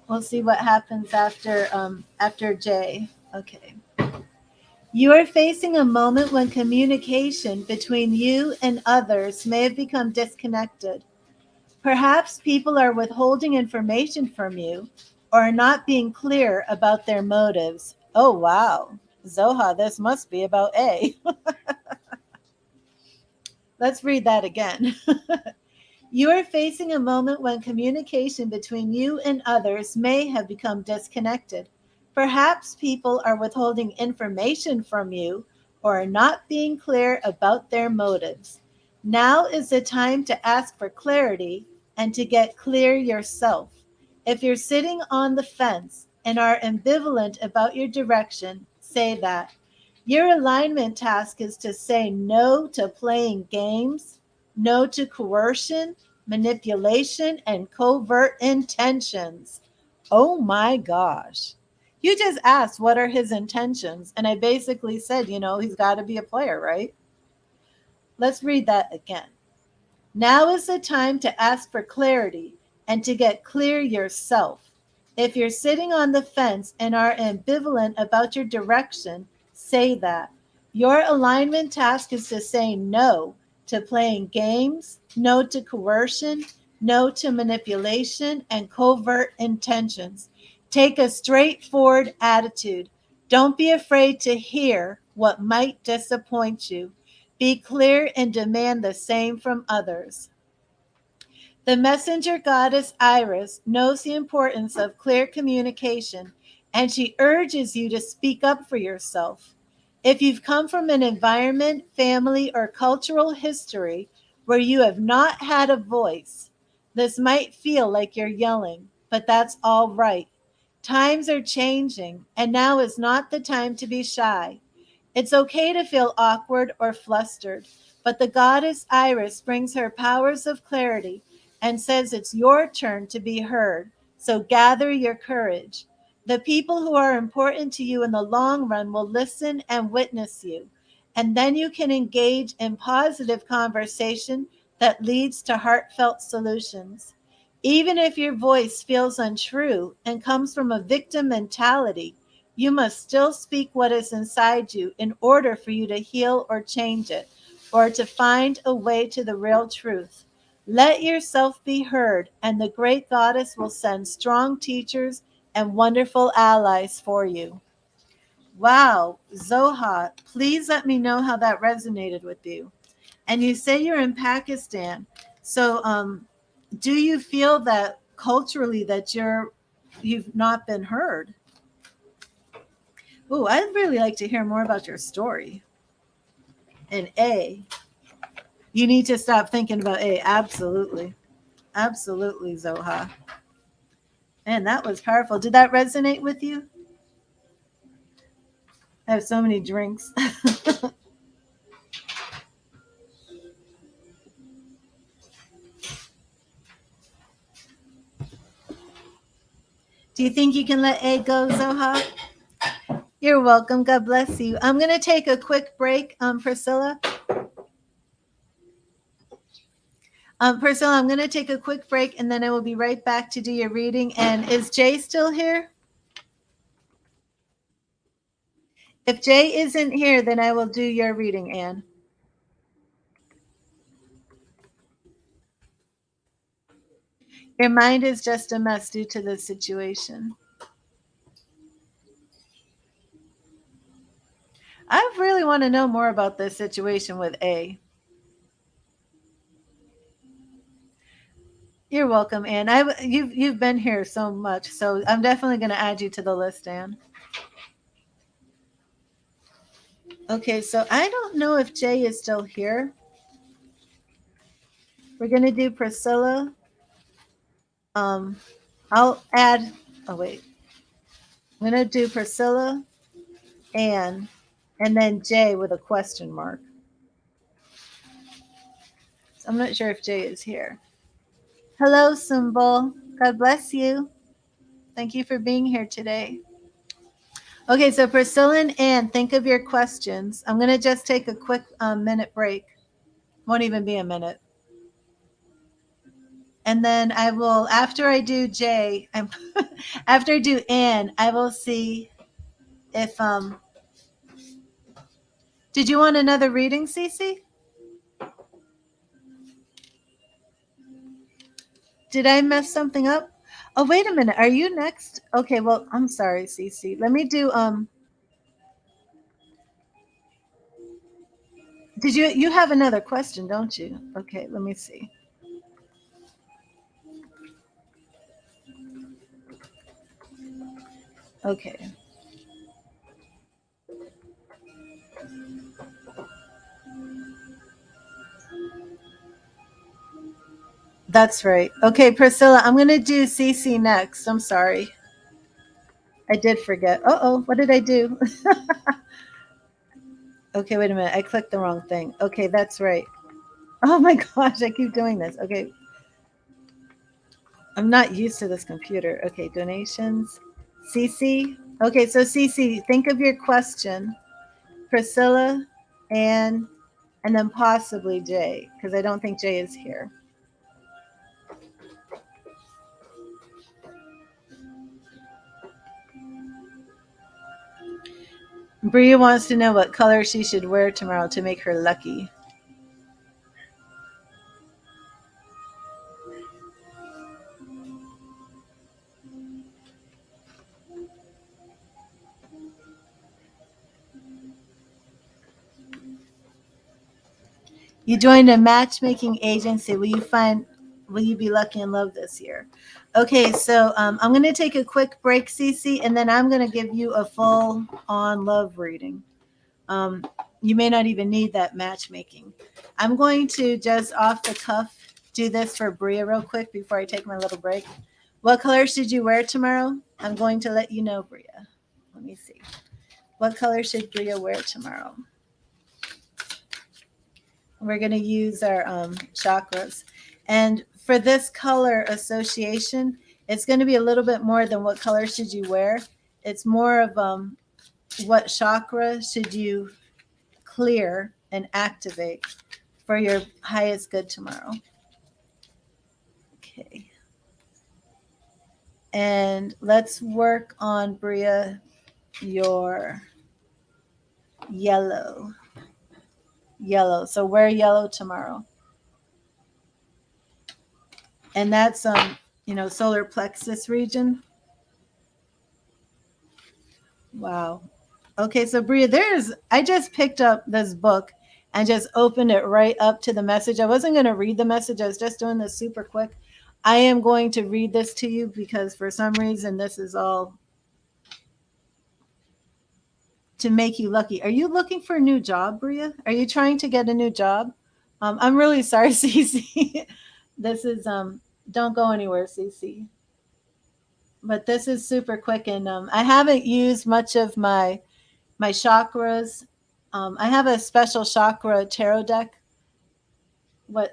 We'll see what happens after Jay. Okay. You are facing a moment when communication between you and others may have become disconnected. Perhaps people are withholding information from you or are not being clear about their motives. Oh, wow. Zoha, this must be about A. Let's read that again. You are facing a moment when communication between you and others may have become disconnected. Perhaps people are withholding information from you or are not being clear about their motives. Now is the time to ask for clarity and to get clear yourself. If you're sitting on the fence and are ambivalent about your direction, say that. Your alignment task is to say no to playing games, no to coercion, manipulation, and covert intentions. Oh my gosh. You just asked what are his intentions, and I basically said, he's got to be a player, right? Let's read that again. Now is the time to ask for clarity and to get clear yourself. If you're sitting on the fence and are ambivalent about your direction, say that. Your alignment task is to say no to playing games, no to coercion, no to manipulation and covert intentions. Take a straightforward attitude. Don't be afraid to hear what might disappoint you. Be clear and demand the same from others. The messenger goddess Iris knows the importance of clear communication, and she urges you to speak up for yourself. If you've come from an environment, family, or cultural history where you have not had a voice, this might feel like you're yelling, but that's all right. Times are changing, and now is not the time to be shy. It's okay to feel awkward or flustered, but the goddess Iris brings her powers of clarity and says it's your turn to be heard. So gather your courage. The people who are important to you in the long run will listen and witness you. And then you can engage in positive conversation that leads to heartfelt solutions. Even if your voice feels untrue and comes from a victim mentality, you must still speak what is inside you in order for you to heal or change it, or to find a way to the real truth. Let yourself be heard, and the great goddess will send strong teachers and wonderful allies for you. Wow, Zoha, please let me know how that resonated with you. And you say you're in Pakistan. So do you feel that culturally that you've not been heard? Ooh, I'd really like to hear more about your story. And A, you need to stop thinking about A. Absolutely. Absolutely, Zoha. Man, that was powerful. Did that resonate with you? I have so many drinks. Do you think you can let A go, Zoha? You're welcome. God bless you. I'm going to take a quick break, Priscilla. Priscilla, I'm going to take a quick break and then I will be right back to do your reading. And is Jay still here? If Jay isn't here, then I will do your reading, Anne. Your mind is just a mess due to the situation. I really want to know more about this situation with A. You're welcome, Anne. You've been here so much, so I'm definitely going to add you to the list, Anne. Okay, so I don't know if Jay is still here. We're going to do Priscilla. I'll add. Oh wait, I'm going to do Priscilla, Anne, and then Jay with a question mark. So I'm not sure if Jay is here. Hello, Symbol. God bless you. Thank you for being here today. Okay, so Priscilla and Ann, think of your questions. I'm going to just take a quick minute break. Won't even be a minute. And then I will, after I do Jay, after I do Ann, I will see if did you want another reading, Cece? Did I mess something up? Oh, wait a minute. Are you next? Okay, well, I'm sorry, Cece. Let me do did you have another question, don't you? Okay, let me see. Okay. That's right. Okay, Priscilla, I'm going to do Cece next. I'm sorry. I did forget. Uh-oh, what did I do? Okay, wait a minute. I clicked the wrong thing. Okay, that's right. Oh my gosh, I keep doing this. Okay, I'm not used to this computer. Okay, donations. Cece. Okay, so Cece, think of your question. Priscilla, Anne, and then possibly Jay, because I don't think Jay is here. Bria wants to know what color she should wear tomorrow to make her lucky. You joined a matchmaking agency. Will you be lucky in love this year? Okay, so I'm going to take a quick break, Cece, and then I'm going to give you a full on love reading. Um, you may not even need that matchmaking. I'm going to just off the cuff do this for Bria real quick before I take my little break. What color should you wear tomorrow? I'm going to let you know, Bria. Let me see. What color should Bria wear tomorrow? We're going to use our chakras. And for this color association, it's going to be a little bit more than what color should you wear. It's more of what chakra should you clear and activate for your highest good tomorrow. Okay. And let's work on, Bria, your yellow. Yellow. So wear yellow tomorrow. And that's solar plexus region. Wow. Okay, so Bria, I just picked up this book and just opened it right up to the message. I wasn't going to read the message. I was just doing this super quick. I am going to read this to you because for some reason this is all to make you lucky. Are you looking for a new job, Bria? Are you trying to get a new job? I'm really sorry, Cece. This is don't go anywhere, Cece. But this is super quick, and I haven't used much of my chakras. I have a special chakra tarot deck.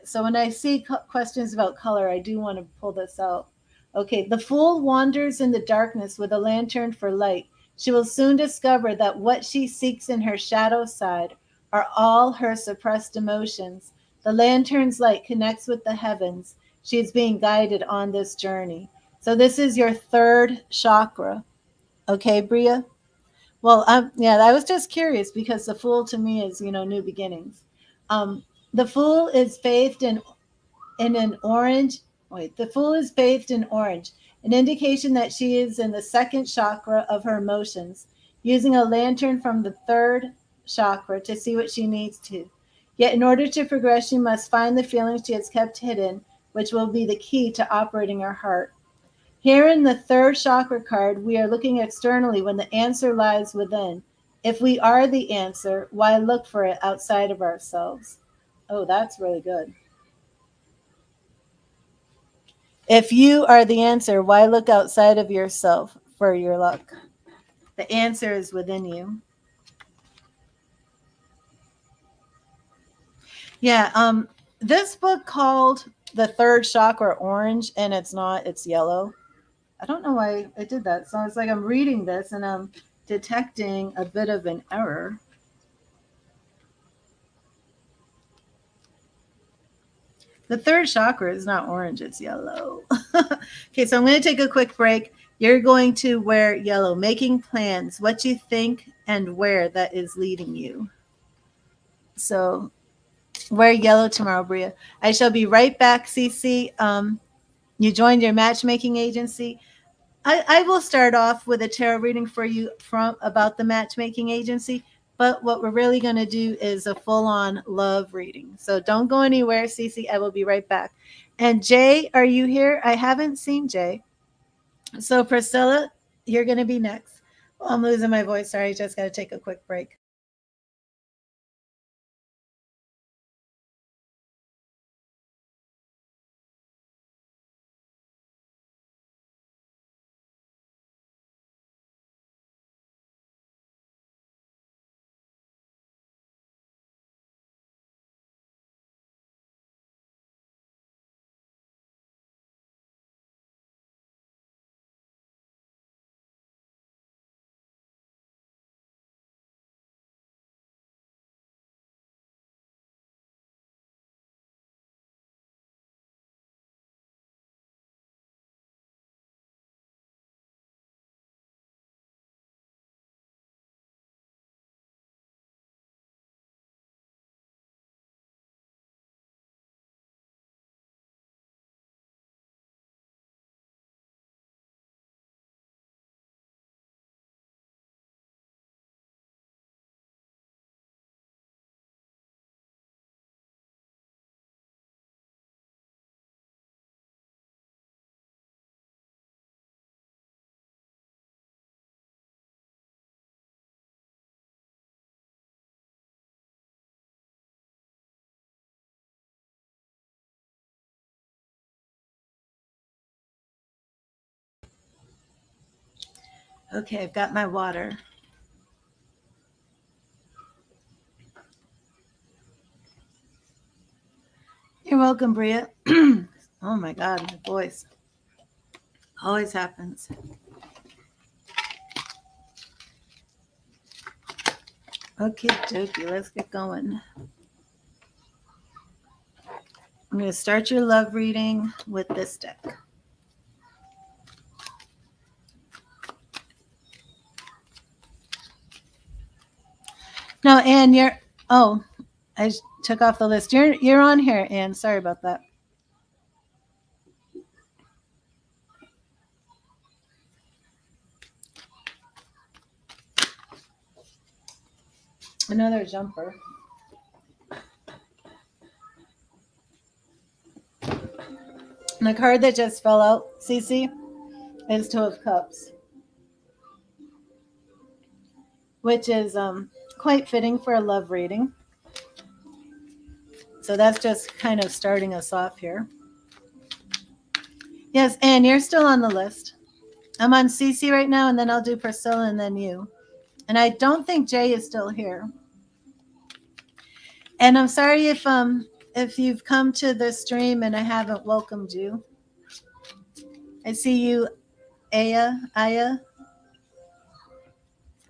So when I see questions about color, I do want to pull this out. Okay, the fool wanders in the darkness with a lantern for light. She will soon discover that what she seeks in her shadow side are all her suppressed emotions. The lantern's light connects with the heavens. She is being guided on this journey. So this is your third chakra. Okay, Bria? Well, yeah, I was just curious because the fool to me is, new beginnings. Um, the fool is bathed in an orange. Wait, the fool is bathed in orange, an indication that she is in the second chakra of her emotions, using a lantern from the third chakra to see what she needs to. Yet, in order to progress, she must find the feelings she has kept hidden, which will be the key to operating her heart. Here in the third chakra card, we are looking externally when the answer lies within. If we are the answer, why look for it outside of ourselves? Oh, that's really good. If you are the answer, why look outside of yourself for your luck? The answer is within you. Yeah, this book called The Third Chakra Orange, and it's not, it's yellow. I don't know why I did that. So it's like I'm reading this and I'm detecting a bit of an error. The third chakra is not orange, it's yellow. Okay, so I'm going to take a quick break. You're going to wear yellow, making plans, what you think and where that is leading you. So wear yellow tomorrow, Bria. I shall be right back, Cece. You joined your matchmaking agency. I will start off with a tarot reading for you from about the matchmaking agency. But what we're really going to do is a full-on love reading. So don't go anywhere, Cece. I will be right back. And Jay, are you here? I haven't seen Jay. So Priscilla, you're going to be next. Oh, I'm losing my voice. Sorry, just got to take a quick break. Okay, I've got my water. You're welcome, Bria. Oh my God, my voice. Always happens. Okay, dokie, let's get going. I'm going to start your love reading with this deck. No, Anne, I took off the list. You're on here, Anne. Sorry about that. Another jumper. And the card that just fell out, Cece, is Two of Cups, which is quite fitting for a love reading. So that's just kind of starting us off here. Yes, Anne, you're still on the list. I'm on Cece right now, and then I'll do Priscilla and then you. And I don't think Jay is still here. And I'm sorry if you've come to the stream and I haven't welcomed you. I see you, Aya.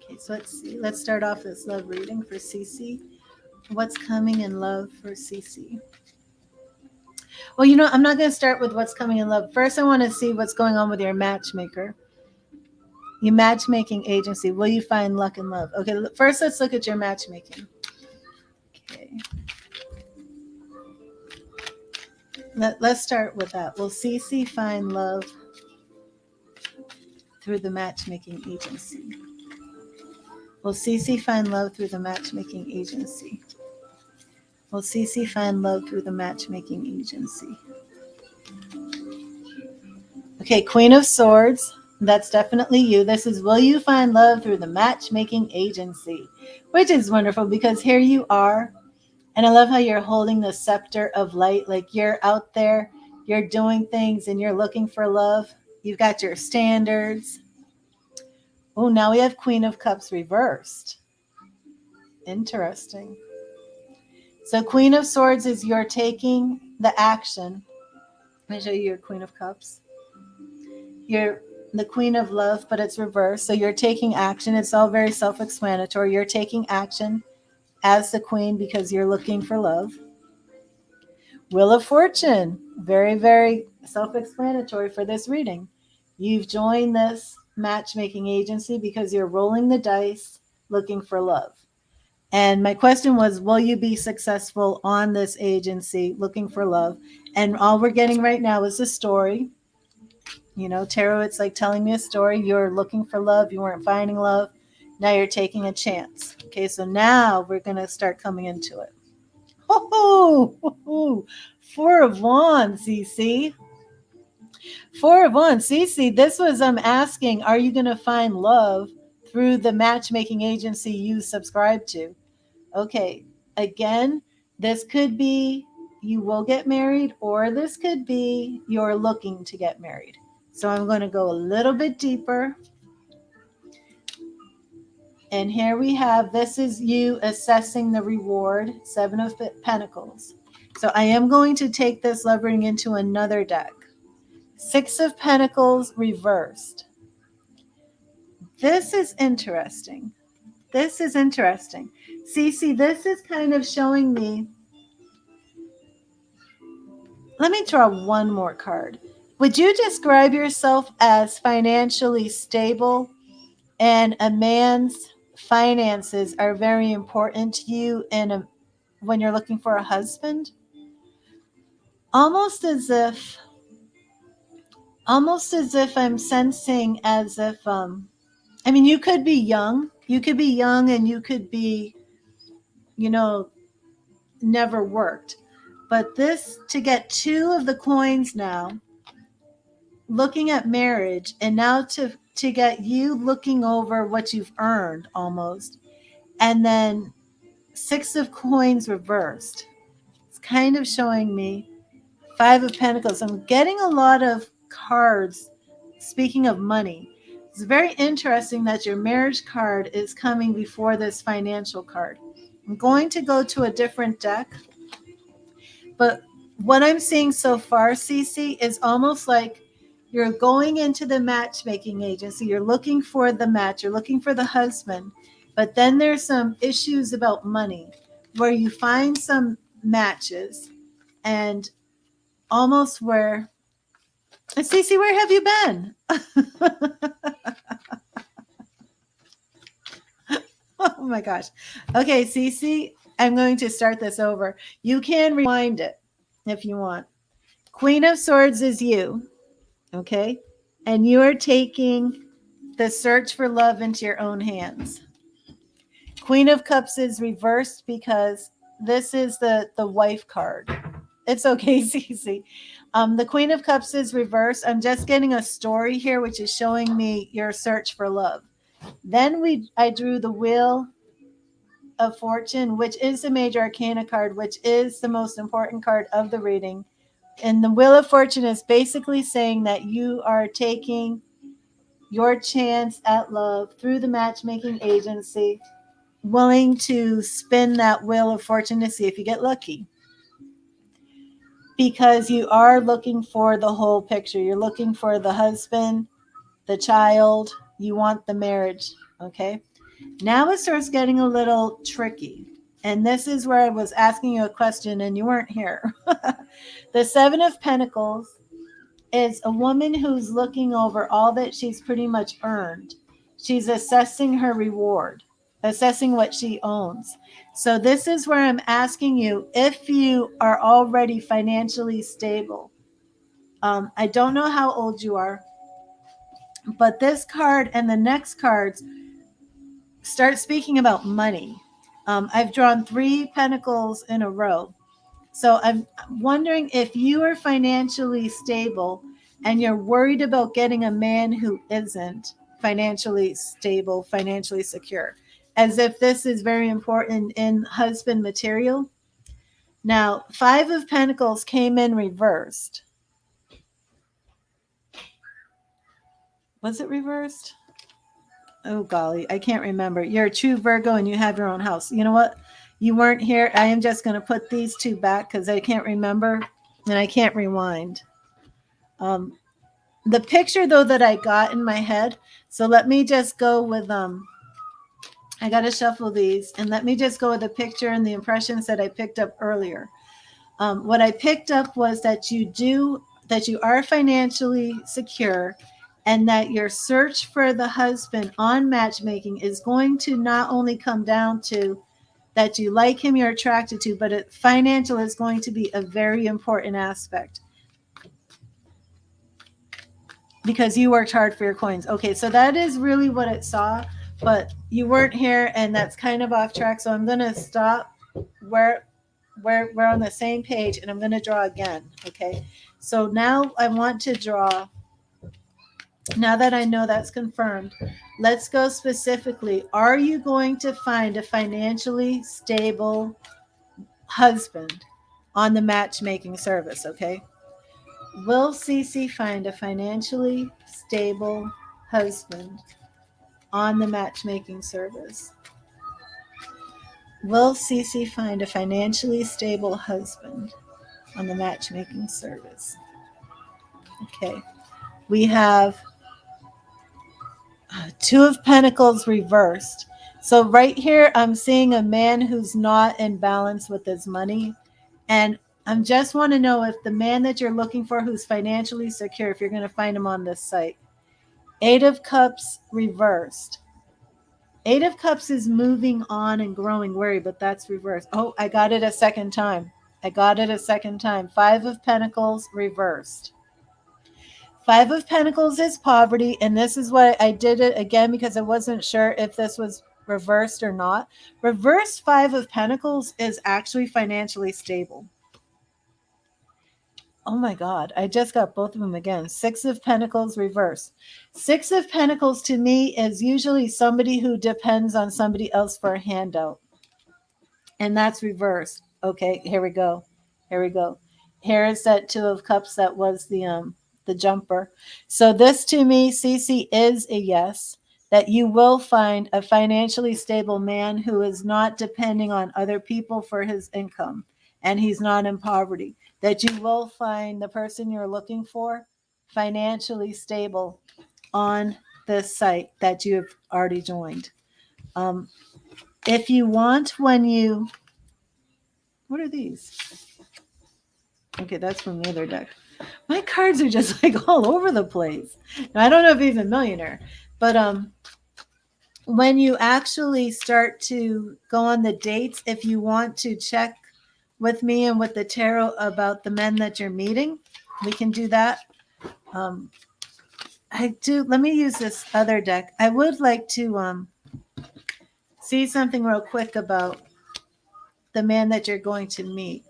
Okay, so let's see. Let's start off this love reading for Cece. What's coming in love for Cece? Well, I'm not going to start with what's coming in love. First, I want to see what's going on with your matchmaker. Your matchmaking agency. Will you find luck in love? Okay, first let's look at your matchmaking. Okay. Let's start with that. Will Cece find love through the matchmaking agency? Will Cece find love through the matchmaking agency? Will Cece find love through the matchmaking agency? Okay, Queen of Swords. That's definitely you. This is will you find love through the matchmaking agency, which is wonderful because here you are. And I love how you're holding the scepter of light. Like you're out there, you're doing things and you're looking for love. You've got your standards. Oh, now we have Queen of Cups reversed. Interesting. So Queen of Swords is you're taking the action. Let me show you your Queen of Cups. You're the Queen of Love, but it's reversed. So you're taking action. It's all very self-explanatory. You're taking action as the Queen because you're looking for love. Wheel of Fortune, very, very self-explanatory for this reading. You've joined this matchmaking agency because you're rolling the dice looking for love. And my question was, will you be successful on this agency looking for love? And all we're getting right now is a story. You know, tarot, it's like telling me a story. You're looking for love. You weren't finding love. Now you're taking a chance. Okay, so now we're going to start coming into it. Oh, Four of Wands, CC. Four of Wands, CC. This was asking, are you going to find love through the matchmaking agency you subscribe to? Okay, again, this could be you will get married, or this could be you're looking to get married. So I'm going to go a little bit deeper. And here we have, this is you assessing the reward, Seven of Pentacles. So I am going to take this love reading into another deck. Six of Pentacles reversed. This is interesting. This is interesting. See, this is kind of showing me. Let me draw one more card. Would you describe yourself as financially stable, and a man's finances are very important to you when you're looking for a husband? Almost as if I'm sensing as if I mean, you could be young. You could be young and you could be, never worked. But this, to get two of the coins now, looking at marriage, and now to get you looking over what you've earned almost, and then Six of Coins reversed. It's kind of showing me Five of Pentacles. I'm getting a lot of cards. Speaking of money, it's very interesting that your marriage card is coming before this financial card. I'm going to go to a different deck, but what I'm seeing so far, Cece, is almost like you're going into the matchmaking agency. You're looking for the match. You're looking for the husband. But then there's some issues about money where you find some matches and almost where, Cece, where have you been? Oh my gosh. Okay, Cece, I'm going to start this over. You can rewind it if you want. Queen of Swords is you, okay? And you are taking the search for love into your own hands. Queen of Cups is reversed because this is the wife card. It's okay, Cece. The Queen of Cups is reversed. I'm just getting a story here, which is showing me your search for love. Then I drew the Wheel of Fortune, which is the major arcana card, which is the most important card of the reading. And the Wheel of Fortune is basically saying that you are taking your chance at love through the matchmaking agency, willing to spin that Wheel of Fortune to see if you get lucky. Because you are looking for the whole picture. You're looking for the husband, the child, you want the marriage, okay? Now it starts getting a little tricky. And this is where I was asking you a question and you weren't here. The Seven of Pentacles is a woman who's looking over all that she's pretty much earned. She's assessing her reward, assessing what she owns. So this is where I'm asking you if you are already financially stable. I don't know how old you are, but this card and the next cards start speaking about money. I've drawn 3 pentacles in a row. So I'm wondering if you are financially stable and you're worried about getting a man who isn't financially stable, financially secure, as if this is very important in husband material. Now, 5 of Pentacles came in reversed. Was it reversed? Oh, golly, I can't remember. You're a true Virgo and you have your own house. You know what? You weren't here. I am just going to put these 2 back because I can't remember and I can't rewind. The picture though that I got in my head. So let me just go with I got to shuffle these, and let me just go with the picture and the impressions that I picked up earlier. What I picked up was that you are financially secure, and that your search for the husband on matchmaking is going to not only come down to that you like him, you're attracted to, but financial is going to be a very important aspect because you worked hard for your coins. Okay, so that is really what it saw, but you weren't here, and that's kind of off track. So I'm going to stop where we're on the same page, and I'm going to draw again. Okay, so now I want to draw. Now that I know that's confirmed, let's go specifically. Are you going to find a financially stable husband on the matchmaking service? Okay. Will Cece find a financially stable husband on the matchmaking service? Will Cece find a financially stable husband on the matchmaking service? Okay. We have Two of Pentacles reversed. So right here, I'm seeing a man who's not in balance with his money. And I just want to know if the man that you're looking for who's financially secure, if you're going to find him on this site. Eight of Cups reversed. Eight of Cups is moving on and growing weary, but that's reversed. Oh, I got it a second time. Five of Pentacles reversed. Five of Pentacles is poverty, and this is what I did it again because I wasn't sure if this was reversed or not. Reversed Five of Pentacles is actually financially stable. Oh my God, I just got both of them again. Six of Pentacles reversed. Six of Pentacles to me is usually somebody who depends on somebody else for a handout. And that's reversed. Okay, here we go. Here is that Two of Cups that was the jumper. So this to me, Cece, is a yes, that you will find a financially stable man who is not depending on other people for his income, and he's not in poverty. That you will find the person you're looking for financially stable on this site that you have already joined. If you want, what are these? Okay, that's from the other deck. My cards are just like all over the place. Now, I don't know if he's a millionaire, but when you actually start to go on the dates, if you want to check with me and with the tarot about the men that you're meeting, we can do that. Let me use this other deck. I would like to see something real quick about the man that you're going to meet.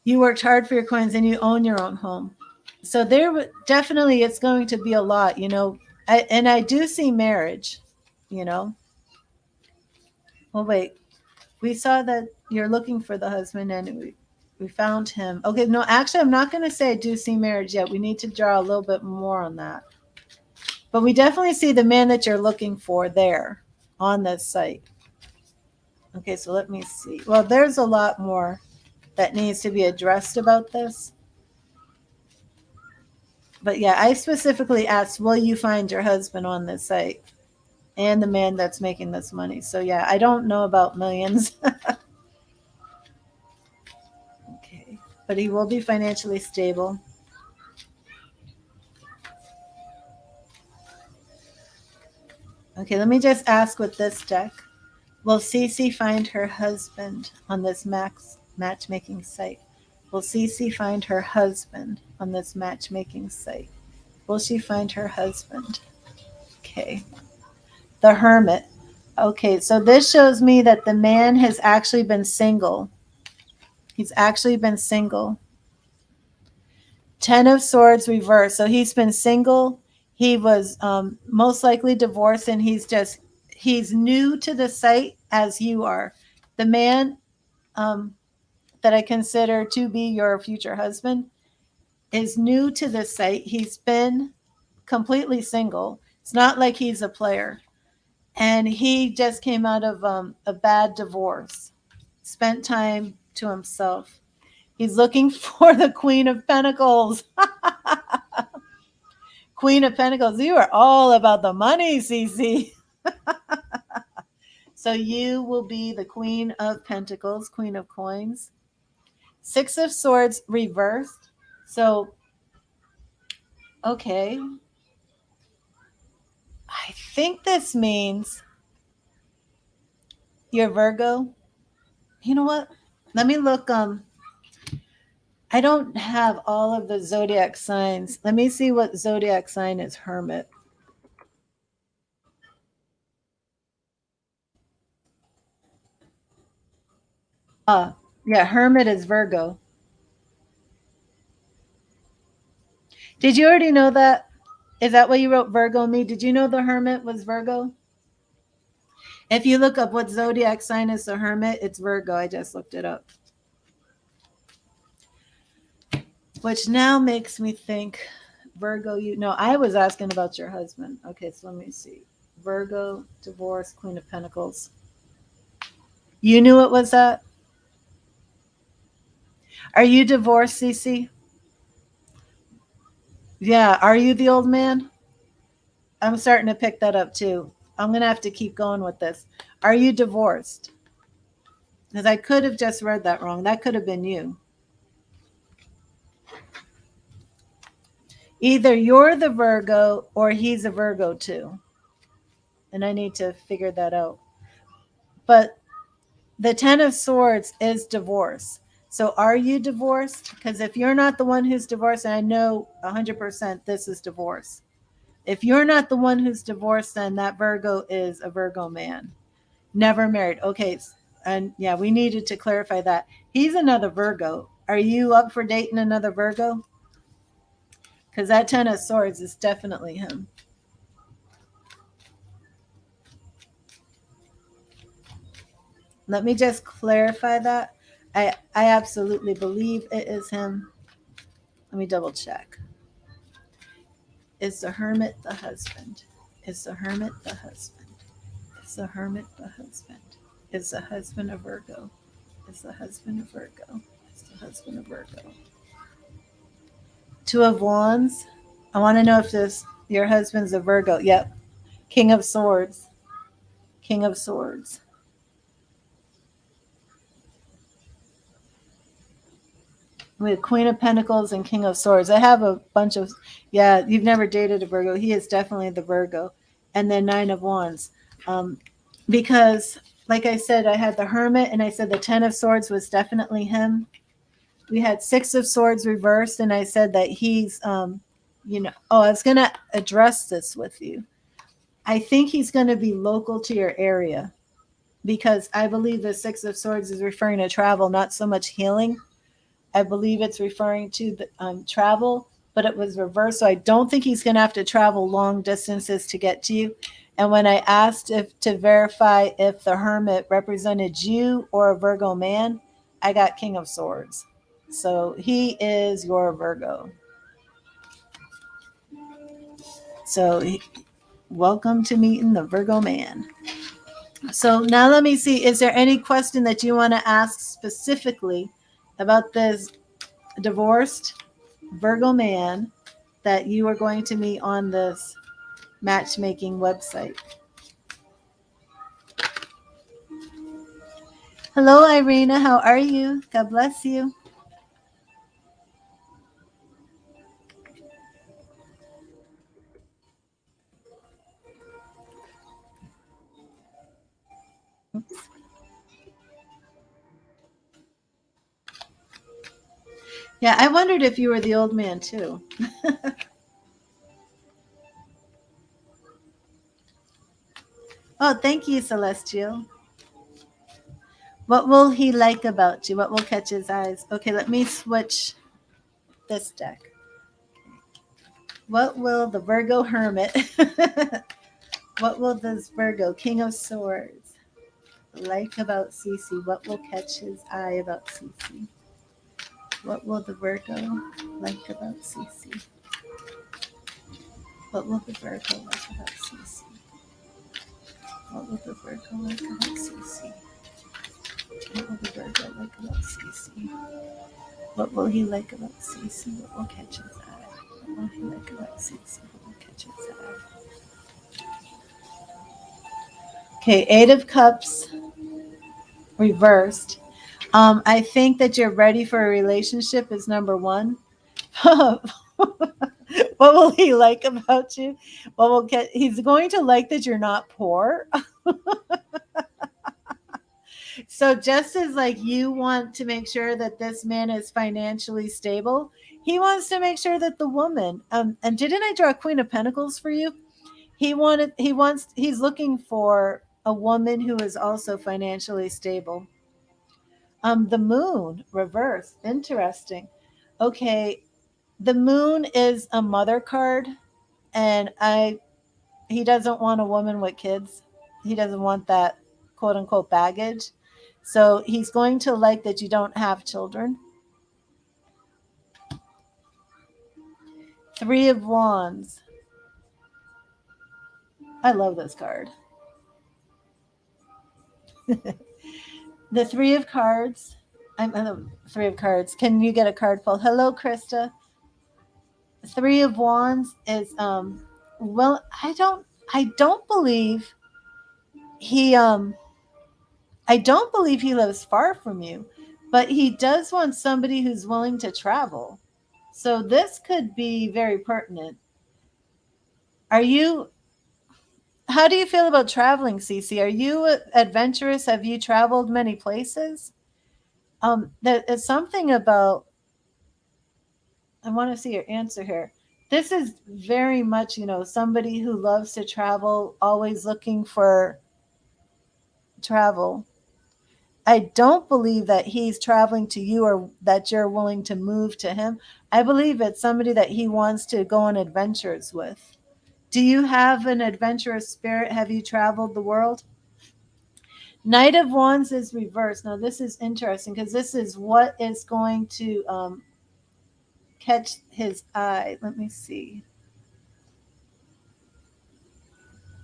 You worked hard for your coins and you own your own home. So there definitely it's going to be a lot, I do see marriage, Well, wait. We saw that you're looking for the husband and we found him. Okay, no, actually, I'm not going to say I do see marriage yet. We need to draw a little bit more on that. But we definitely see the man that you're looking for there on this site. Okay, so let me see. Well, there's a lot more that needs to be addressed about this. But yeah, I specifically asked, will you find your husband on this site? And the man that's making this money. So yeah, I don't know about millions. Okay, but he will be financially stable. Okay, let me just ask with this deck. Will Cece find her husband on this matchmaking site? Will Cece find her husband on this matchmaking site? Will she find her husband? Okay. The Hermit. Okay, so this shows me that the man has actually been single. He's actually been single. Ten of Swords reversed. So he's been single. He was most likely divorced, and he's new to the site as you are. The man that I consider to be your future husband is new to the site. He's been completely single. It's not like he's a player. And he just came out of a bad divorce, spent time to himself. He's looking for the Queen of Pentacles. Queen of Pentacles. You are all about the money, Cece. So you will be the Queen of Pentacles, Queen of Coins. Six of Swords reversed. So, okay. I think this means you're Virgo. You know what? Let me look. I don't have all of the zodiac signs. Let me see what zodiac sign is Hermit. Yeah, Hermit is Virgo. Did you already know that? Is that what you wrote Virgo me? Did you know the Hermit was Virgo? If you look up what zodiac sign is the Hermit, it's Virgo. I just looked it up. Which now makes me think Virgo, you know, I was asking about your husband. Okay, so let me see. Virgo, divorce, Queen of Pentacles. You knew it was that? Are you divorced, Cece? Yeah. Are you the old man? I'm starting to pick that up too. I'm going to have to keep going with this. Are you divorced? Because I could have just read that wrong. That could have been you. Either you're the Virgo or he's a Virgo too. And I need to figure that out. But the Ten of Swords is divorce. So are you divorced? Because if you're not the one who's divorced, and I know 100% this is divorce. If you're not the one who's divorced, then that Virgo is a Virgo man. Never married. Okay. And yeah, we needed to clarify that. He's another Virgo. Are you up for dating another Virgo? Because that Ten of Swords is definitely him. Let me just clarify that. I absolutely believe it is him. Let me double check. Is the Hermit the husband? Is the Hermit the husband? Is the Hermit the husband? Is the husband a Virgo? Is the husband a Virgo? Is the husband a Virgo? Two of Wands. I want to know if this your husband's a Virgo. Yep. King of Swords. King of Swords. With Queen of Pentacles and King of Swords. I have a bunch of, yeah, you've never dated a Virgo. He is definitely the Virgo. And then Nine of Wands. Because, like I said, I had the Hermit and I said the Ten of Swords was definitely him. We had Six of Swords reversed and I said that he's, you know, oh, I was going to address this with you. I think he's going to be local to your area because I believe the Six of Swords is referring to travel, not so much healing. I believe it's referring to the travel, but it was reversed. So I don't think he's going to have to travel long distances to get to you. And when I asked if to verify if the Hermit represented you or a Virgo man, I got King of Swords. So he is your Virgo. So welcome to meeting the Virgo man. So now let me see. Is there any question that you want to ask specifically about this divorced Virgo man that you are going to meet on this matchmaking website? Hello, Irina. How are you? God bless you. Oops. Yeah, I wondered if you were the old man too. Oh, thank you, Celestial. What will he like about you? What will catch his eyes? Okay, let me switch this deck. What will the Virgo Hermit, what will this Virgo King of Swords like about Cece? What will catch his eye about Cece? What will the Virgo like about Cece? What will the Virgo like about Cece? What will the Virgo like about Cece? What will the Virgo like about Cece? What will he like about Cece? What will catch his eye? What will he like about Cece? What will catch his eye? Okay, Eight of Cups reversed. I think that you're ready for a relationship is number one. What will he like about you? What will get? He's going to like that you're not poor. So just as like you want to make sure that this man is financially stable, he wants to make sure that the woman. And didn't I draw Queen of Pentacles for you? He's looking for a woman who is also financially stable. The moon reverse. Interesting. Okay, the moon is a mother card, and he doesn't want a woman with kids. He doesn't want that quote unquote baggage. So he's going to like that you don't have children. Three of Wands. I love this card. The Three of Cards. I'm the Three of Cards. Can you get a card pulled? Hello, Krista. Three of Wands is well, I don't believe he I don't believe he lives far from you, but he does want somebody who's willing to travel. So this could be very pertinent. Are you How do you feel about traveling, Cece? Are you adventurous? Have you traveled many places? There is something about. I want to see your answer here. This is very much, somebody who loves to travel, always looking for travel. I don't believe that he's traveling to you or that you're willing to move to him. I believe it's somebody that he wants to go on adventures with. Do you have an adventurous spirit? Have you traveled the world? Knight of Wands is reversed. Now, this is interesting because this is what is going to catch his eye. Let me see.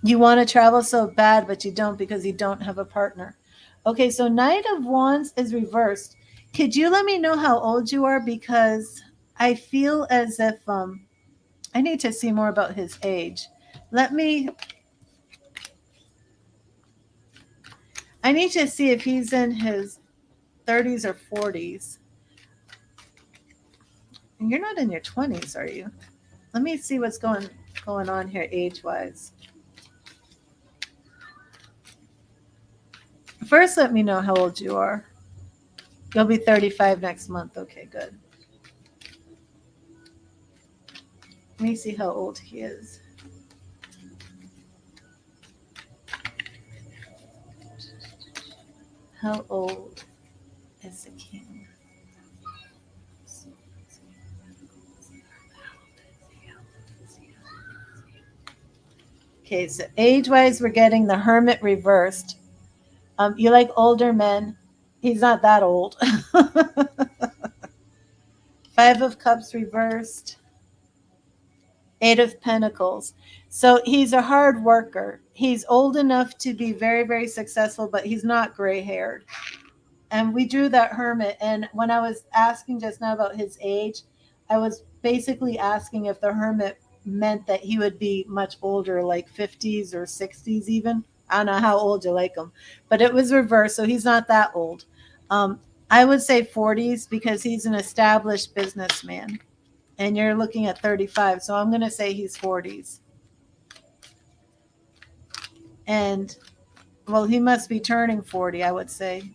You want to travel so bad, but you don't because you don't have a partner. Okay, so Knight of Wands is reversed. Could you let me know how old you are? Because I feel as if I need to see more about his age. I need to see if he's in his 30s or 40s. And you're not in your 20s, are you? Let me see what's going on here age-wise. First, let me know how old you are. You'll be 35 next month. Okay, good. Let me see how old he is. How old is the king? Okay, so age-wise, we're getting the Hermit reversed. You like older men. He's not that old. Five of Cups reversed. Eight of Pentacles. So he's a hard worker. He's old enough to be very, very successful, but he's not gray haired. And we drew that Hermit. And when I was asking just now about his age, I was basically asking if the Hermit meant that he would be much older, like 50s or 60s even. I don't know how old you like him, but it was reversed. So he's not that old. I would say 40s because he's an established businessman. And you're looking at 35. So I'm going to say he's 40s. And, well, he must be turning 40, I would say.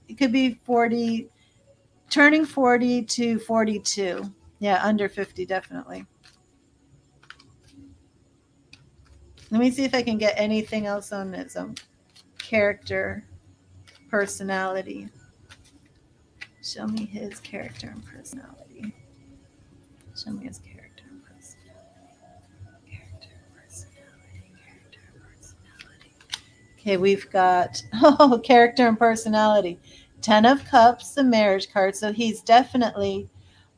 It could be 40, turning 40 to 42. Yeah, under 50, definitely. Let me see if I can get anything else on his character, personality. Show me his character and personality. Show me his character and personality. Character, personality, character, personality. Okay, we've got character and personality. 10 of Cups, the marriage card. So he's definitely,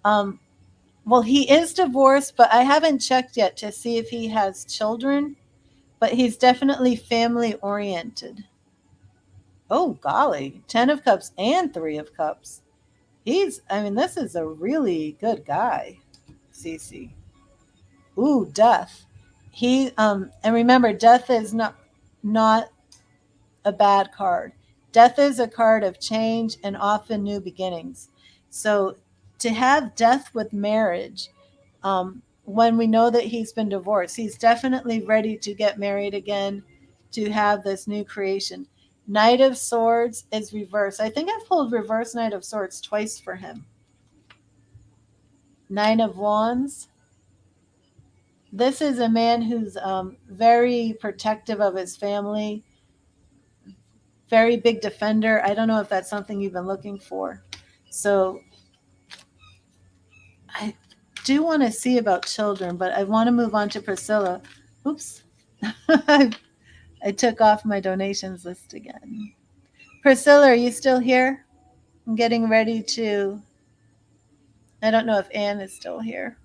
well, he is divorced, but I haven't checked yet to see if he has children. But he's definitely family oriented. Oh, golly. 10 of Cups and 3 of Cups. This is a really good guy, Cece. Ooh, Death. And remember, Death is not a bad card. Death is a card of change and often new beginnings. So to have Death with marriage, when we know that he's been divorced, he's definitely ready to get married again, to have this new creation. Knight of Swords is reversed. I think I've pulled reverse Knight of Swords twice for him. Nine of Wands. This is a man who's very protective of his family, very big defender. I don't know if that's something you've been looking for. So I do want to see about children, but I want to move on to Priscilla. Oops. I took off my donations list again. Priscilla, are you still here? I'm getting ready to. I don't know if Anne is still here.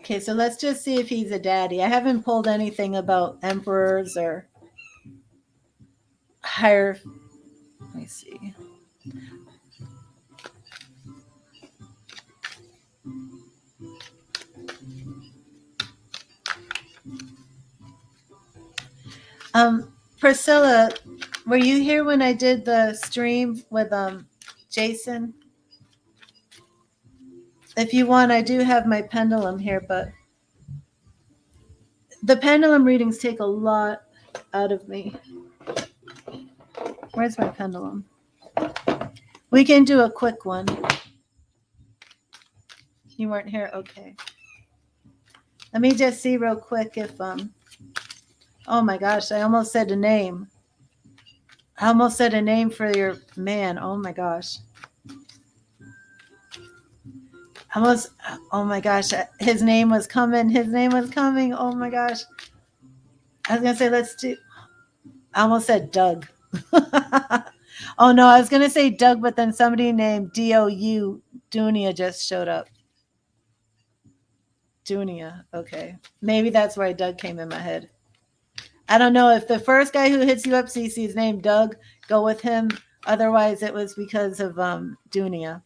Okay, so let's just see if he's a daddy. I haven't pulled anything about emperors or higher. Let me see. Priscilla, were you here when I did the stream with Jason? If you want, I do have my pendulum here, but the pendulum readings take a lot out of me. Where's my pendulum? We can do a quick one. You weren't here? Okay. Let me just see real quick if oh my gosh, I almost said a name. I almost said a name for your man. Oh my gosh. Almost, oh my gosh, his name was coming. His name was coming. Oh my gosh. I was going to say, I almost said Doug. Oh no, I was going to say Doug, but then somebody named D-O-U, Dunia, just showed up. Dunia. Okay. Maybe that's why Doug came in my head. I don't know if the first guy who hits you up, CC, is named Doug, go with him. Otherwise, it was because of Dunia.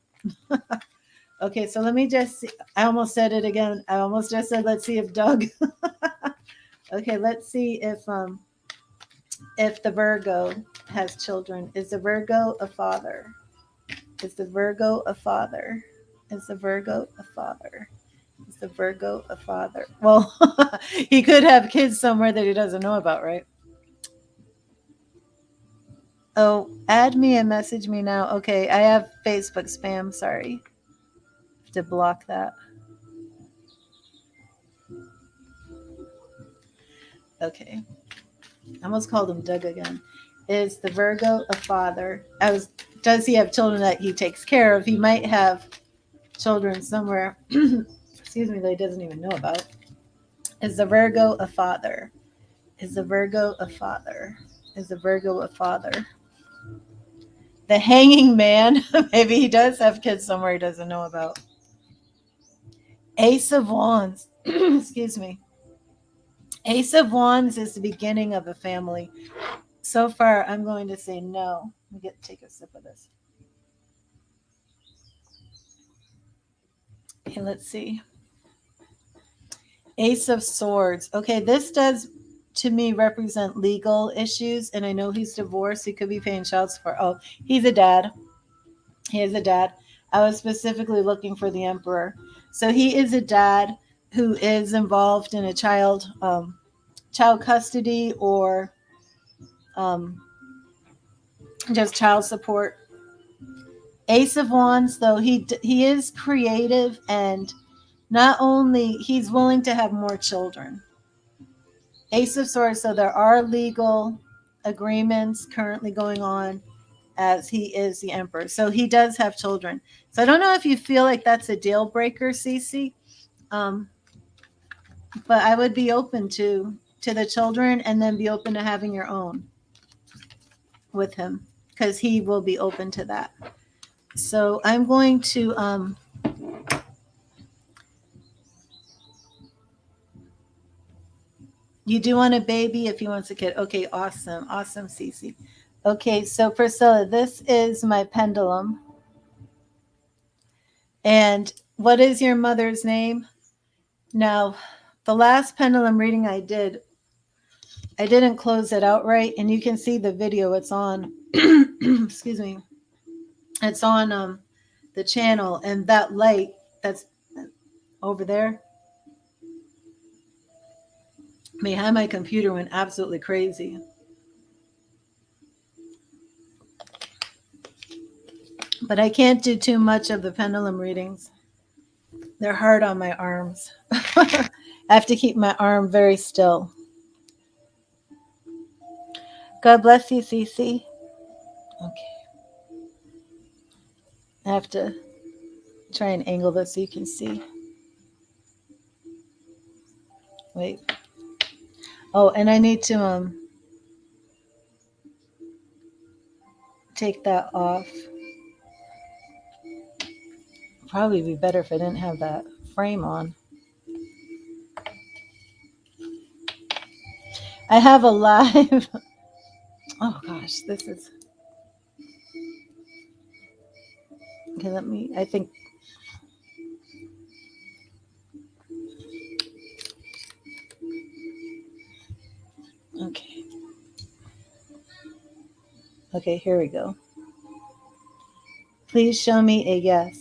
Okay, so let me just see. I almost said it again. I almost just said, let's see if Doug. Okay, let's see if the Virgo has children. Is the Virgo a father? Is the Virgo a father? Is the Virgo a father? Is the Virgo a father? Well, he could have kids somewhere that he doesn't know about, right? Oh, add me and message me now. Okay, I have Facebook spam. Sorry. To block that. Okay. I almost called him Doug again. Is the Virgo a father? Does he have children that he takes care of? He might have children somewhere, excuse me, that he doesn't even know about. Is the Virgo a father? Is the Virgo a father? Is the Virgo a father? The Hanging Man. Maybe he does have kids somewhere he doesn't know about. Ace of Wands. Excuse me. Ace of Wands is the beginning of a family. So far, I'm going to say no. Let me take a sip of this. Okay, let's see. Ace of Swords. Okay, this does to me represent legal issues, and I know he's divorced. He could be paying child support. Oh, he's a dad. He is a dad. I was specifically looking for the Emperor. So he is a dad who is involved in a child custody or just child support. Ace of Wands, though, he is creative, and not only he's willing to have more children. Ace of Swords, so there are legal agreements currently going on as he is the emperor. So he does have children. So I don't know if you feel like that's a deal breaker, Cece, but I would be open to the children and then be open to having your own. with him because he will be open to that. So I'm going to you do want a baby if he wants a kid. Okay, awesome. Awesome, Cece. Okay, so Priscilla, this is my pendulum. And what is your mother's name? Now, the last pendulum reading I didn't close it out right, and you can see the video. It's on, excuse me, it's on the channel, and that light that's over there, man, my computer went absolutely crazy. But I can't do too much of the pendulum readings. They're hard on my arms. I have to keep my arm very still. God bless you, Cece. Okay. I have to try and angle this so you can see. Wait. Oh, and I need to take that off. Probably be better if I didn't have that frame on. I have a live. Oh gosh, this is. Okay, I think. Okay. Okay, here we go. Please show me a yes.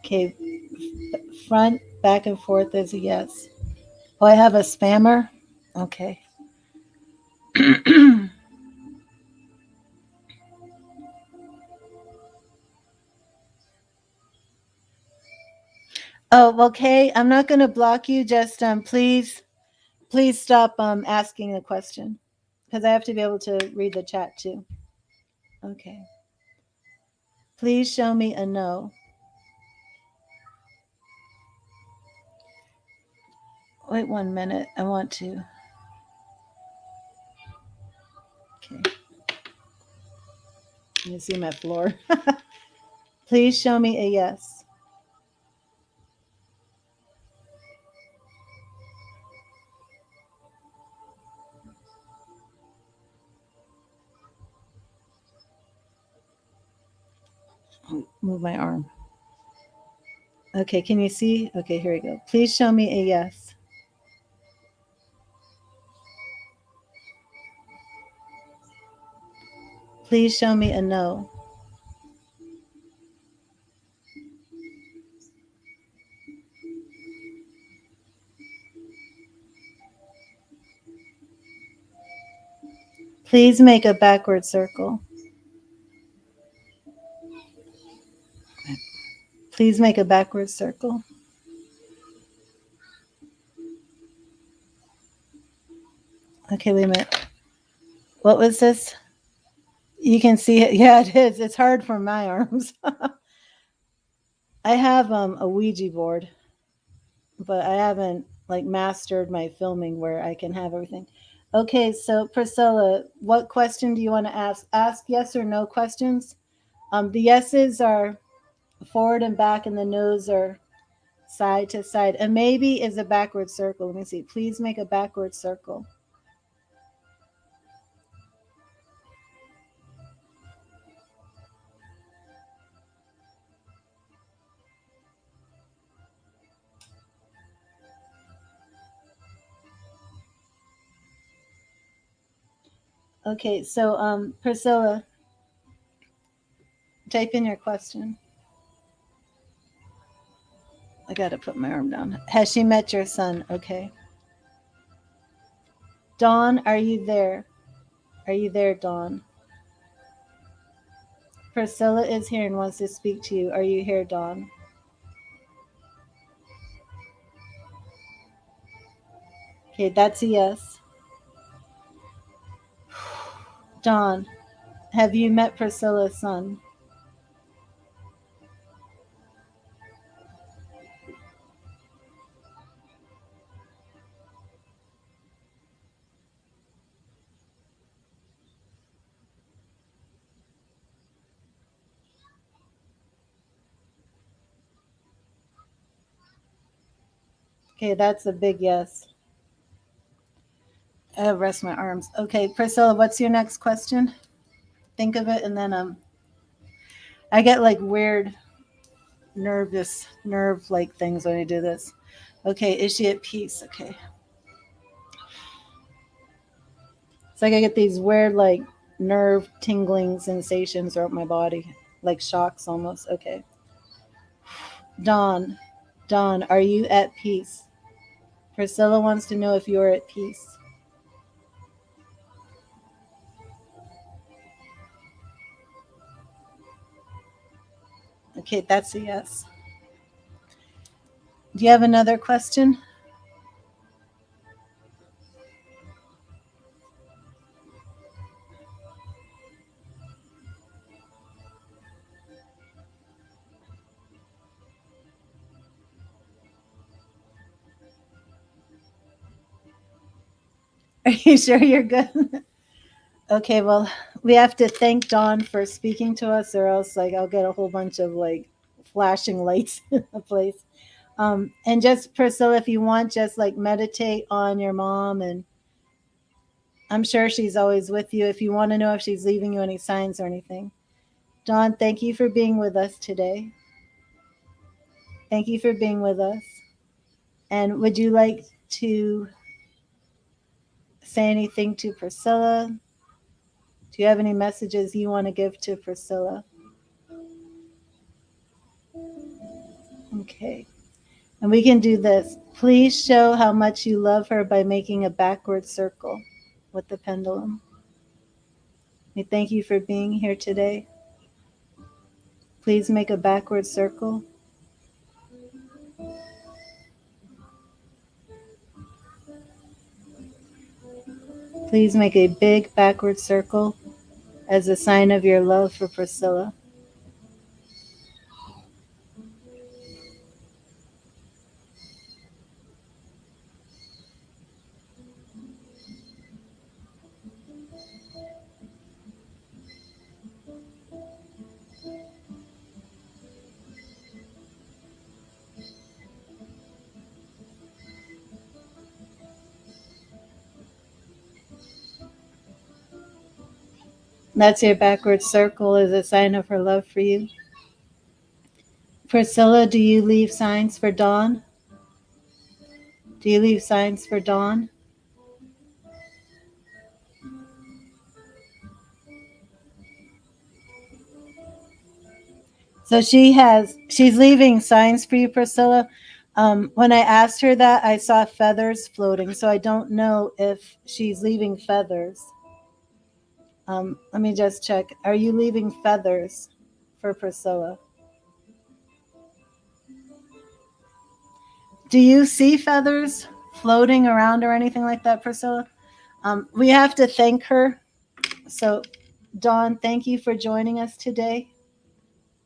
Okay, front, back and forth is a yes. Oh, I have a spammer? Okay. Oh, okay. I'm not going to block you. Just please stop asking the question because I have to be able to read the chat too. Okay. Please show me a no. Wait 1 minute. I want to. Okay. You see my floor. Please show me a yes. Move my arm. Okay, can you see? Okay, here we go. Please show me a yes. Please show me a no. Please make a backward circle. Please make a backward circle. Okay, wait a minute. What was this? You can see it. Yeah, it is. It's hard for my arms. I have a Ouija board, but I haven't like mastered my filming where I can have everything. Okay, so Priscilla, what question do you want to ask? Ask yes or no questions. The yeses are forward and back, and the no's are side to side. A maybe is a backward circle. Let me see. Please make a backward circle. Okay, so Priscilla, type in your question. I got to put my arm down. Has she met your son? Okay. Dawn, are you there? Are you there, Dawn? Priscilla is here and wants to speak to you. Are you here, Dawn? Okay, that's a yes. Dawn, have you met Priscilla's son? Okay, that's a big yes. I rest my arms. Okay, Priscilla, what's your next question? Think of it, and then I get like weird nerve like things when I do this. Okay, is she at peace? Okay. It's like I get these weird like nerve tingling sensations throughout my body, like shocks almost. Okay. Dawn, Dawn, are you at peace? Priscilla wants to know if you're at peace. Okay, that's a yes. Do you have another question? Are you sure you're good? Okay, well, we have to thank Dawn for speaking to us, or else like I'll get a whole bunch of like flashing lights in the place. And just Priscilla, if you want, just like meditate on your mom, and I'm sure she's always with you. If you want to know if she's leaving you any signs or anything, Dawn, thank you for being with us today. Thank you for being with us. And would you like to say anything to Priscilla? Do you have any messages you want to give to Priscilla? Okay. And we can do this. Please show how much you love her by making a backward circle with the pendulum. We thank you for being here today. Please make a backward circle. Please make a big backward circle as a sign of your love for Priscilla. That's your backward circle as a sign of her love for you. Priscilla, do you leave signs for Dawn? Do you leave signs for Dawn? So she's leaving signs for you, Priscilla. When I asked her that, I saw feathers floating, so I don't know if she's leaving feathers. Let me just check. Are you leaving feathers for Priscilla? Do you see feathers floating around or anything like that, Priscilla? We have to thank her. So, Dawn, thank you for joining us today.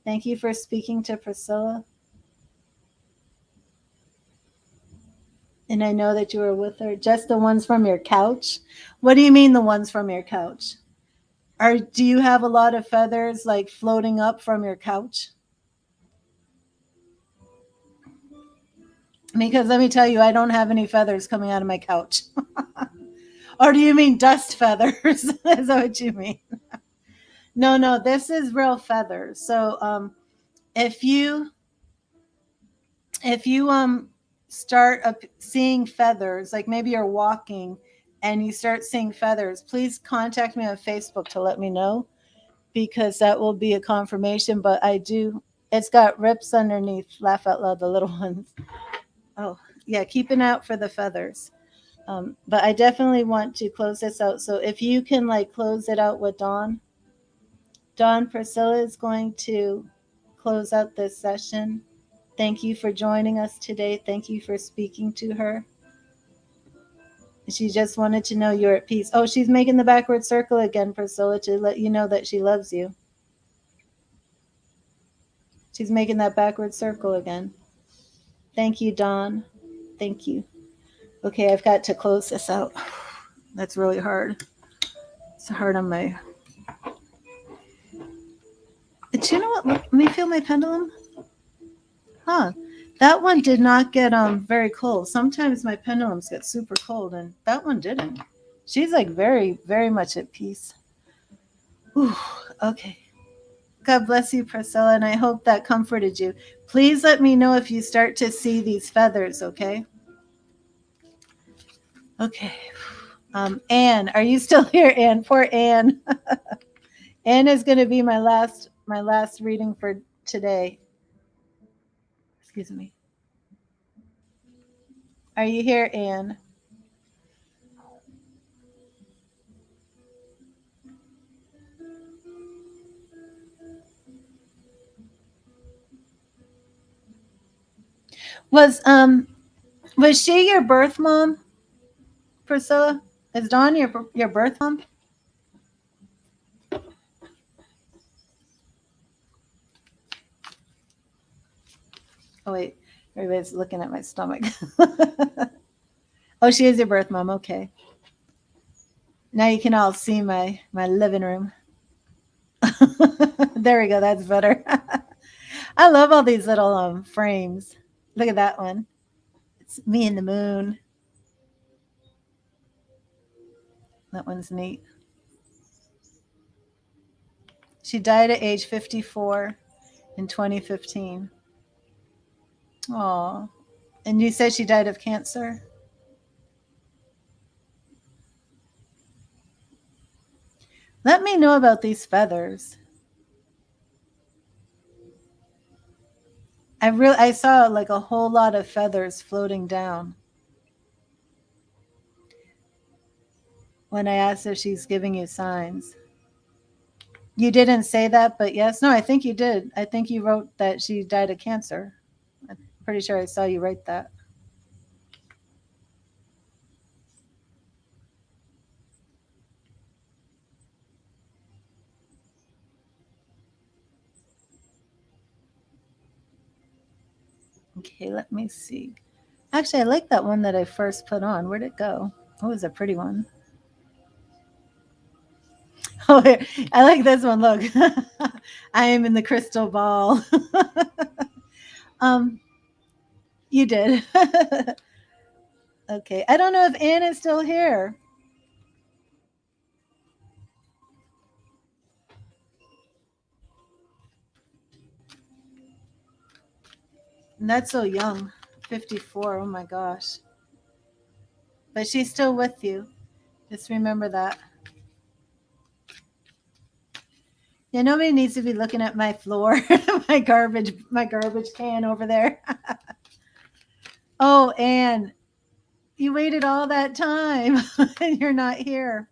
Thank you for speaking to Priscilla. And I know that you were with her. Just the ones from your couch? What do you mean the ones from your couch? Do you have a lot of feathers like floating up from your couch? Because let me tell you, I don't have any feathers coming out of my couch. Or do you mean dust feathers? Is that what you mean? No, no, this is real feathers. So if you start seeing feathers, like maybe you're walking and you start seeing feathers, please contact me on Facebook to let me know, because that will be a confirmation. But it's got rips underneath. Laugh out loud, the little ones. Oh, yeah, keep an eye out for the feathers. But I definitely want to close this out. So if you can like close it out with Dawn. Dawn, Priscilla is going to close out this session. Thank you for joining us today. Thank you for speaking to her. She just wanted to know you're at peace. Oh, she's making the backward circle again, Priscilla, to let you know that she loves you. She's making that backward circle again. Thank you, Dawn. Thank you. Okay, I've got to close this out. That's really hard. It's hard on my. Do you know what? Let me feel my pendulum. Huh. That one did not get very cold. Sometimes my pendulums get super cold, and that one didn't. She's like very, very much at peace. Whew, okay. God bless you, Priscilla, and I hope that comforted you. Please let me know if you start to see these feathers, okay? Okay. Anne, are you still here, Anne? Poor Anne. Anne is going to be my last reading for today. Excuse me. Are you here, Anne? Was she your birth mom, Priscilla? Is Dawn your birth mom? Oh wait, everybody's looking at my stomach. Oh, she is your birth mom. Okay. Now you can all see my living room. There we go. That's better. I love all these little frames. Look at that one. It's me and the moon. That one's neat. She died at age 54 in 2015. Oh, and you said she died of cancer? Let me know about these feathers. I saw like a whole lot of feathers floating down when I asked if she's giving you signs. You didn't say that, but yes. No, I think you did. I think you wrote that she died of cancer. I'm pretty sure I saw you write that. Okay, let me see. Actually, I like that one that I first put on. Where'd it go? Oh, it was a pretty one. Oh, I like this one. Look, I am in the crystal ball. um, you did. Okay, I don't know if Anne is still here. That's so young, 54. Oh my gosh. But she's still with you. Just remember that. Yeah, nobody needs to be looking at my floor, my garbage can over there. Oh, Anne, you waited all that time and you're not here.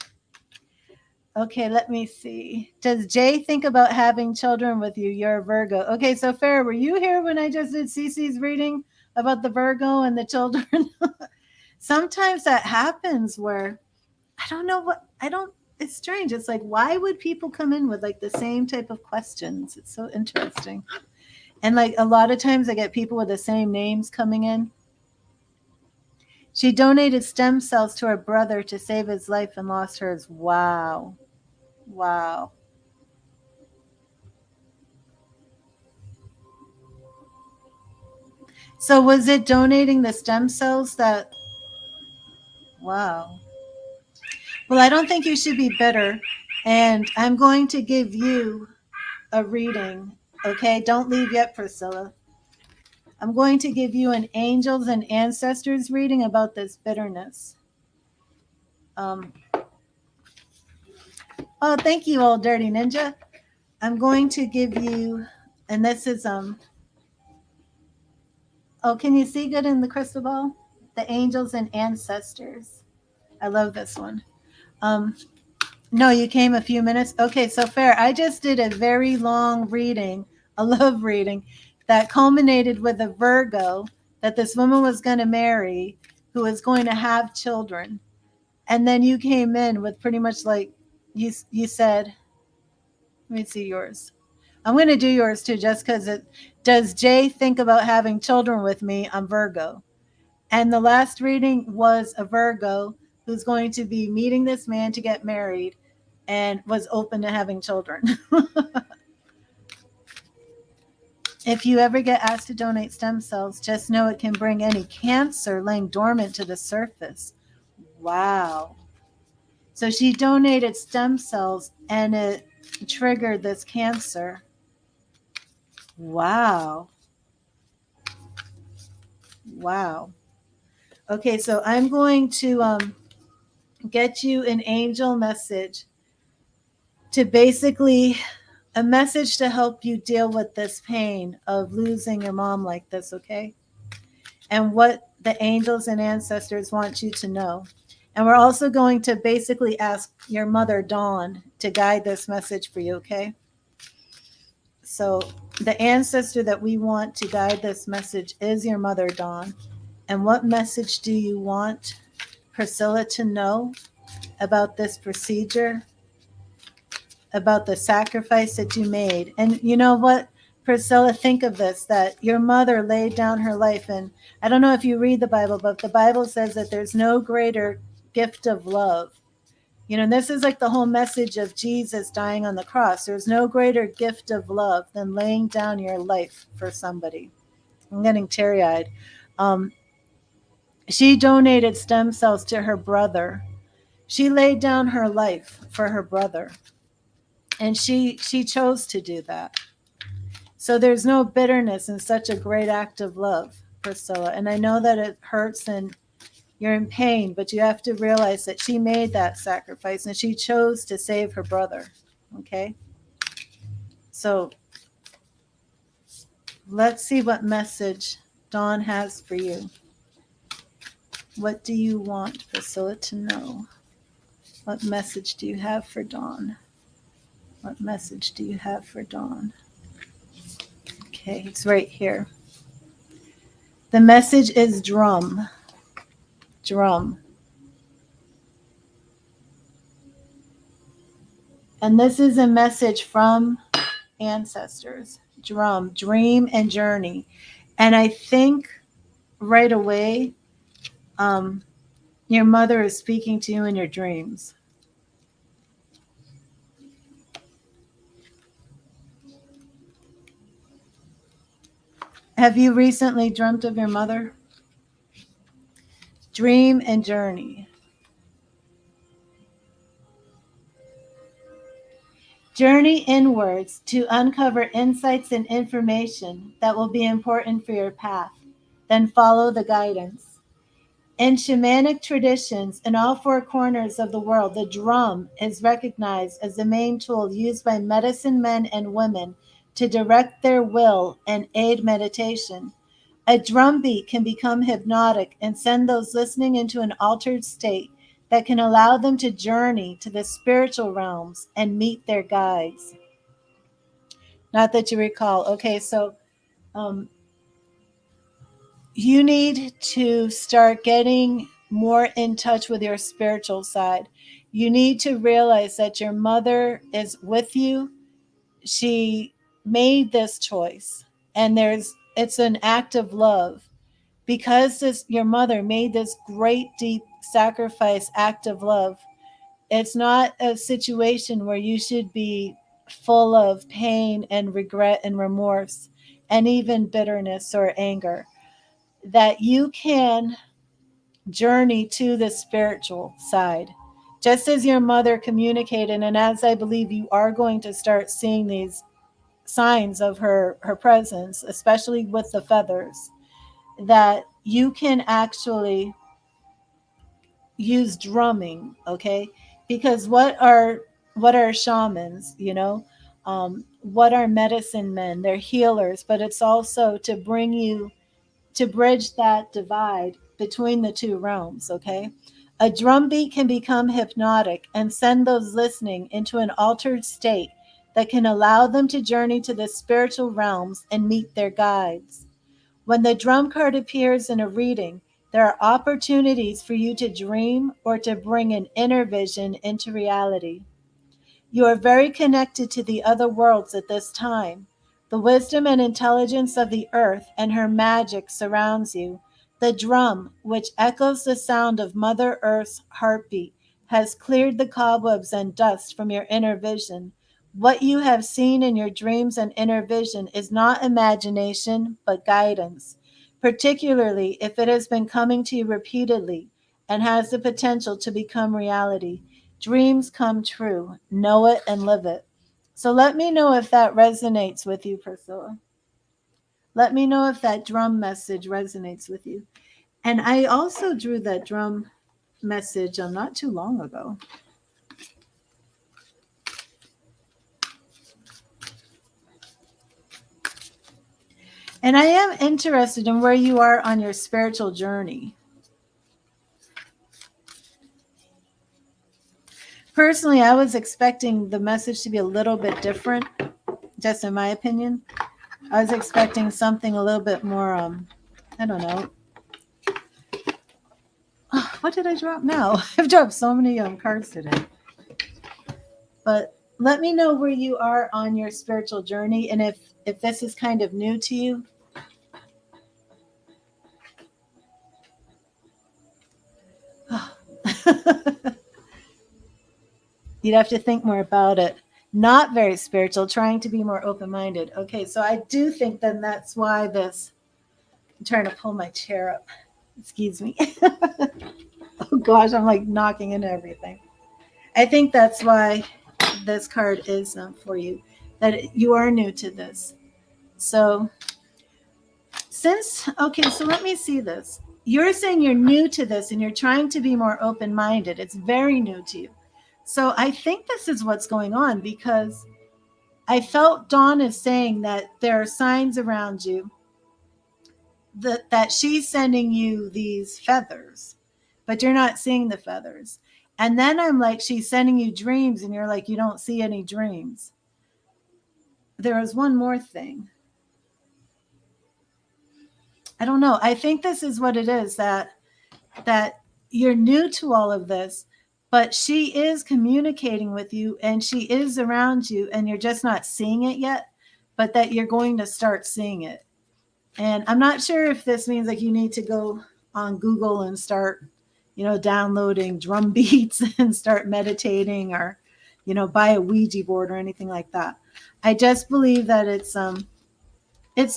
Okay, let me see. Does Jay think about having children with you? You're a Virgo. Okay, so Farrah, were you here when I just did Cece's reading about the Virgo and the children? Sometimes that happens where it's strange. It's like, why would people come in with like the same type of questions? It's so interesting. And like a lot of times I get people with the same names coming in. She donated stem cells to her brother to save his life and lost hers. Wow. Wow. So was it donating the stem cells that wow. Well, I don't think you should be bitter. And I'm going to give you a reading. Okay, don't leave yet, Priscilla. I'm going to give you an angels and ancestors reading about this bitterness. Oh, thank you, old dirty ninja. I'm going to give you, and this is oh, can you see good in the crystal ball? The angels and ancestors. I love this one. No, you came a few minutes. Okay, so fair. I just did a very long reading, a love reading, that culminated with a Virgo that this woman was going to marry, who was going to have children. And then you came in with pretty much like you said, let me see yours. I'm going to do yours too, just because it does. Jay think about having children with me? I'm Virgo. And the last reading was a Virgo who's going to be meeting this man to get married and was open to having children. If you ever get asked to donate stem cells, just know it can bring any cancer laying dormant to the surface. Wow. So she donated stem cells and it triggered this cancer. Wow. Wow. Okay, so I'm going to get you an angel message to basically a message to help you deal with this pain of losing your mom like this, okay? And what the angels and ancestors want you to know. And we're also going to basically ask your mother, Dawn, to guide this message for you, okay? So the ancestor that we want to guide this message is your mother, Dawn. And what message do you want Priscilla to know about this procedure, about the sacrifice that you made? And you know what, Priscilla, think of this, that your mother laid down her life. And I don't know if you read the Bible, but the Bible says that there's no greater gift of love. You know, and this is like the whole message of Jesus dying on the cross. There's no greater gift of love than laying down your life for somebody. I'm getting teary-eyed. She donated stem cells to her brother. She laid down her life for her brother. And she chose to do that. So there's no bitterness in such a great act of love, Priscilla. And I know that it hurts and you're in pain, but you have to realize that she made that sacrifice and she chose to save her brother. Okay? So let's see what message Dawn has for you. What do you want Priscilla to know? What message do you have for Dawn? What message do you have for Dawn? Okay, it's right here. The message is drum. Drum. And this is a message from ancestors. Drum, dream, and journey. And I think right away, your mother is speaking to you in your dreams. Have you recently dreamt of your mother? Dream and journey. Journey inwards to uncover insights and information that will be important for your path. Then follow the guidance. In shamanic traditions in all four corners of the world, the drum is recognized as the main tool used by medicine men and women to direct their will and aid meditation. A drum beat can become hypnotic and send those listening into an altered state that can allow them to journey to the spiritual realms and meet their guides. Not that you recall. Okay, so you need to start getting more in touch with your spiritual side. You need to realize that your mother is with you. She made this choice, and it's an act of love because your mother made this great deep sacrifice act of love. It's not a situation where you should be full of pain and regret and remorse and even bitterness or anger. That you can journey to the spiritual side. Just as your mother communicated, and as I believe you are going to start seeing these signs of her presence, especially with the feathers, that you can actually use drumming, okay? Because what are shamans, what are medicine men? They're healers, but it's also to bring you to bridge that divide between the two realms, okay? A drum beat can become hypnotic and send those listening into an altered state that can allow them to journey to the spiritual realms and meet their guides. When the drum card appears in a reading, there are opportunities for you to dream or to bring an inner vision into reality. You are very connected to the other worlds at this time. The wisdom and intelligence of the earth and her magic surrounds you. The drum, which echoes the sound of Mother Earth's heartbeat, has cleared the cobwebs and dust from your inner vision. What you have seen in your dreams and inner vision is not imagination, but guidance, particularly if it has been coming to you repeatedly and has the potential to become reality. Dreams come true. Know it and live it. So let me know if that resonates with you, Priscilla. Let me know if that drum message resonates with you. And I also drew that drum message not too long ago. And I am interested in where you are on your spiritual journey. Personally, I was expecting the message to be a little bit different, just in my opinion. I was expecting something a little bit more, I don't know. Oh, what did I drop now? I've dropped so many cards today. But let me know where you are on your spiritual journey and if this is kind of new to you. You'd have to think more about it. Not very spiritual, trying to be more open-minded. Okay, so I do think then that's why this. I'm trying to pull my chair up. Excuse me. Oh gosh, I'm like knocking into everything. I think that's why this card is for you, that you are new to this. So so let me see this. You're saying you're new to this and you're trying to be more open-minded. It's very new to you. So I think this is what's going on, because I felt Dawn is saying that there are signs around you that she's sending you these feathers, but you're not seeing the feathers. And then I'm like, she's sending you dreams, and you're like, you don't see any dreams. There is one more thing. I don't know. I think this is what it is, that you're new to all of this, but she is communicating with you and she is around you and you're just not seeing it yet, but that you're going to start seeing it. And I'm not sure if this means like you need to go on Google and start, downloading drum beats and start meditating, or, buy a Ouija board or anything like that. I just believe that it's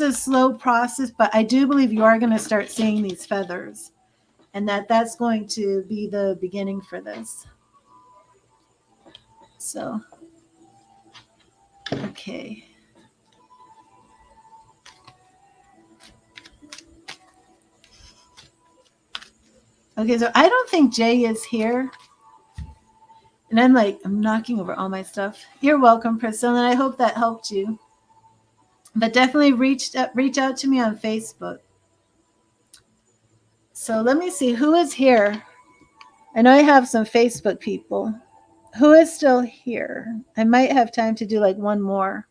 a slow process, but I do believe you are going to start seeing these feathers, and that's going to be the beginning for this. So, okay. Okay, so I don't think Jay is here. And I'm knocking over all my stuff. You're welcome, Priscilla, and I hope that helped you. But definitely reach out to me on Facebook. So let me see who is here. I know I have some Facebook people. Who is still here? I might have time to do like one more.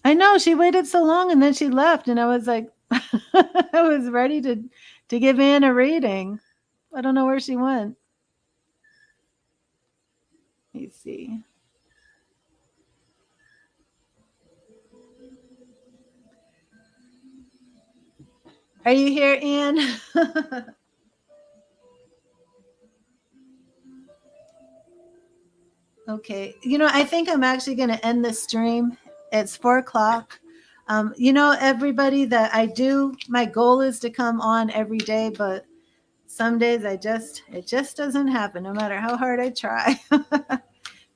I know she waited so long and then she left, and I was like, I was ready to give Anne a reading. I don't know where she went. Let me see. Are you here, Anne? Okay. I think I'm actually going to end this stream. It's 4:00. Everybody, that my goal is to come on every day, but some days it just doesn't happen, no matter how hard I try.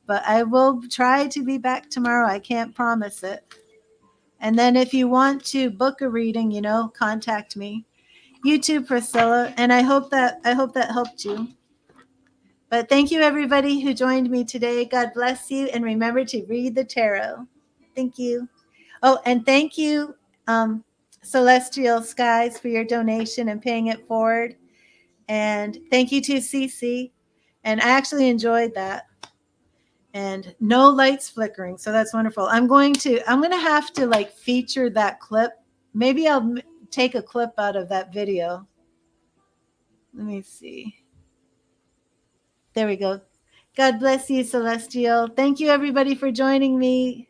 But I will try to be back tomorrow. I can't promise it. And then if you want to book a reading, contact me. You too, Priscilla. And I hope that helped you. But thank you, everybody who joined me today. God bless you. And remember to read the tarot. Thank you. Oh, and thank you, Celestial Skies, for your donation and paying it forward. And thank you to Cece. And I actually enjoyed that. And no lights flickering. So that's wonderful. I'm going to have to feature that clip. Maybe I'll take a clip out of that video. Let me see. There we go. God bless you, Celestial. Thank you, everybody, for joining me.